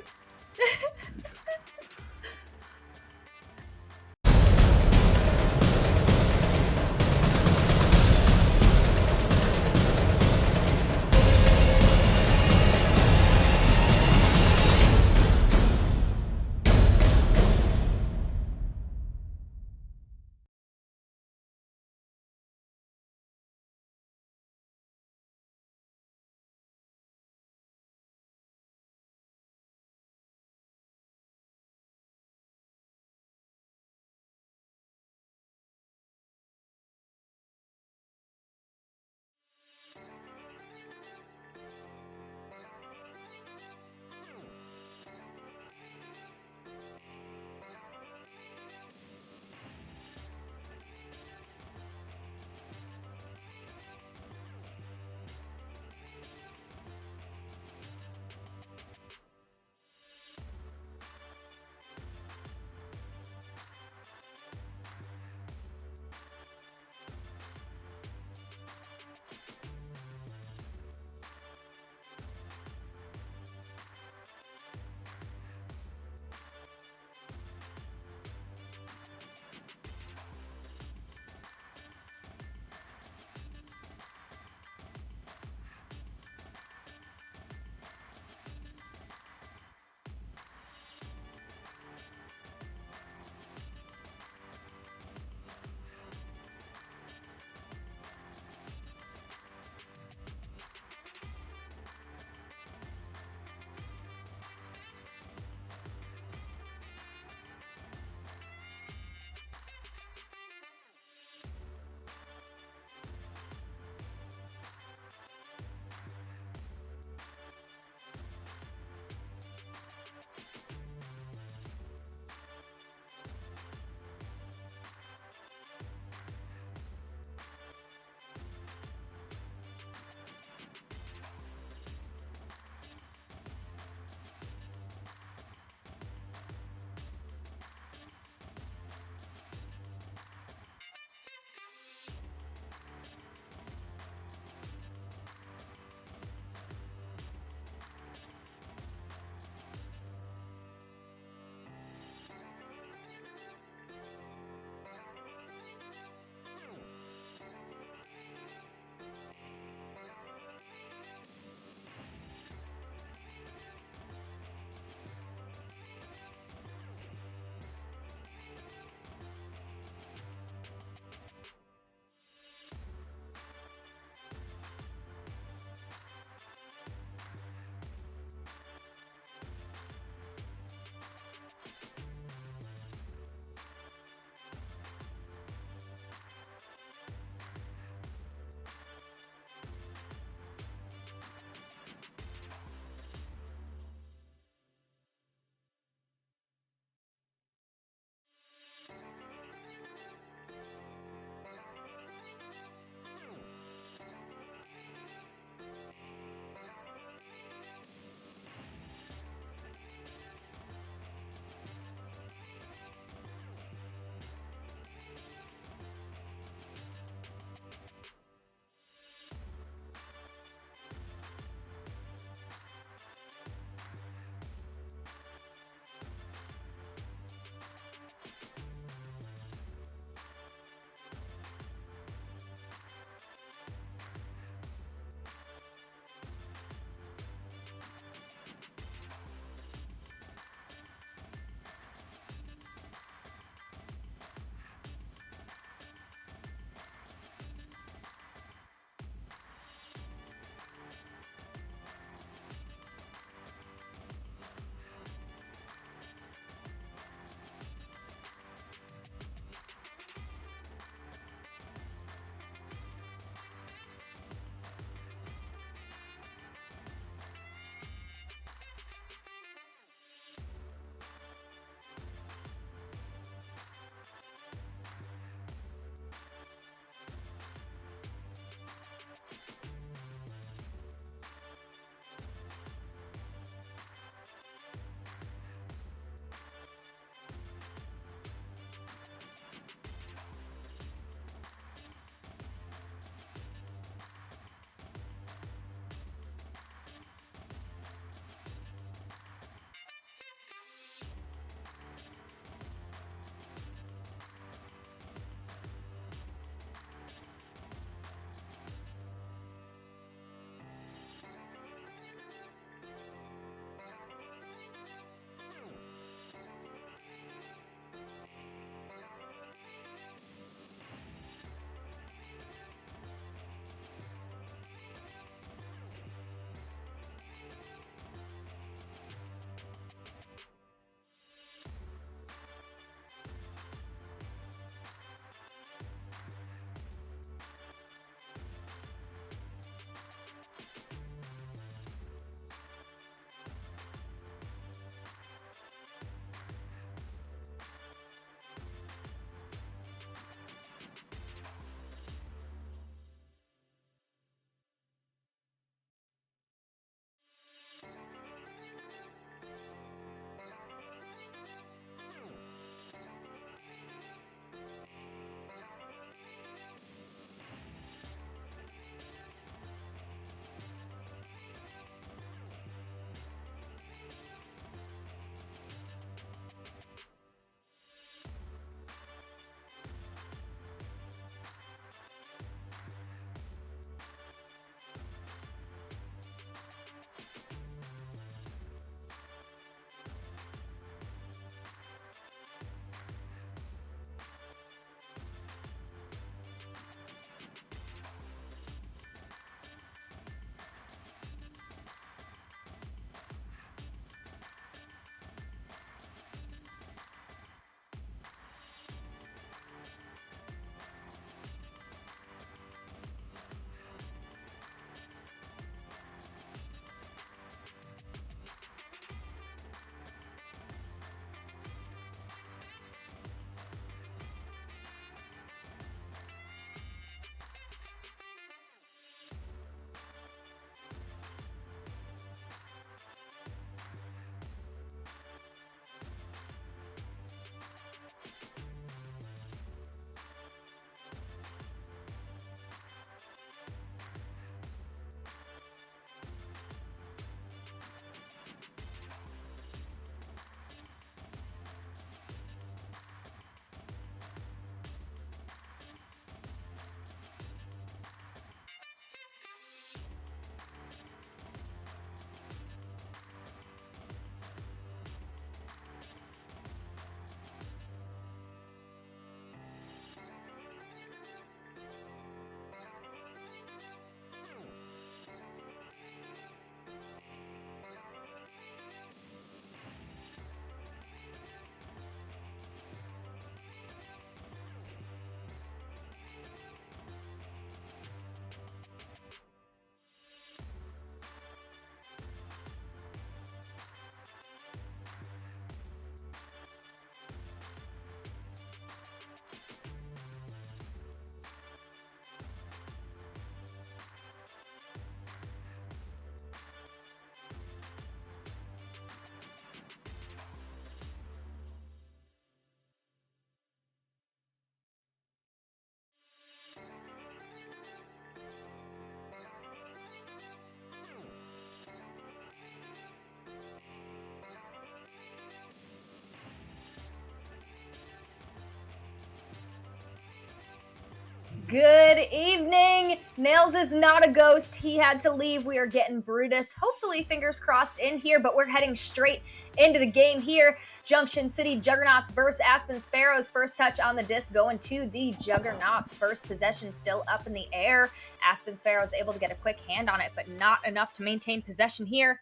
Good evening. Nails is not a ghost. He had to leave. We are getting Brutus. Hopefully, fingers crossed in here, but we're heading straight into the game here. Junction City Juggernauts versus Aspen Sparrows. First touch on the disc going to the Juggernauts. First possession still up in the air. Aspen Sparrows able to get a quick hand on it, but not enough to maintain possession here.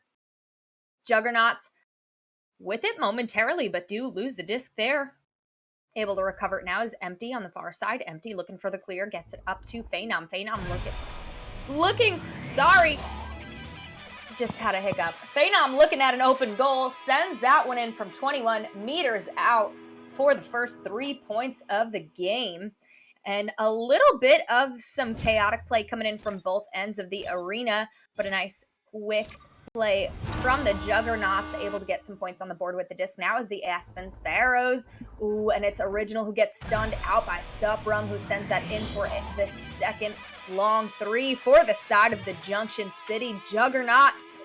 Juggernauts with it momentarily, but do lose the disc there. Able to recover it now is Empty on the far side. Empty looking for the clear, gets it up to Phenom. Phenom sorry. Just had a hiccup. Phenom looking at an open goal, sends that one in from 21 meters out for the first 3 points of the game. And a little bit of some chaotic play coming in from both ends of the arena, but a nice quick play from the Juggernauts, able to get some points on the board with the disc now is the Aspen Sparrows. Ooh, and it's Original who gets stunned out by Suprum, who sends that in for the second long three for the side of the Junction City Juggernauts.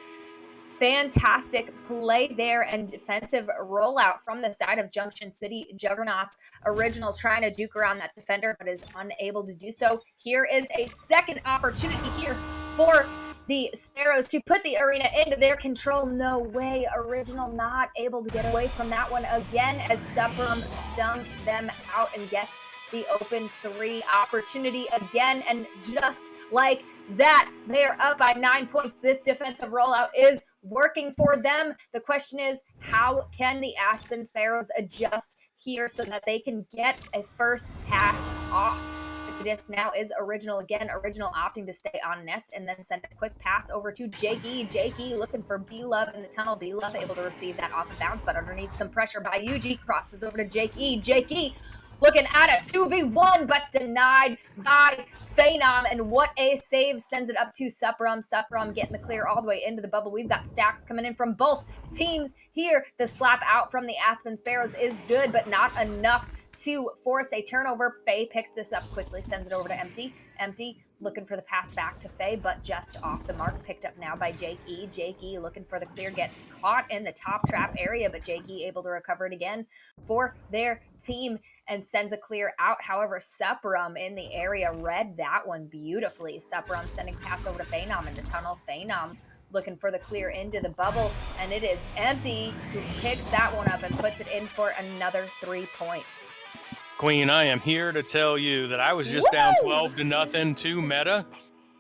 Fantastic play there and defensive rollout from the side of Junction City Juggernauts. Original trying to duke around that defender, but is unable to do so. Here is a second opportunity here for the Sparrows to put the arena into their control. No way. Original not able to get away from that one again as Suprum stuns them out and gets the open three opportunity again. And just like that, they're up by 9 points. This defensive rollout is working for them. The question is, how can the Aspen Sparrows adjust here so that they can get a first pass off? The disc now is Original again. Original opting to stay on Nest and then send a quick pass over to Jake E. Jake E looking for B-Love in the tunnel. B-Love able to receive that off the bounce, but underneath some pressure by UG. Crosses over to Jake E. Jake E looking at a 2v1, but denied by Phenom. And what a save, sends it up to Suprum. Suprum getting the clear all the way into the bubble. We've got stacks coming in from both teams here. The slap out from the Aspen Sparrows is good, but not enough to force a turnover. Faye picks this up quickly, sends it over to Empty. Empty looking for the pass back to Faye, but just off the mark. Picked up now by Jake E. Jake E looking for the clear, gets caught in the top trap area, but Jake E able to recover it again for their team and sends a clear out. However, Suprum in the area read that one beautifully. Suprum sending pass over to Phenom in the tunnel. Phenom looking for the clear into the bubble, and it is Empty who picks that one up and puts it in for another 3 points. Queen, I am here to tell you that I was just down 12-0 to meta,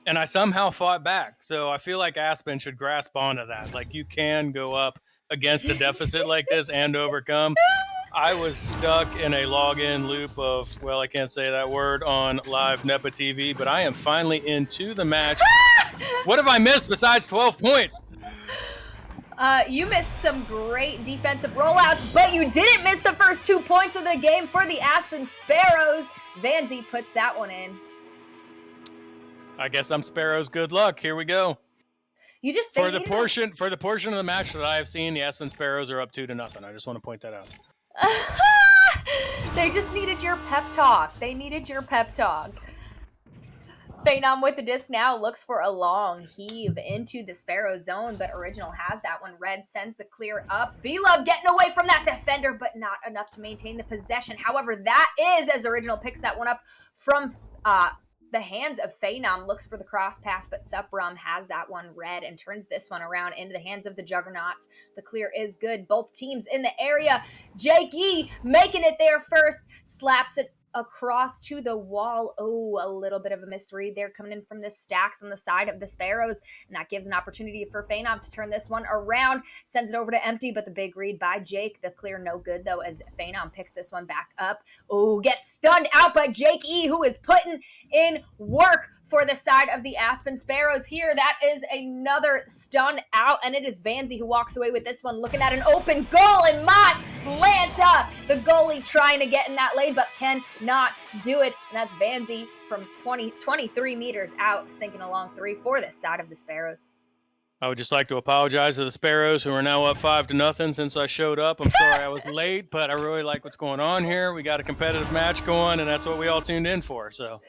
and I somehow fought back. So I feel like Aspen should grasp onto that. Like, you can go up against a deficit like this and overcome. I was stuck in a login loop of, well, I can't say that word on live Nepa TV, but I am finally into the match. What have I missed besides 12 points? You missed some great defensive rollouts, but you didn't miss the first 2 points of the game for the Aspen Sparrows. Vanzi puts that one in. I guess I'm Sparrows. Good luck. Here we go. You just for the portion of the match that I have seen, the Aspen Sparrows are up 2-0. I just want to point that out. They just needed your pep talk. They needed your pep talk. Phenom with the disc now looks for a long heave into the Sparrow zone, but Original has that one. Red sends the clear up. B-Love getting away from that defender, but not enough to maintain the possession. However, that is as Original picks that one up from the hands of Phenom. Looks for the cross pass, but Suprum has that one. Red and turns this one around into the hands of the Juggernauts. The clear is good. Both teams in the area. Jake E making it there first. Slaps it across to the wall. Oh, a little bit of a misread there coming in from the stacks on the side of the Sparrows. And that gives an opportunity for Phenom to turn this one around. Sends it over to Empty, but the big read by Jake. The clear no good, though, as Phenom picks this one back up. Oh, gets stunned out by Jake E, who is putting in work for the side of the Aspen Sparrows here. That is another stun out, and it is Vanzi who walks away with this one, looking at an open goal, and my Lanta, the goalie, trying to get in that lane, but cannot do it. And that's Vanzi from 23 meters out, sinking along three for the side of the Sparrows. I would just like to apologize to the Sparrows, who are now up 5-0 since I showed up. I'm sorry I was late, but I really like what's going on here. We got a competitive match going, and that's what we all tuned in for. So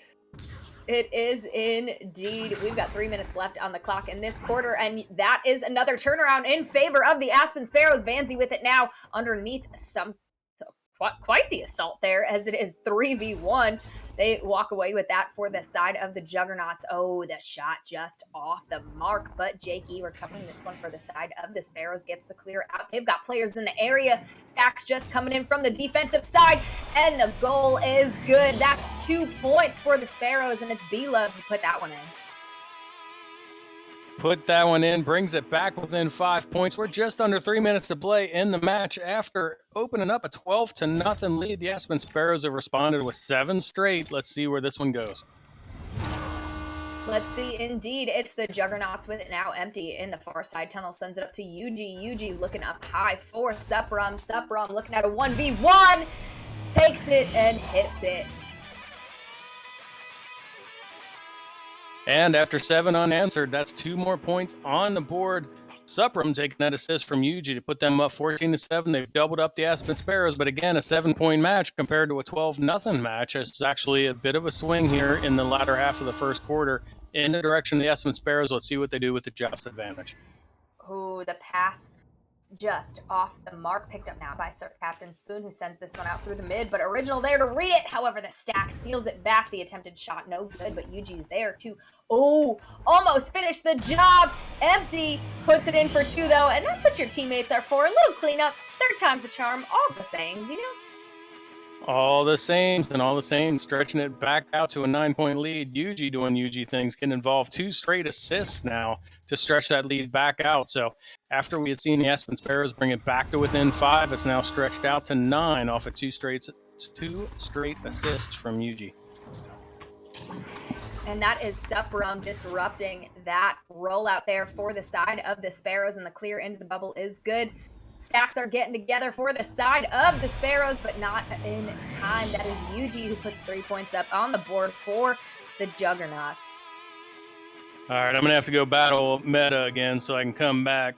it is indeed. We've got 3 minutes left on the clock in this quarter, and that is another turnaround in favor of the Aspen Sparrows. Vanzi with it now underneath some quite the assault there, as it is 3v1. They walk away with that for the side of the Juggernauts. Oh, the shot just off the mark, but Jake E recovering this one for the side of the Sparrows, gets the clear out. They've got players in the area. Stacks just coming in from the defensive side, and the goal is good. That's 2 points for the Sparrows, and it's B-Love who put that one in. Put that one in, brings it back within 5 points. We're just under 3 minutes to play in the match. After opening up a 12-0 lead, the Aspen Sparrows have responded with 7 straight. Let's see where this one goes. Let's see, indeed. It's the Juggernauts with it now empty in the far side tunnel. Sends it up to Yuji. Yuji looking up high for Suprum. Suprum looking at a 1v1. Takes it and hits it. And after 7 unanswered, that's 2 more points on the board. Suprum taking that assist from Yuji to put them up 14-7. They've doubled up the Aspen Sparrows, but again, a 7-point match compared to a 12-0 match. It's actually a bit of a swing here in the latter half of the first quarter in the direction of the Aspen Sparrows. Let's see what they do with the just advantage. Oh, the pass just off the mark, picked up now by Sir Captain Spoon, who sends this one out through the mid, but Original there to read it. However, the Stack steals it back. The attempted shot no good, but Yuji's there to almost finish the job. Empty puts it in for 2 though, and that's what your teammates are for. A little cleanup, 3rd time's the charm, all the sayings, you know. All the same, stretching it back out to a 9-point lead. Yuji doing Yuji things, getting involved. 2 straight assists now to stretch that lead back out. So after we had seen the Aspen Sparrows bring it back to within 5, it's now stretched out to 9 off of 2 straight assists from Yuji. And that is Suprum disrupting that rollout there for the side of the Sparrows, and the clear into the bubble is good. Stacks are getting together for the side of the Sparrows, but not in time. That is Yuji who puts 3 points up on the board for the Juggernauts. All right, I'm going to have to go battle meta again so I can come back.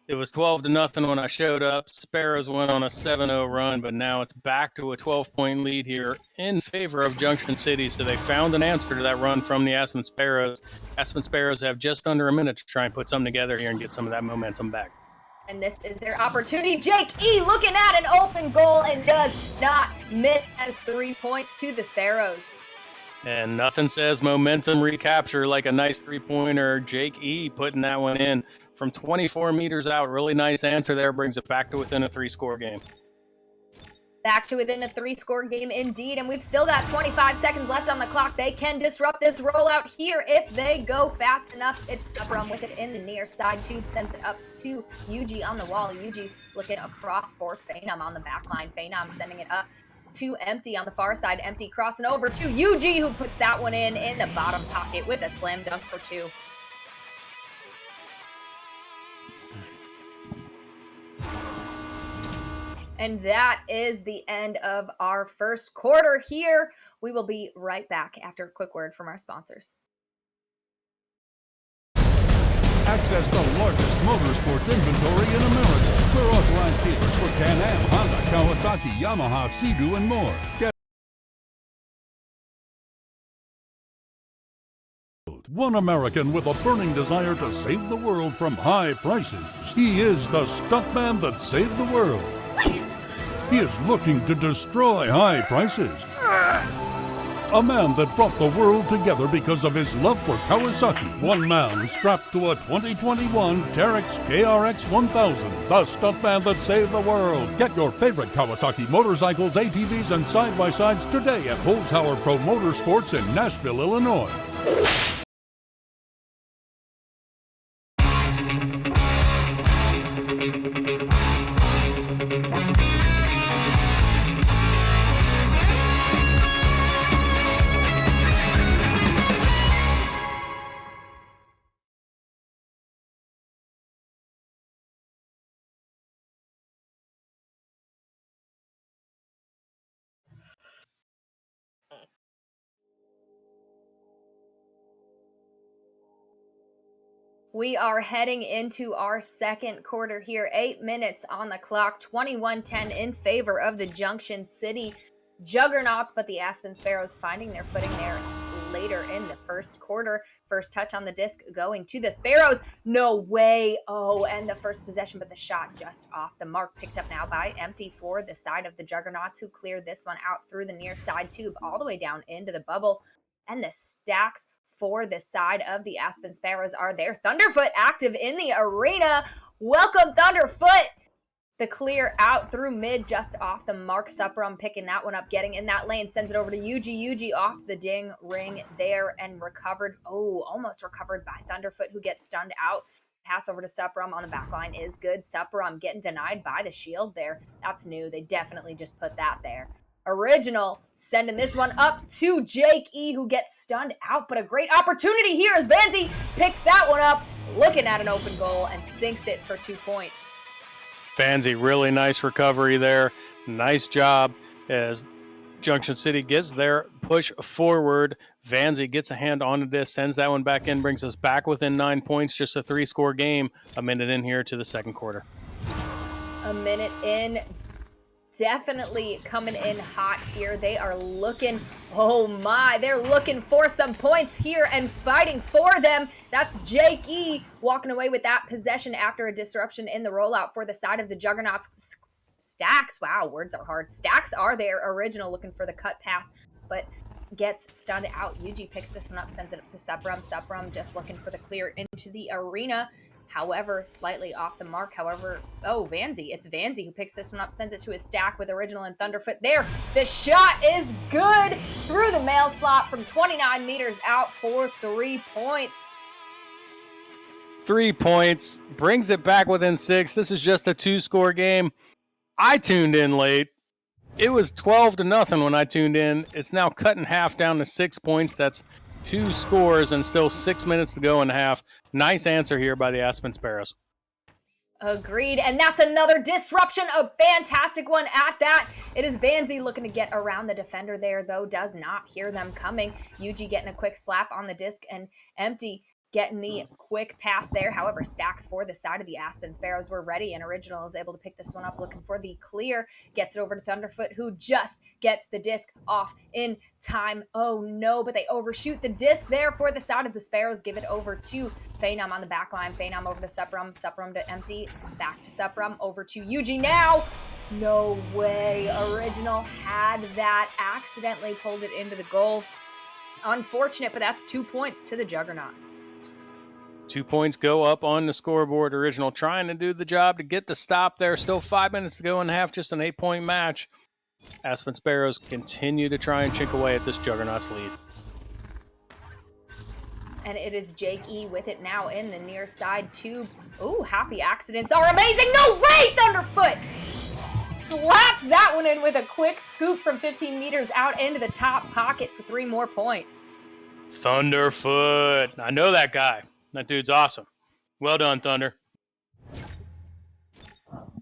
It was 12-0 when I showed up. Sparrows went on a 7-0 run, but now it's back to a 12-point lead here in favor of Junction City. So they found an answer to that run from the Aspen Sparrows. Aspen Sparrows have just under a minute to try and put something together here and get some of that momentum back. And this is their opportunity. Jake E looking at an open goal and does not miss. That is 3 points to the Sparrows. And nothing says momentum recapture like a nice 3-pointer. Jake E putting that one in from 24 meters out. Really nice answer there. Brings it back to within a 3-score game. Back to within a 3-score game indeed, and we've still got 25 seconds left on the clock. They can disrupt this rollout here if they go fast enough. It's Suprum with it in the near side too, sends it up to Yuji on the wall. Yuji looking across for Phenom on the back line. Phenom sending it up to Empty on the far side. Empty crossing over to Yuji, who puts that one in the bottom pocket with a slam dunk for 2. And that is the end of our first quarter here. We will be right back after a quick word from our sponsors. Access the largest motorsports inventory in America. We're authorized dealers for Can-Am, Honda, Kawasaki, Yamaha, Sea-Doo, and more. Get one American with a burning desire to save the world from high prices. He is the stuntman that saved the world. He is looking to destroy high prices. A man that brought the world together because of his love for Kawasaki. One man strapped to a 2021 Terex KRX 1000. The stuntman that saved the world. Get your favorite Kawasaki motorcycles, ATVs, and side-by-sides today at Holzhauer Pro Motorsports in Nashville, Illinois. We are heading into our second quarter here. 8 minutes on the clock. 21-10 in favor of the Junction City Juggernauts, but the Aspen Sparrows finding their footing there later in the first quarter. First touch on the disc going to the Sparrows. No way. Oh, and the first possession, but the shot just off the mark. Picked up now by Empty for the side of the Juggernauts, who cleared this one out through the near side tube all the way down into the bubble. And the Stacks for the side of the Aspen Sparrows are there. Thunderfoot active in the arena. Welcome, Thunderfoot. The clear out through mid, just off the mark. Suprum picking that one up, getting in that lane, sends it over to Yuji. Yuji off the ding ring there and recovered. Oh, almost recovered by Thunderfoot, who gets stunned out. Pass over to Suprum on the back line is good. Suprum getting denied by the shield there. That's new. They definitely just put that there. Original sending this one up to Jake E, who gets stunned out, but a great opportunity here as Vanzi picks that one up, looking at an open goal and sinks it for 2 points. Vanzi, really nice recovery there. Nice job as Junction City gets their push forward. Vanzi gets a hand on this, sends that one back in, brings us back within 9 points. Just a 3-score game. A minute in here to the second quarter. A minute in. Definitely coming in hot here. They are looking, oh my, they're looking for some points here and fighting for them. That's Jake E walking away with that possession after a disruption in the rollout for the side of the Juggernauts. Stacks, wow, words are hard. Stacks are there. Original looking for the cut pass, but gets stunned out. Yuji picks this one up, sends it up to Suprum. Suprum just looking for the clear into the arena. However, slightly off the mark. However, oh, Vanzi. It's Vanzi who picks this one up, sends it to his stack with Original and Thunderfoot there. The shot is good through the mail slot from 29 meters out for 3 points. 3 points, brings it back within 6. This is just a 2-score game. I tuned in late. It was 12-0 when I tuned in. It's now cut in half down to 6 points. That's 2 scores and still 6 minutes to go in half. Nice answer here by the Aspen Sparrows. Agreed, and that's another disruption, a fantastic one at that. It is Vanzi looking to get around the defender there, though does not hear them coming. Yuji getting a quick slap on the disc, and Empty getting the quick pass there. However, Stacks for the side of the Aspen Sparrows were ready, and Original is able to pick this one up, looking for the clear. Gets it over to Thunderfoot, who just gets the disc off in time. Oh no, but they overshoot the disc there for the side of the Sparrows. Give it over to Phenom on the back line. Phenom over to Suprum. Suprum to Empty. Back to Suprum. Over to Yuji now. No way. Original had that. Accidentally pulled it into the goal. Unfortunate, but that's 2 points to the Juggernauts. 2 points go up on the scoreboard. Original trying to do the job to get the stop there. Still 5 minutes to go in half, just an 8-point match. Aspen Sparrows continue to try and chink away at this Juggernauts lead. And it is Jake E with it now in the near side tube. Ooh, happy accidents are amazing. No way, Thunderfoot! Slaps that one in with a quick scoop from 15 meters out into the top pocket for 3 more points. Thunderfoot. I know that guy. That dude's awesome. Well done, Thunder.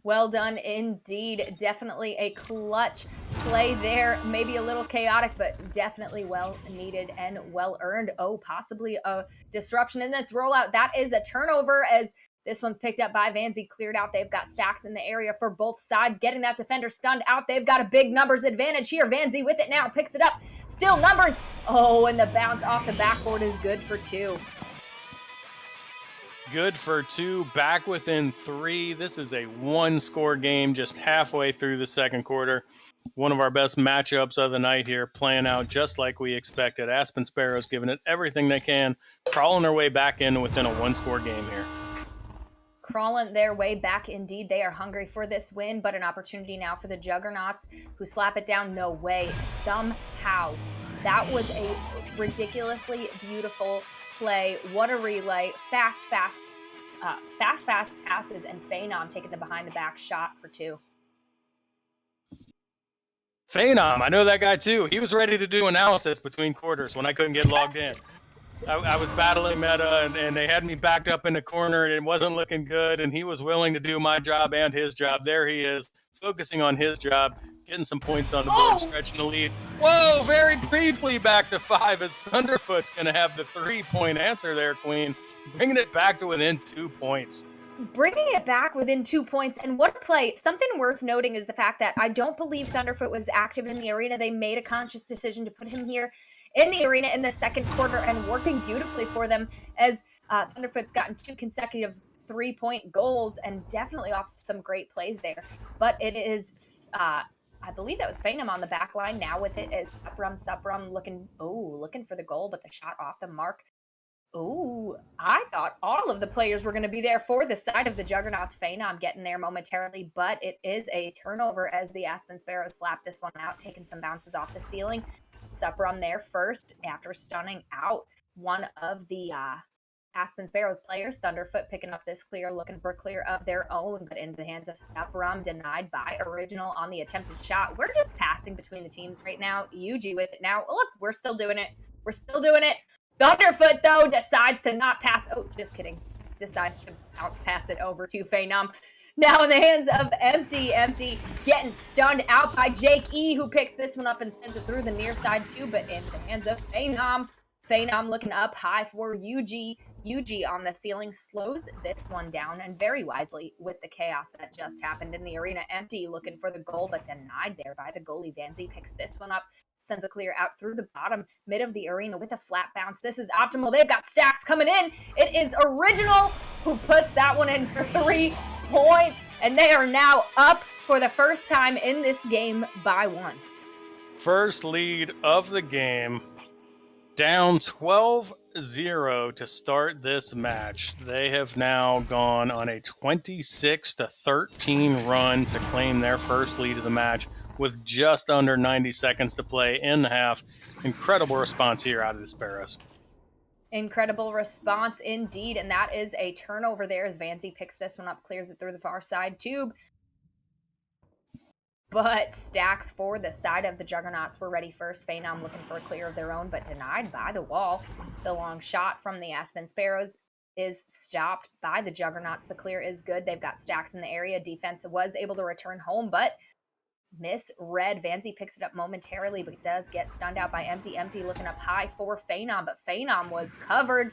Well done indeed. Definitely a clutch play there. Maybe a little chaotic, but definitely well needed and well earned. Oh, possibly a disruption in this rollout. That is a turnover as this one's picked up by Vanzi, cleared out. They've got Stacks in the area for both sides, getting that defender stunned out. They've got a big numbers advantage here. Vanzi with it now, picks it up. Still numbers. Oh, and the bounce off the backboard is good for 2. Good for 2, back within 3. This is a 1-score game just halfway through the second quarter. One of our best matchups of the night here, playing out just like we expected. Aspen Sparrows giving it everything they can, crawling their way back in within a 1-score game here. Crawling their way back indeed. They are hungry for this win, but an opportunity now for the Juggernauts, who slap it down. No way. Somehow. That was a ridiculously beautiful play. What a relay. Fast passes, and Phenom taking the behind the back shot for 2. Phenom, I know that guy too. He was ready to do analysis between quarters when I couldn't get logged in. I was battling meta, and they had me backed up in the corner, and it wasn't looking good, and he was willing to do my job and his job. There he is, focusing on his job, getting some points on the board, stretching the lead. Whoa, very briefly back to 5 as Thunderfoot's going to have the 3-point answer there, Queen, bringing it back to within 2 points. bringing it back within 2 points. And what a play. Something worth noting is the fact that I don't believe Thunderfoot was active in the arena. They made a conscious decision to put him here in the arena in the second quarter and working beautifully for them as Thunderfoot's gotten 2 consecutive 3-point goals and definitely off some great plays there. But it is, I believe that was Phenom on the back line now with it as Suprum looking for the goal, but the shot off the mark. Oh, I thought all of the players were going to be there for the side of the Juggernauts. Phenom getting there momentarily, but it is a turnover as the Aspen Sparrows slap this one out, taking some bounces off the ceiling. Suprum there first after stunning out one of the Aspen Sparrows players. Thunderfoot picking up this clear, looking for a clear of their own, but into the hands of Suprum, denied by Original on the attempted shot. We're just passing between the teams right now. UG with it now. Look, we're still doing it. We're still doing it. Thunderfoot, though, decides to not pass. Oh, just kidding. Decides to bounce pass it over to Phenom. Now in the hands of Empty. Empty getting stunned out by Jake E, who picks this one up and sends it through the near side too, but in the hands of Phenom. Phenom looking up high for UG. UG on the ceiling slows this one down, and very wisely with the chaos that just happened in the arena. Empty looking for the goal, but denied there by the goalie. Vanzi picks this one up, sends a clear out through the bottom mid of the arena with a flat bounce. This is optimal. They've got Stacks coming in. It is Original who puts that one in for 3 points, and they are now up for the first time in this game by 1. First lead of the game, down 12-0 to start this match. They have now gone on a 26-13 run to claim their first lead of the match with just under 90 seconds to play in the half. Incredible response here out of the Sparrows. Incredible response indeed, and that is a turnover there as Vanzi picks this one up, clears it through the far side tube. But Stacks for the side of the Juggernauts were ready first. Phenom looking for a clear of their own, but denied by the wall. The long shot from the Aspen Sparrows is stopped by the Juggernauts. The clear is good. They've got Stacks in the area. Defense was able to return home, but misread. Vanzi picks it up momentarily, but does get stunned out by Empty. Empty looking up high for Phenom, but Phenom was covered.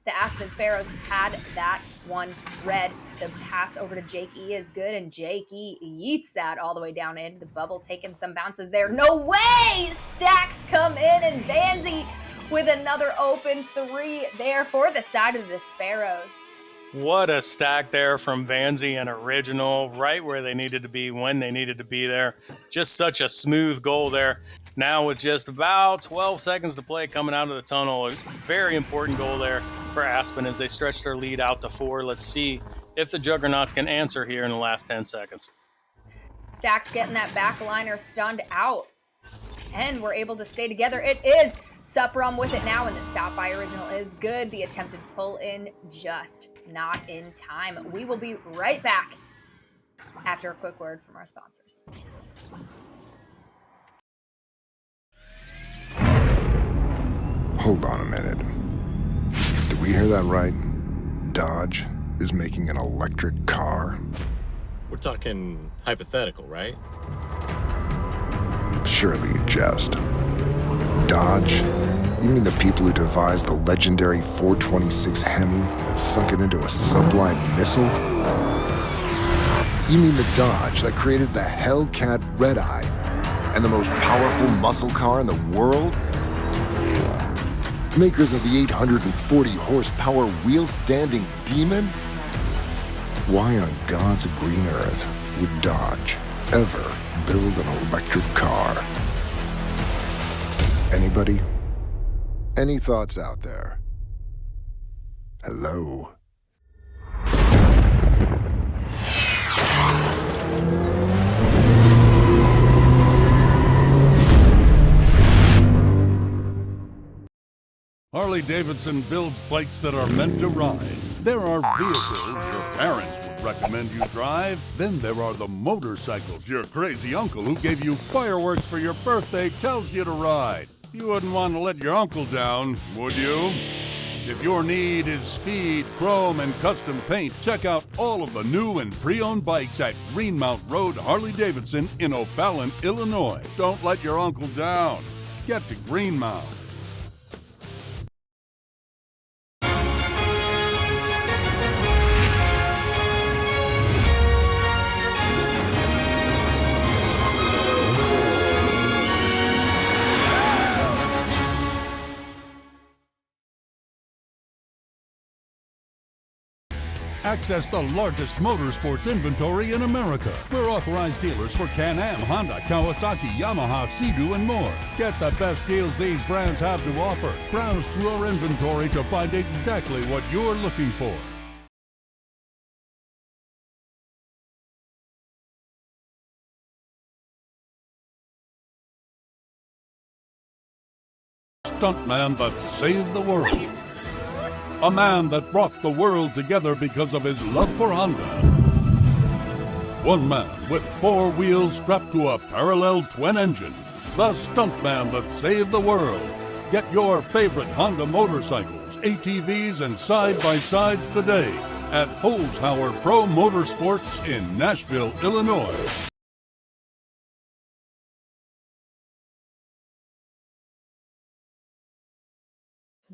The Aspen Sparrows had that one read. The pass over to Jake E is good, and Jake E yeets that all the way down into the bubble, taking some bounces there. No way! Stacks come in, and Vanzi with another open 3 there for the side of the Sparrows. What a stack there from Vanzi and Original, right where they needed to be when they needed to be there. Just such a smooth goal there. Now with just about 12 seconds to play coming out of the tunnel, a very important goal there for Aspen as they stretch their lead out to 4. Let's see if the Juggernauts can answer here in the last 10 seconds. Stacks getting that back liner stunned out, and we're able to stay together. It is Suprum with it now, and the stop by Original is good. The attempted pull in just not in time. We will be right back after a quick word from our sponsors. Hold on a minute. Did we hear that right? Dodge is making an electric car? We're talking hypothetical, right? Surely you jest. Dodge? You mean the people who devised the legendary 426 Hemi and sunk it into a sublime missile? You mean the Dodge that created the Hellcat Red Eye and the most powerful muscle car in the world? Makers of the 840 horsepower wheel-standing Demon? Why on God's green earth would Dodge ever build an electric car? Anybody? Any thoughts out there? Hello? Harley-Davidson builds bikes that are meant to ride. There are vehicles your parents would recommend you drive. Then there are the motorcycles your crazy uncle who gave you fireworks for your birthday tells you to ride. You wouldn't want to let your uncle down, would you? If your need is speed, chrome, and custom paint, check out all of the new and pre-owned bikes at Greenmount Road Harley-Davidson in O'Fallon, Illinois. Don't let your uncle down. Get to Greenmount. Access the largest motorsports inventory in America. We're authorized dealers for Can-Am, Honda, Kawasaki, Yamaha, Sea-Doo, and more. Get the best deals these brands have to offer. Browse through our inventory to find exactly what you're looking for. Stuntman that saved the world. A man that brought the world together because of his love for Honda. One man with 4 wheels strapped to a parallel twin engine. The stuntman that saved the world. Get your favorite Honda motorcycles, ATVs, and side-by-sides today at Holzhauer Pro Motorsports in Nashville, Illinois.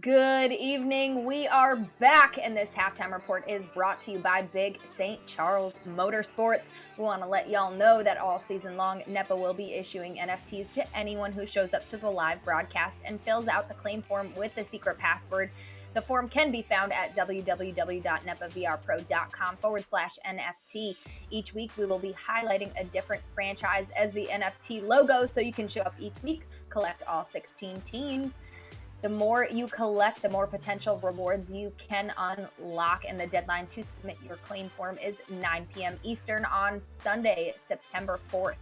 Good evening. We are back, and this halftime report is brought to you by Big St. Charles Motorsports. We want to let y'all know that all season long, Nepa will be issuing NFTs to anyone who shows up to the live broadcast and fills out the claim form with the secret password. The form can be found at www.nepavrpro.com/NFT. Each week, we will be highlighting a different franchise as the NFT logo, so you can show up each week, collect all 16 teams. The more you collect, the more potential rewards you can unlock, and the deadline to submit your claim form is 9 p.m. Eastern on Sunday, September 4th.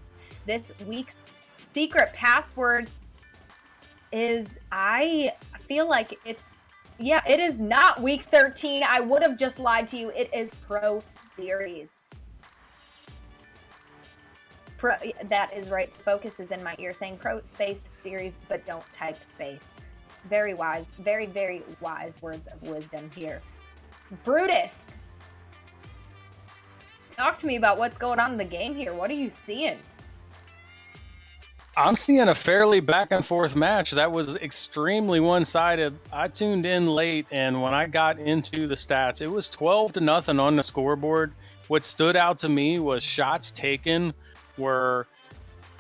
This week's secret password is, I feel like it is not week 13. I would have just lied to you. It is Pro Series. That is right. Focus is in my ear saying Pro Space Series, but don't type space. Very wise, very, very wise words of wisdom here. Brutus, talk to me about what's going on in the game here. What are you seeing? I'm seeing a fairly back and forth match that was extremely one-sided. I tuned in late, and when I got into the stats, it was 12-0 on the scoreboard. What stood out to me was shots taken were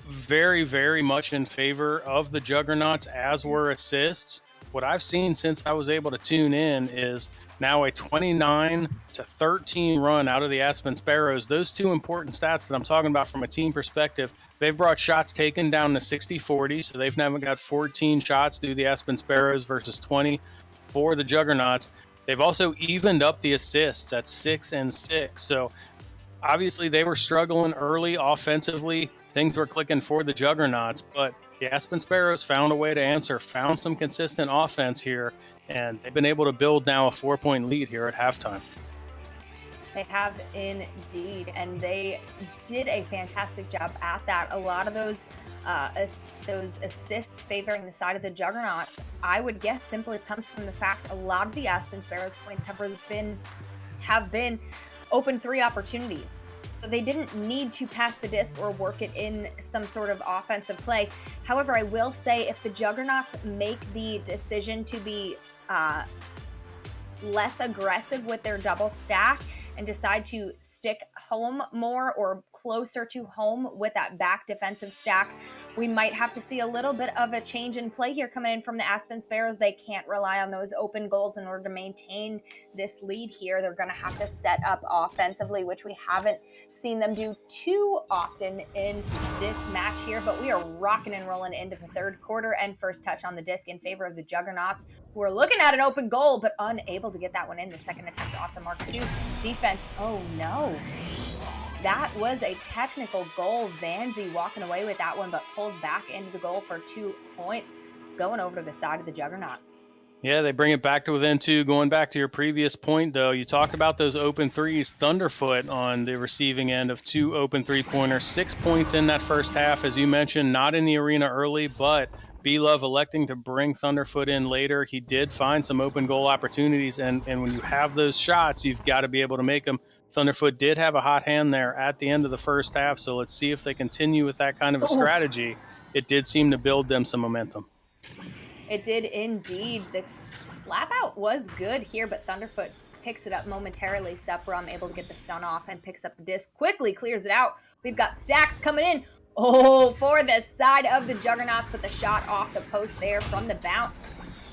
very, very much in favor of the Juggernauts, as were assists. What I've seen since I was able to tune in is now a 29-13 run out of the Aspen Sparrows. Those two important stats that I'm talking about from a team perspective, they've brought shots taken down to 60-40, so they've now got 14 shots through the Aspen Sparrows versus 20 for the Juggernauts. They've also evened up the assists at 6 and 6, so obviously they were struggling early offensively. Things were clicking for the Juggernauts, but the Aspen Sparrows found a way to answer, found some consistent offense here, and they've been able to build now a 4-point lead here at halftime. They have indeed, and they did a fantastic job at that. A lot of those assists favoring the side of the Juggernauts, I would guess, simply comes from the fact a lot of the Aspen Sparrows points have been open 3 opportunities. So they didn't need to pass the disc or work it in some sort of offensive play. However, I will say if the Juggernauts make the decision to be less aggressive with their double stack and decide to stick home more or closer to home with that back defensive stack, we might have to see a little bit of a change in play here coming in from the Aspen Sparrows. They can't rely on those open goals in order to maintain this lead here. They're going to have to set up offensively, which we haven't seen them do too often in this match here, but we are rocking and rolling into the third quarter, and first touch on the disc in favor of the Juggernauts, who are looking at an open goal, but unable to get that one in. The second attempt off the mark too. Defense, oh no. That was a technical goal. Vanzi walking away with that one, but pulled back into the goal for 2 points, going over to the side of the Juggernauts. Yeah, they bring it back to within 2. Going back to your previous point, though, you talked about those open threes. Thunderfoot on the receiving end of 2 open three-pointers. 6 points in that first half, as you mentioned, not in the arena early, but B-Love electing to bring Thunderfoot in later. He did find some open goal opportunities, and when you have those shots, you've got to be able to make them. Thunderfoot did have a hot hand there at the end of the first half, so let's see if they continue with that kind of a strategy. It did seem to build them some momentum. It did indeed. The slap out was good here, but Thunderfoot picks it up momentarily. Seprum able to get the stun off and picks up the disc, quickly clears it out. We've got Stacks coming in. Oh, for the side of the Juggernauts, but the shot off the post there from the bounce.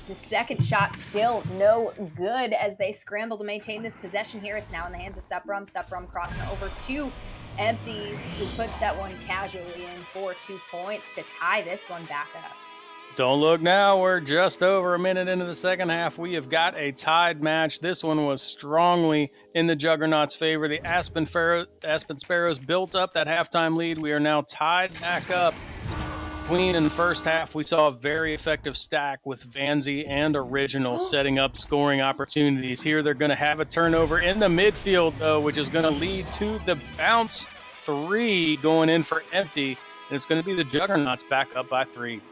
The second shot still no good as they scramble to maintain this possession here. It's now in the hands of Suprum. Suprum crossing over to Empty, who puts that one casually in for 2 points to tie this one back up. Don't look now. We're just over a minute into the second half. We have got a tied match. This one was strongly in the Juggernaut's favor. The Aspen Sparrows built up that halftime lead. We are now tied back up. Queen in the first half, we saw a very effective stack with Vanzi and Original setting up scoring opportunities. Here they're going to have a turnover in the midfield, though, which is going to lead to the bounce 3 going in for Empty. And it's going to be the Juggernauts back up by 3.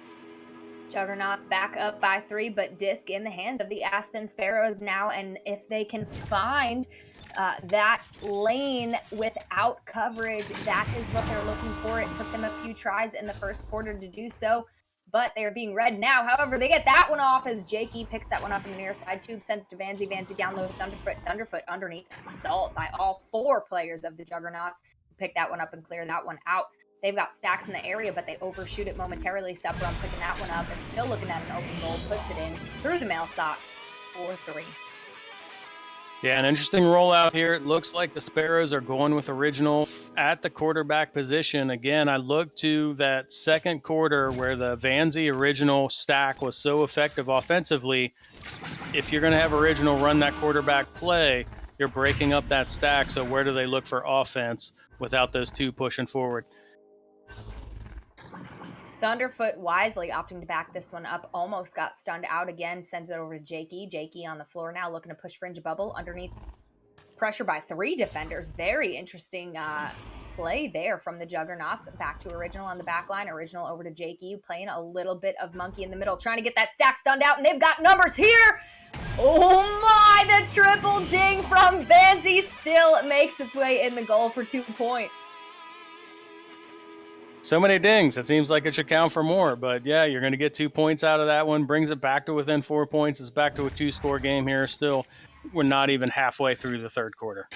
Juggernauts back up by 3, but disc in the hands of the Aspen Sparrows now. And if they can find that lane without coverage, that is what they're looking for. It took them a few tries in the first quarter to do so, but they're being read now. However, they get that one off as Jakey picks that one up in the near side. Tube sends to Vanzi. Vanzi down low to Thunderfoot. Thunderfoot underneath. Assault by all 4 players of the Juggernauts. Pick that one up and clear that one out. They've got stacks in the area, but they overshoot it momentarily. Suprum picking that one up and still looking at an open goal. Puts it in through the mail sock for 3. Yeah, an interesting rollout here. It looks like the Sparrows are going with Original at the quarterback position. Again, I look to that second quarter where the Vanzi Original stack was so effective offensively. If you're going to have Original run that quarterback play, you're breaking up that stack. So where do they look for offense without those 2 pushing forward? Thunderfoot wisely opting to back this one up. Almost got stunned out again. Sends it over to Jakey. Jakey on the floor now looking to push Fringe Bubble underneath. Pressure by 3 defenders. Very interesting play there from the Juggernauts. Back to Original on the back line. Original over to Jakey. Playing a little bit of monkey in the middle. Trying to get that stack stunned out. And they've got numbers here. Oh my! The triple ding from Vanzi still makes its way in the goal for 2 points. So many dings. It seems like it should count for more. But, yeah, you're going to get 2 points out of that one. Brings it back to within 4 points. It's back to a 2-score game here. Still, we're not even halfway through the third quarter.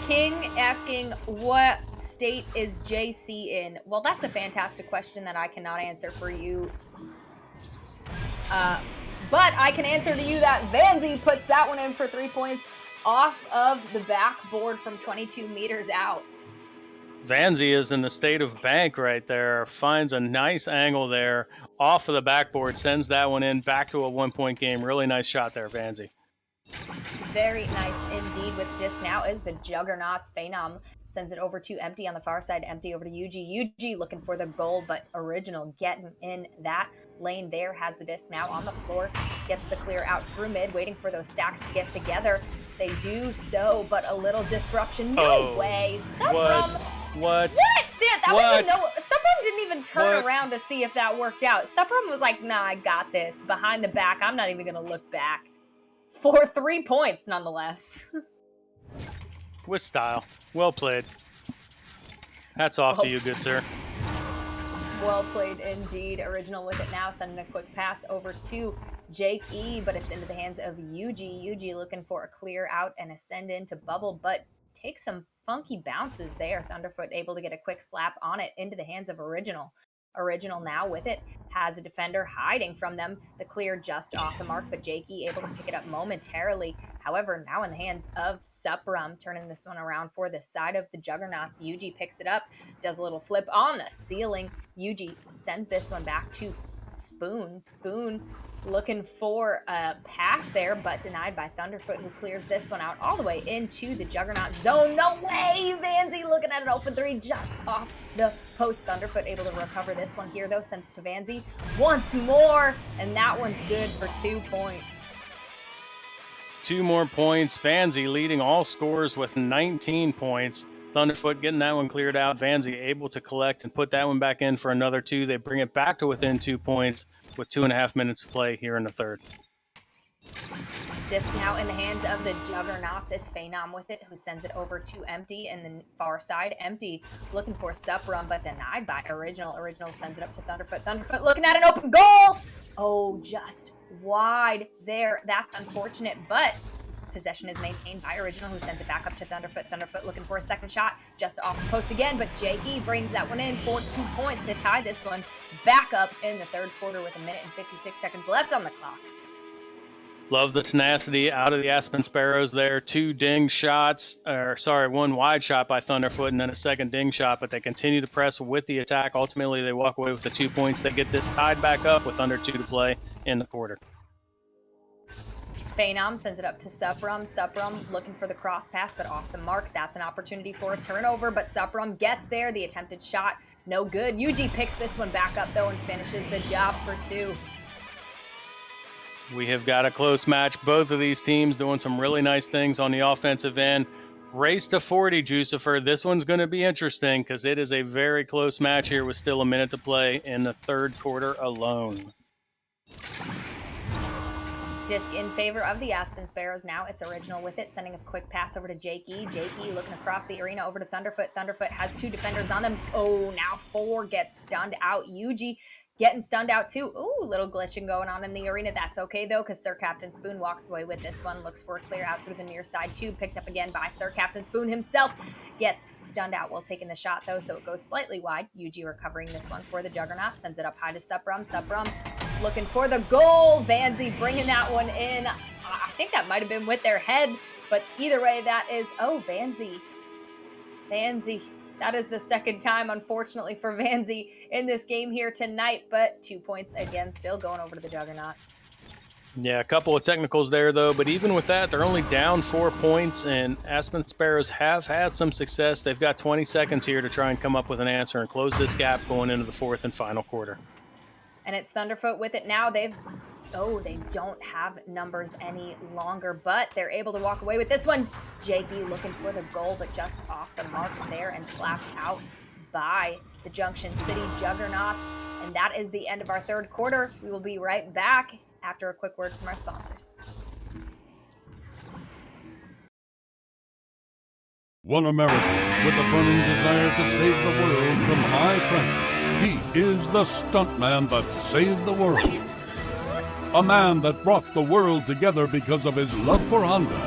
King asking, what state is JC in? Well, that's a fantastic question that I cannot answer for you. But I can answer to you that Vanzi puts that one in for 3 points off of the backboard from 22 meters out. Vanzi is in the state of bank right there. Finds a nice angle there off of the backboard. Sends that one in back to a 1-point game. Really nice shot there, Vanzi. Very nice indeed with disc now is the Juggernauts. Phenom sends it over to Empty on the far side. Empty over to UG. UG looking for the goal, but Original getting in that lane there. Has the disc now on the floor. Gets the clear out through mid, waiting for those stacks to get together. They do so, but a little disruption. No way. Suprum. What? That wasn't Suprum didn't even turn around to see if that worked out. Suprum was like, nah, I got this. Behind the back. I'm not even going to look back. For 3 points, nonetheless. With style. Well played. Hats off to you, good sir. Well played indeed. Original with it now, sending a quick pass over to Jake E, but it's into the hands of UG. UG looking for a clear out and a send into Bubble, but takes some funky bounces there. Thunderfoot able to get a quick slap on it into the hands of Original. Original now with it has a defender hiding from them. The clear just off the mark, but Jakey able to pick it up momentarily. However, now in the hands of Suprum, turning this one around for the side of the Juggernauts. UG picks it up, does a little flip on the ceiling. UG sends this one back to Spoon. Spoon looking for a pass there, but denied by Thunderfoot, who clears this one out all the way into the Juggernaut zone. No way! Vanzi looking at an open 3 just off the post. Thunderfoot able to recover this one here, though. Sends to Vanzi once more, and that one's good for 2 points. 2 more points. Vanzi leading all scorers with 19 points. Thunderfoot getting that one cleared out. Vanzi able to collect and put that one back in for another 2. They bring it back to within 2 points with 2.5 minutes to play here in the third. Disc now in the hands of the Juggernauts. It's Phenom with it, who sends it over to Empty in the far side. Empty looking for Suprum, but denied by Original. Original sends it up to Thunderfoot. Thunderfoot looking at an open goal! Oh, just wide there. That's unfortunate, but possession is maintained by Original, who sends it back up to Thunderfoot. Thunderfoot looking for a second shot, just off the post again, but Jakey brings that one in for 2 points to tie this one back up in the third quarter with 1 minute and 56 seconds left on the clock. Love the tenacity out of the Aspen Sparrows there. 2 ding shots, one wide shot by Thunderfoot and then a second ding shot, but they continue to press with the attack. Ultimately, they walk away with the 2 points. They get this tied back up with under 2 to play in the quarter. Phenom sends it up to Suprum. Suprum looking for the cross pass, but off the mark. That's an opportunity for a turnover, but Suprum gets there. The attempted shot, no good. UG picks this one back up, though, and finishes the job for 2. We have got a close match. Both of these teams doing some really nice things on the offensive end. Race to 40, Jucifer. This one's going to be interesting because it is a very close match here with still a minute to play in the third quarter alone. Disc in favor of the Aspen Sparrows now. It's Original with it, sending a quick pass over to Jakey. Jakey looking across the arena over to Thunderfoot. Thunderfoot has 2 defenders on them. Oh, now 4 gets stunned out. Yuji getting stunned out too. Ooh, little glitching going on in the arena. That's okay though, because Sir Captain Spoon walks away with this one. Looks for a clear out through the near side too. Picked up again by Sir Captain Spoon himself. Gets stunned out while taking the shot though, so it goes slightly wide. Yuji recovering this one for the Juggernaut. Sends it up high to Suprum. Suprum looking for the goal. Vanzi bringing that one in. I think that might have been with their head, but either way, that is, oh, Vanzi. That is the second time, unfortunately, for Vanzi in this game here tonight, but 2 points again, still going over to the Juggernauts. Yeah, a couple of technicals there, though, but even with that, they're only down 4 points, and Aspen Sparrows have had some success. They've got 20 seconds here to try and come up with an answer and close this gap going into the fourth and final quarter. And it's Thunderfoot with it now. They don't have numbers any longer, but they're able to walk away with this one. Jakey looking for the goal, but just off the mark there and slapped out by the Junction City Juggernauts. And that is the end of our third quarter. We will be right back after a quick word from our sponsors. One American with a burning desire to save the world from high pressure. He is the stuntman that saved the world. A man that brought the world together because of his love for Honda.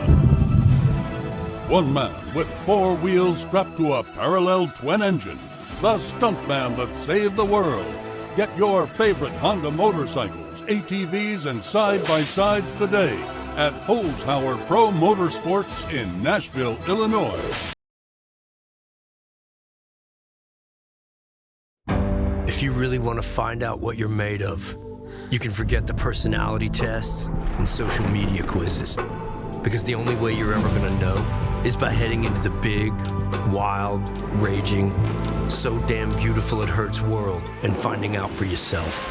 One man with 4 wheels strapped to a parallel twin engine. The stuntman that saved the world. Get your favorite Honda motorcycles, ATVs, and side-by-sides today at Holzhauer Pro Motorsports in Nashville, Illinois. If you really want to find out what you're made of, you can forget the personality tests and social media quizzes. Because the only way you're ever going to know is by heading into the big, wild, raging, so damn beautiful it hurts world and finding out for yourself.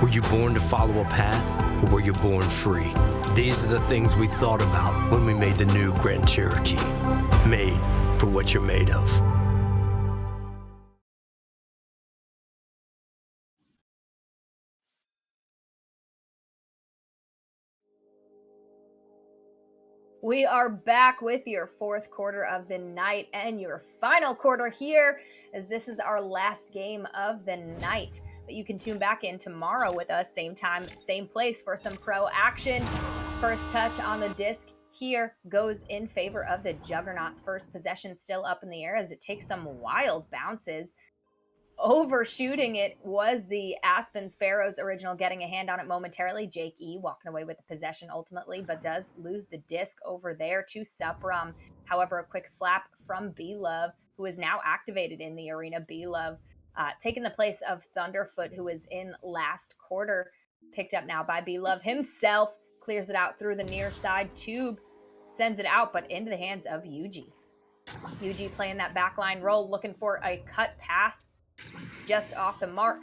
Were you born to follow a path, or were you born free? These are the things we thought about when we made the new Grand Cherokee. Made for what you're made of. We are back with your fourth quarter of the night and your final quarter here, as this is our last game of the night. But you can tune back in tomorrow with us, same time, same place, for some pro action. First touch on the disc here goes in favor of the Juggernauts. First possession still up in the air as it takes some wild bounces. Overshooting it was the Aspen Sparrows. Original getting a hand on it momentarily. Jake E walking away with the possession ultimately, but does lose the disc over there to Suprum. However, a quick slap from B-Love, who is now activated in the arena. B-Love taking the place of Thunderfoot, who is in last quarter. Picked up now by B-Love himself. Clears it out through the near side tube. Sends it out, but into the hands of Yuji. Yuji playing that backline role, looking for a cut pass. Just off the mark.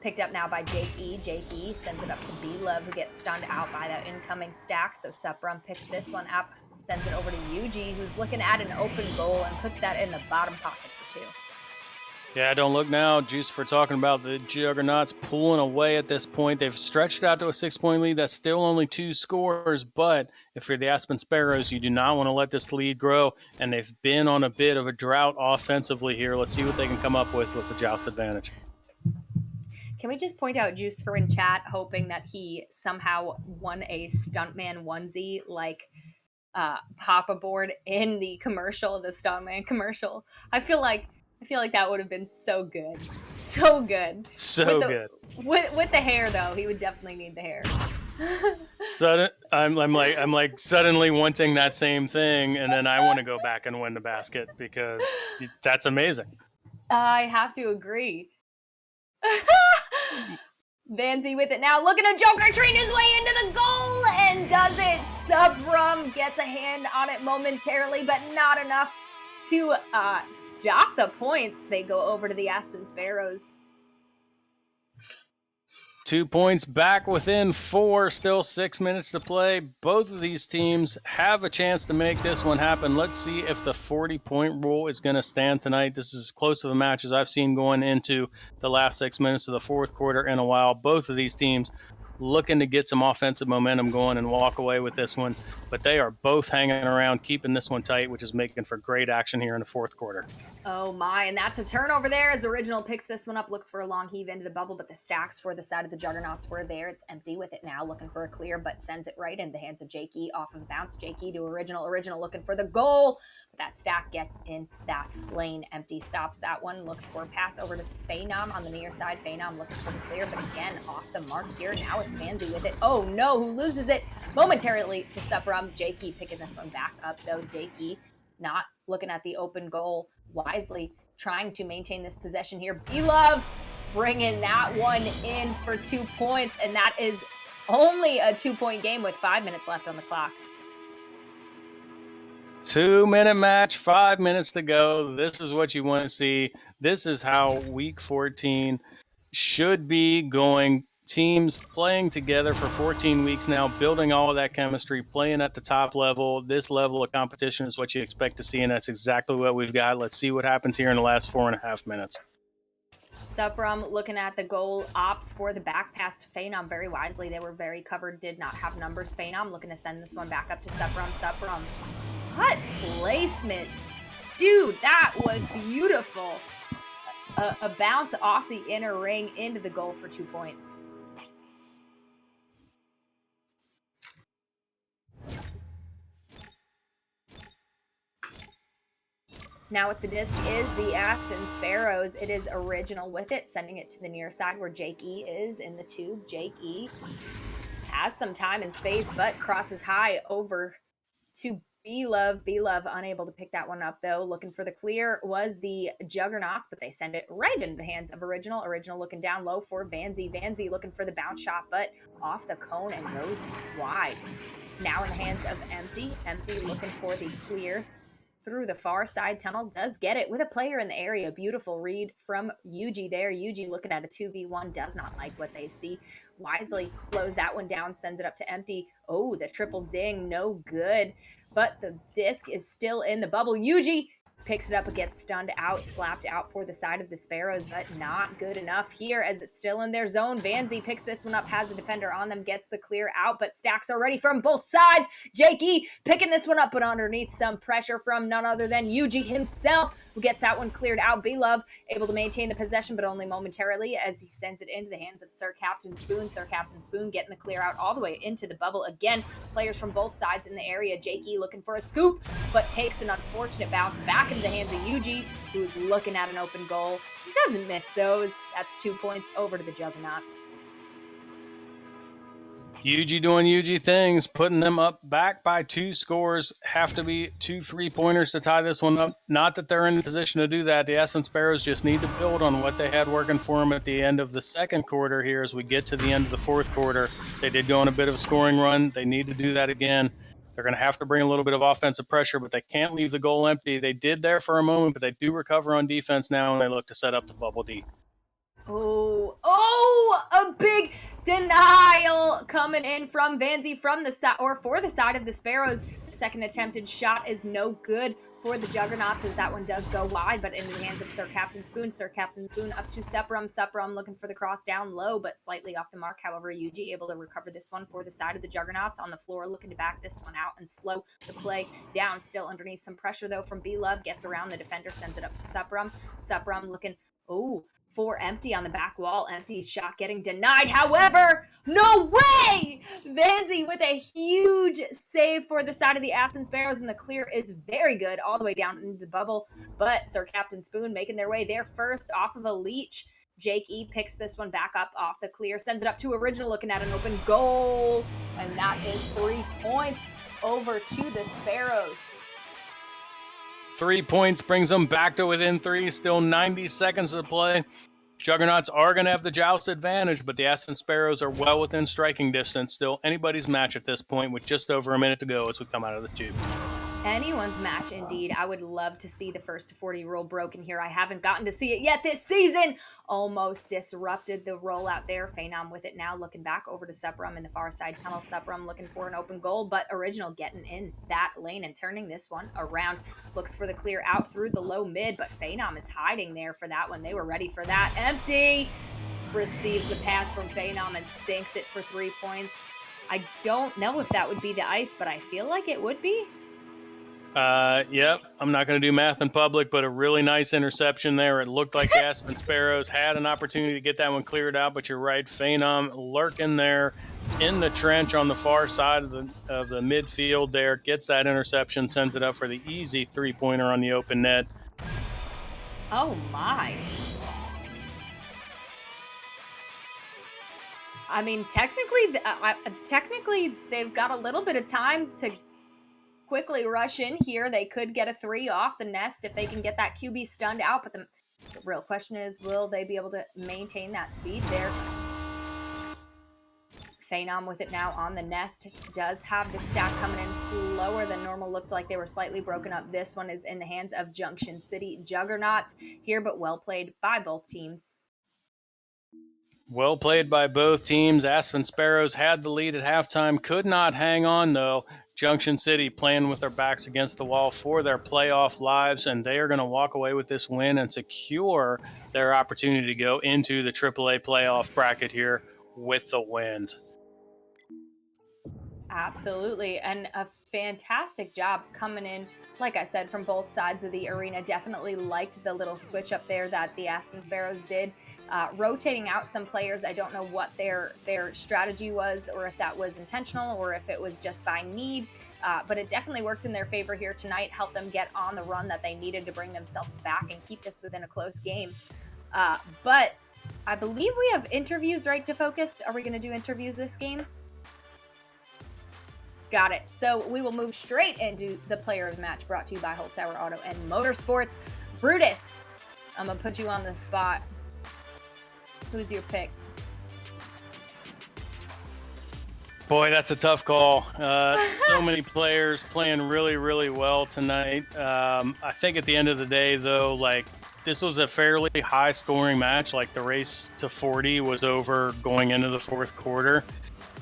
Picked up now by Jake E. Jake E sends it up to B-Love, who gets stunned out by that incoming stack. So Suprum picks this one up, sends it over to Yuji, who's looking at an open goal and puts that in the bottom pocket for 2. Yeah, don't look now. Juice for talking about the Juggernauts pulling away at this point. They've stretched it out to a 6-point lead. That's still only 2 scores, but if you're the Aspen Sparrows, you do not want to let this lead grow, and they've been on a bit of a drought offensively here. Let's see what they can come up with the joust advantage. Can we just point out Juice for in chat, hoping that he somehow won a stuntman onesie like Papa Board in the commercial, the stuntman commercial? I feel like that would have been so good, so good. So with the, good. With the hair though, he would definitely need the hair. I'm like suddenly wanting that same thing, and then I want to go back and win the basket because that's amazing. I have to agree. Vanzi with it now, looking at Joker train his way into the goal and does it. Subrum gets a hand on it momentarily, but not enough to stop the points. They go over to the Aspen Sparrows. 2 points back within 4, still 6 minutes to play. Both of these teams have a chance to make this one happen. Let's see if the 40-point rule is going to stand tonight. This is as close of a match as I've seen going into the last 6 minutes of the fourth quarter in a while. Both of these teams looking to get some offensive momentum going and walk away with this one, but they are both hanging around, keeping this one tight, which is making for great action here in the fourth quarter. Oh my, and that's a turnover there as Original picks this one up, looks for a long heave into the bubble, but the stacks for the side of the Juggernauts were there. It's empty with it now, looking for a clear, but sends it right into the hands of Jakey off of the bounce. Jakey to Original. Original looking for the goal, but that stack gets in that lane. Empty stops that one, looks for a pass over to Phenom on the near side. Phenom looking for the clear, but again, off the mark here. Now it's Vanzi with it. Oh no, who loses it momentarily to Supram. Jakey picking this one back up though. Jakey not looking at the open goal, wisely trying to maintain this possession here. B-Love bringing that one in for 2 points, and that is only a 2-point game with 5 minutes left on the clock. 2-minute match, 5 minutes to go. This is what you want to see. This is how week 14 should be going. Teams playing together for 14 weeks now, building all of that chemistry, playing at the top level. This level of competition is what you expect to see, and that's exactly what we've got. Let's see what happens here in the last 4.5 minutes. Supram looking at the goal, opts for the back pass to Phenom very wisely. They were very covered, did not have numbers. Phenom looking to send this one back up to Supram. Supram, what placement. Dude, that was beautiful. A bounce off the inner ring into the goal for 2 points. Now with the disc is the Aspen Sparrows. It is Original with it, sending it to the near side where Jake E is in the tube. Jake E has some time and space, but crosses high over to B-Love. B-Love unable to pick that one up, though. Looking for the clear was the Juggernauts, but they send it right into the hands of Original. Original looking down low for Vanzi. Vanzi looking for the bounce shot, but off the cone and goes wide. Now in the hands of Empty. Empty looking for the clear through the far side tunnel, does get it with a player in the area. Beautiful read from Yuji there. Yuji looking at a 2v1, does not like what they see. Wisely slows that one down, sends it up to Empty. Oh, the triple ding, no good. But the disc is still in the bubble. Yuji picks it up and gets stunned out, slapped out for the side of the Sparrows, but not good enough here as it's still in their zone. Vanzi picks this one up, has a defender on them, gets the clear out, but stacks already from both sides. Jakey picking this one up, but underneath some pressure from none other than Yuji himself, who gets that one cleared out. B-Love able to maintain the possession, but only momentarily as he sends it into the hands of Sir Captain Spoon. Sir Captain Spoon getting the clear out all the way into the bubble. Again, players from both sides in the area. Jakey looking for a scoop, but takes an unfortunate bounce back into the hands of Yuji, who is looking at an open goal. He doesn't miss those. That's 2 points over to the Juggernauts. Yuji doing Yuji things, putting them up back by 2 scores. Have to be 2 3-pointers to tie this one up. Not that they're in a position to do that. The Aspen Sparrows just need to build on what they had working for them at the end of the second quarter here as we get to the end of the fourth quarter. They did go on a bit of a scoring run. They need to do that again. They're going to have to bring a little bit of offensive pressure, but they can't leave the goal empty. They did there for a moment, but they do recover on defense now, and they look to set up the bubble D. Oh, a big denial coming in from Vanzi from the side, or for the side of the Sparrows. The second attempted shot is no good for the Juggernauts as that one does go wide, but into the hands of Sir Captain Spoon. Sir Captain Spoon up to Supram. Supram looking for the cross down low, but slightly off the mark. However, Yuji able to recover this one for the side of the Juggernauts on the floor, looking to back this one out and slow the play down. Still underneath some pressure, though, from B-Love. Gets around the defender, sends it up to Supram. Supram looking for Empty on the back wall. Empty's shot getting denied. However, no way! Vanzi with a huge save for the side of the Aspen Sparrows, and the clear is very good all the way down into the bubble. But Sir Captain Spoon making their way there first off of a leech. Jake E picks this one back up off the clear, sends it up to Original, looking at an open goal. And that is 3 points over to the Sparrows. 3 points brings them back to within 3. Still 90 seconds to play. Juggernauts are going to have the joust advantage, but the Aspen Sparrows are well within striking distance. Still anybody's match at this point with just over a minute to go as we come out of the tube. Anyone's match, indeed. I would love to see the first to 40 rule broken here. I haven't gotten to see it yet this season. Almost disrupted the rollout there. Phenom with it now, looking back over to Suprum in the far side tunnel. Suprum looking for an open goal, but Original getting in that lane and turning this one around. Looks for the clear out through the low mid, but Phenom is hiding there for that one. They were ready for that. Empty receives the pass from Phenom and sinks it for 3 points. I don't know if that would be the ice, but I feel like it would be. Yep, I'm not going to do math in public, but a really nice interception there. It looked like the Aspen Sparrows had an opportunity to get that one cleared out, but you're right. Phenom lurking there in the trench on the far side of the midfield there, gets that interception, sends it up for the easy 3-pointer on the open net. Oh my. I mean, technically they've got a little bit of time to quickly rush in here. They could get a 3 off the nest if they can get that QB stunned out, but the real question is, will they be able to maintain that speed there? Phenom with it now on the nest. Does have the stack coming in slower than normal. Looked like they were slightly broken up. This one is in the hands of Junction City Juggernauts here, but well played by both teams. Well played by both teams. Aspen Sparrows had the lead at halftime, could not hang on though. Junction City playing with their backs against the wall for their playoff lives, and they are going to walk away with this win and secure their opportunity to go into the AAA playoff bracket here with the win. Absolutely, and a fantastic job coming in, like I said, from both sides of the arena. Definitely liked the little switch up there that the Aspen Sparrows did. Rotating out some players. I don't know what their strategy was, or if that was intentional, or if it was just by need, but it definitely worked in their favor here tonight, helped them get on the run that they needed to bring themselves back and keep this within a close game. But I believe we have interviews, right, to focus? Are we going to do interviews this game? Got it. So we will move straight into the player of the match, brought to you by Holtzauer Auto and Motorsports. Brutus, I'm going to put you on the spot. Who's your pick? Boy, that's a tough call. So many players playing really, really well tonight. I think at the end of the day, though, like, this was a fairly high-scoring match. Like, the race to 40 was over going into the fourth quarter.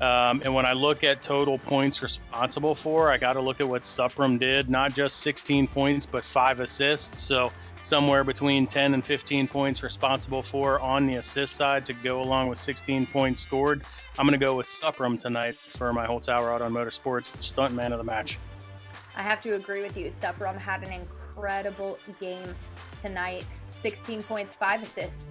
And when I look at total points responsible for, I got to look at what Suprum did. Not just 16 points, but 5 assists. So somewhere between 10 and 15 points responsible for on the assist side to go along with 16 points scored. I'm going to go with Suprum tonight for my Holtzauer Auto and Motorsports stunt man of the match. I have to agree with you. Suprum had an incredible game tonight. 16 points, 5 assists,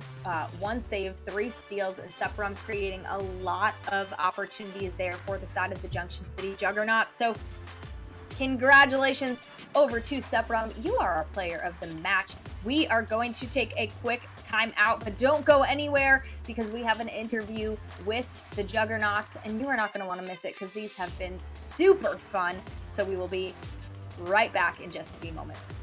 1 save, 3 steals, and Suprum creating a lot of opportunities there for the side of the Junction City Juggernaut. So congratulations over to Suprum. You are our player of the match. We are going to take a quick time out, but don't go anywhere because we have an interview with the Juggernauts, and you are not going to want to miss it because these have been super fun. So we will be right back in just a few moments.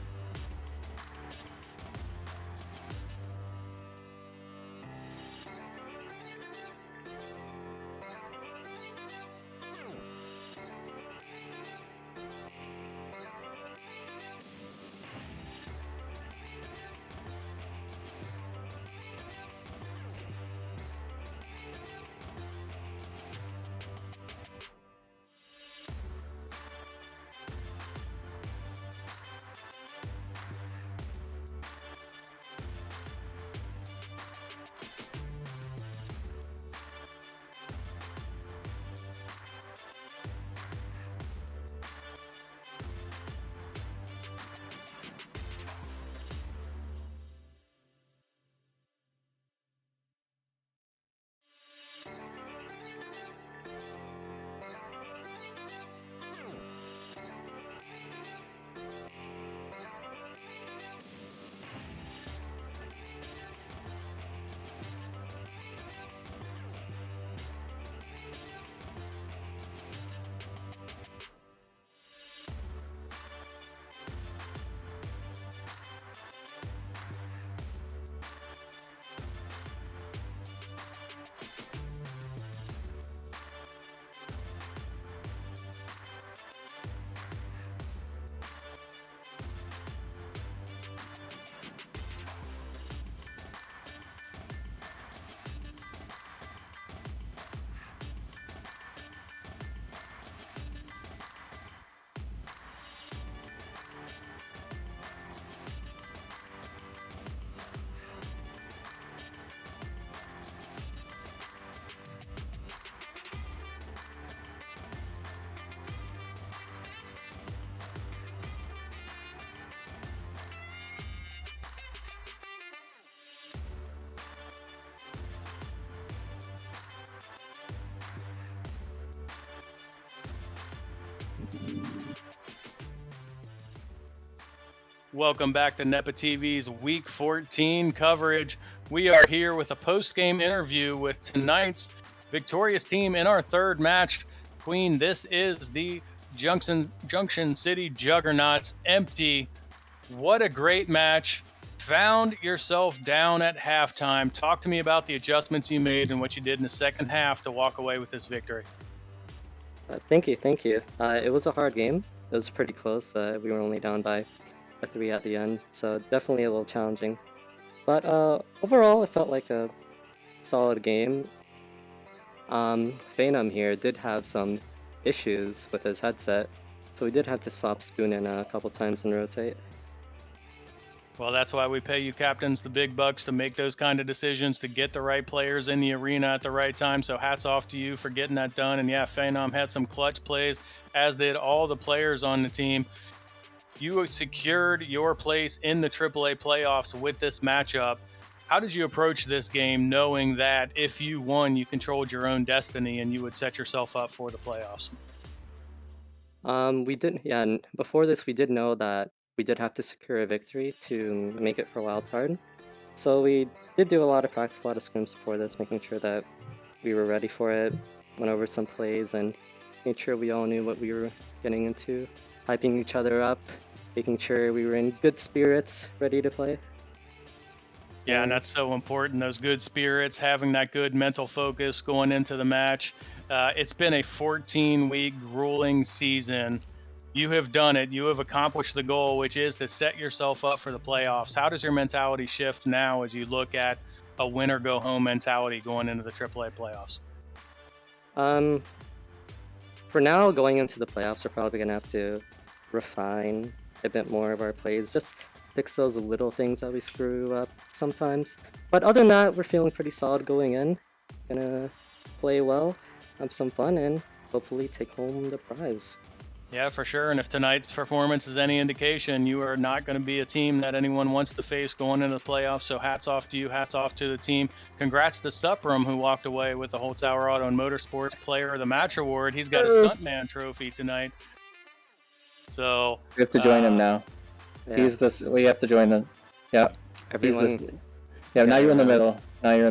Welcome back to Nepa TV's Week 14 coverage. We are here with a post-game interview with tonight's victorious team in our third match. Queen, this is the Junction City Juggernauts. Empty. What a great match. Found yourself down at halftime. Talk to me about the adjustments you made and what you did in the second half to walk away with this victory. Thank you. It was a hard game. It was pretty close. We were only down by a 3 at the end, so definitely a little challenging. But overall, it felt like a solid game. Phenom here did have some issues with his headset, so we did have to swap spoon in a couple times and rotate. Well, that's why we pay you captains the big bucks to make those kind of decisions, to get the right players in the arena at the right time. So hats off to you for getting that done. And yeah, Phenom had some clutch plays, as did all the players on the team. You secured your place in the AAA playoffs with this matchup. How did you approach this game knowing that if you won, you controlled your own destiny and you would set yourself up for the playoffs? We did, yeah, and before this, we did know that we did have to secure a victory to make it for wild card. So we did do a lot of practice, a lot of scrims before this, making sure that we were ready for it, went over some plays, and made sure we all knew what we were getting into, hyping each other up, making sure we were in good spirits, ready to play. Yeah, and that's so important, those good spirits, having that good mental focus going into the match. It's been a 14-week grueling season. You have done it. You have accomplished the goal, which is to set yourself up for the playoffs. How does your mentality shift now as you look at a win-or-go-home mentality going into the AAA playoffs? For now, going into the playoffs, we're probably going to have to refine a bit more of our plays, just fix those little things that we screw up sometimes. But other than that, we're feeling pretty solid going in. Gonna play well, have some fun, and hopefully take home the prize. Yeah, for sure. And if tonight's performance is any indication, you are not going to be a team that anyone wants to face going into the playoffs. So hats off to you. Hats off to the team. Congrats to Supram, who walked away with the Holzhauer Auto and Motorsports Player of the Match Award. He's got a Stuntman trophy tonight. So We have to join him now. Yeah. He's this. We have to join him. Yeah. Everyone. Yeah. Now you're in the middle. You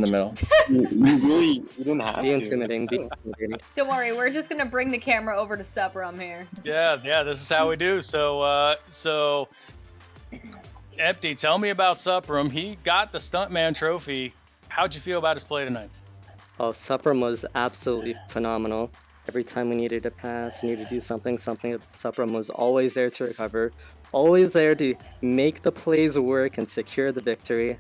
didn't have Be to. intimidating. Don't worry, we're just gonna bring the camera over to Supram here. Yeah, this is how we do. So Empty, tell me about Supram. He got the Stuntman trophy. How'd you feel about his play tonight? Oh, Supram was absolutely phenomenal. Every time we needed a pass, needed to do something, Supram was always there to recover, always there to make the plays work and secure the victory.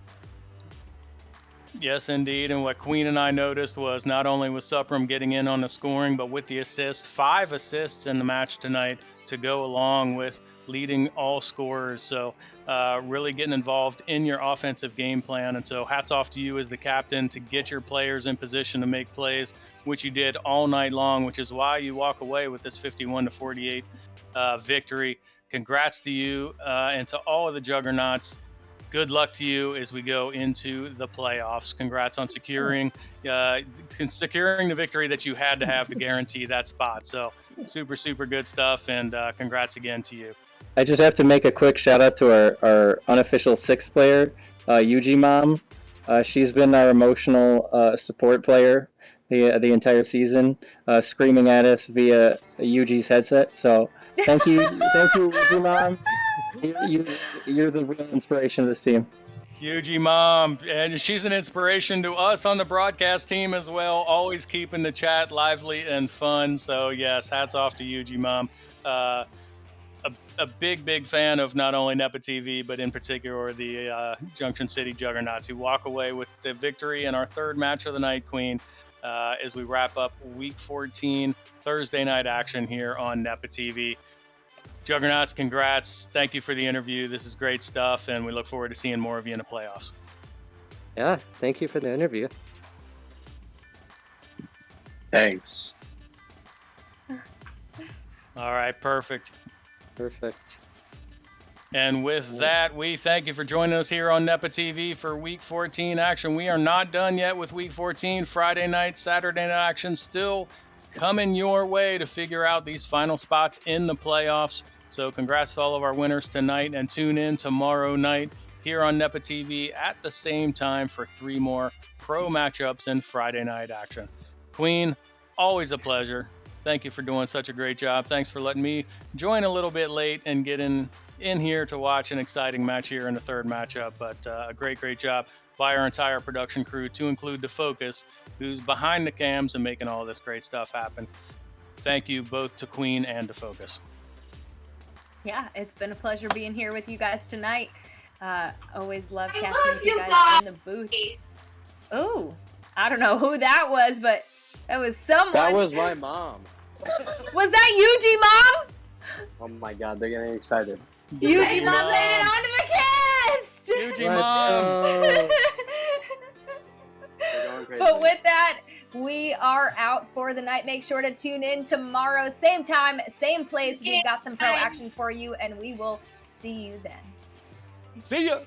Yes, indeed. And what Queen and I noticed was not only was Supram getting in on the scoring, but with the assists, 5 assists in the match tonight to go along with leading all scorers. So really getting involved in your offensive game plan. And so hats off to you as the captain to get your players in position to make plays, which you did all night long, which is why you walk away with this 51-48 victory. Congrats to you and to all of the Juggernauts. Good luck to you as we go into the playoffs. Congrats on securing the victory that you had to have to guarantee that spot. So super good stuff, and congrats again to you. I just have to make a quick shout out to our unofficial 6th player, Yuji Mom. She's been our emotional support player the entire season, screaming at us via Yuji's headset. So thank you, Yuji Mom. You're the real inspiration of this team. Yuji Mom, and she's an inspiration to us on the broadcast team as well, always keeping the chat lively and fun. So yes, hats off to Yuji Mom. A big fan of not only Nepa TV, but in particular the Junction City Juggernauts, who walk away with the victory in our third match of the night, Queen, as we wrap up Week 14 Thursday night action here on Nepa TV. Juggernauts, congrats. Thank you for the interview. This is great stuff, and we look forward to seeing more of you in the playoffs. Yeah, thank you for the interview. Thanks. All right, perfect. And with that, we thank you for joining us here on Nepa TV for Week 14 action. We are not done yet with Week 14. Friday night, Saturday night action still coming your way to figure out these final spots in the playoffs. So congrats to all of our winners tonight, and tune in tomorrow night here on Nepa TV at the same time for 3 more pro matchups and Friday night action. Queen, always a pleasure. Thank you for doing such a great job. Thanks for letting me join a little bit late and get in here to watch an exciting match here in the 3rd matchup. But a great job by our entire production crew, to include the Focus, who's behind the cams and making all this great stuff happen. Thank you both to Queen and to Focus. Yeah, it's been a pleasure being here with you guys tonight. Always love casting with you guys in the booth. Oh, I don't know who that was, but that was someone. That was my mom. Was that you, G-Mom? Oh my god, they're getting excited. Yuji Mom made it onto the cast! Yuji Mom! But with that, we are out for the night. Make sure to tune in tomorrow, same time, same place. We've got some pro action for you, and we will see you then. See ya!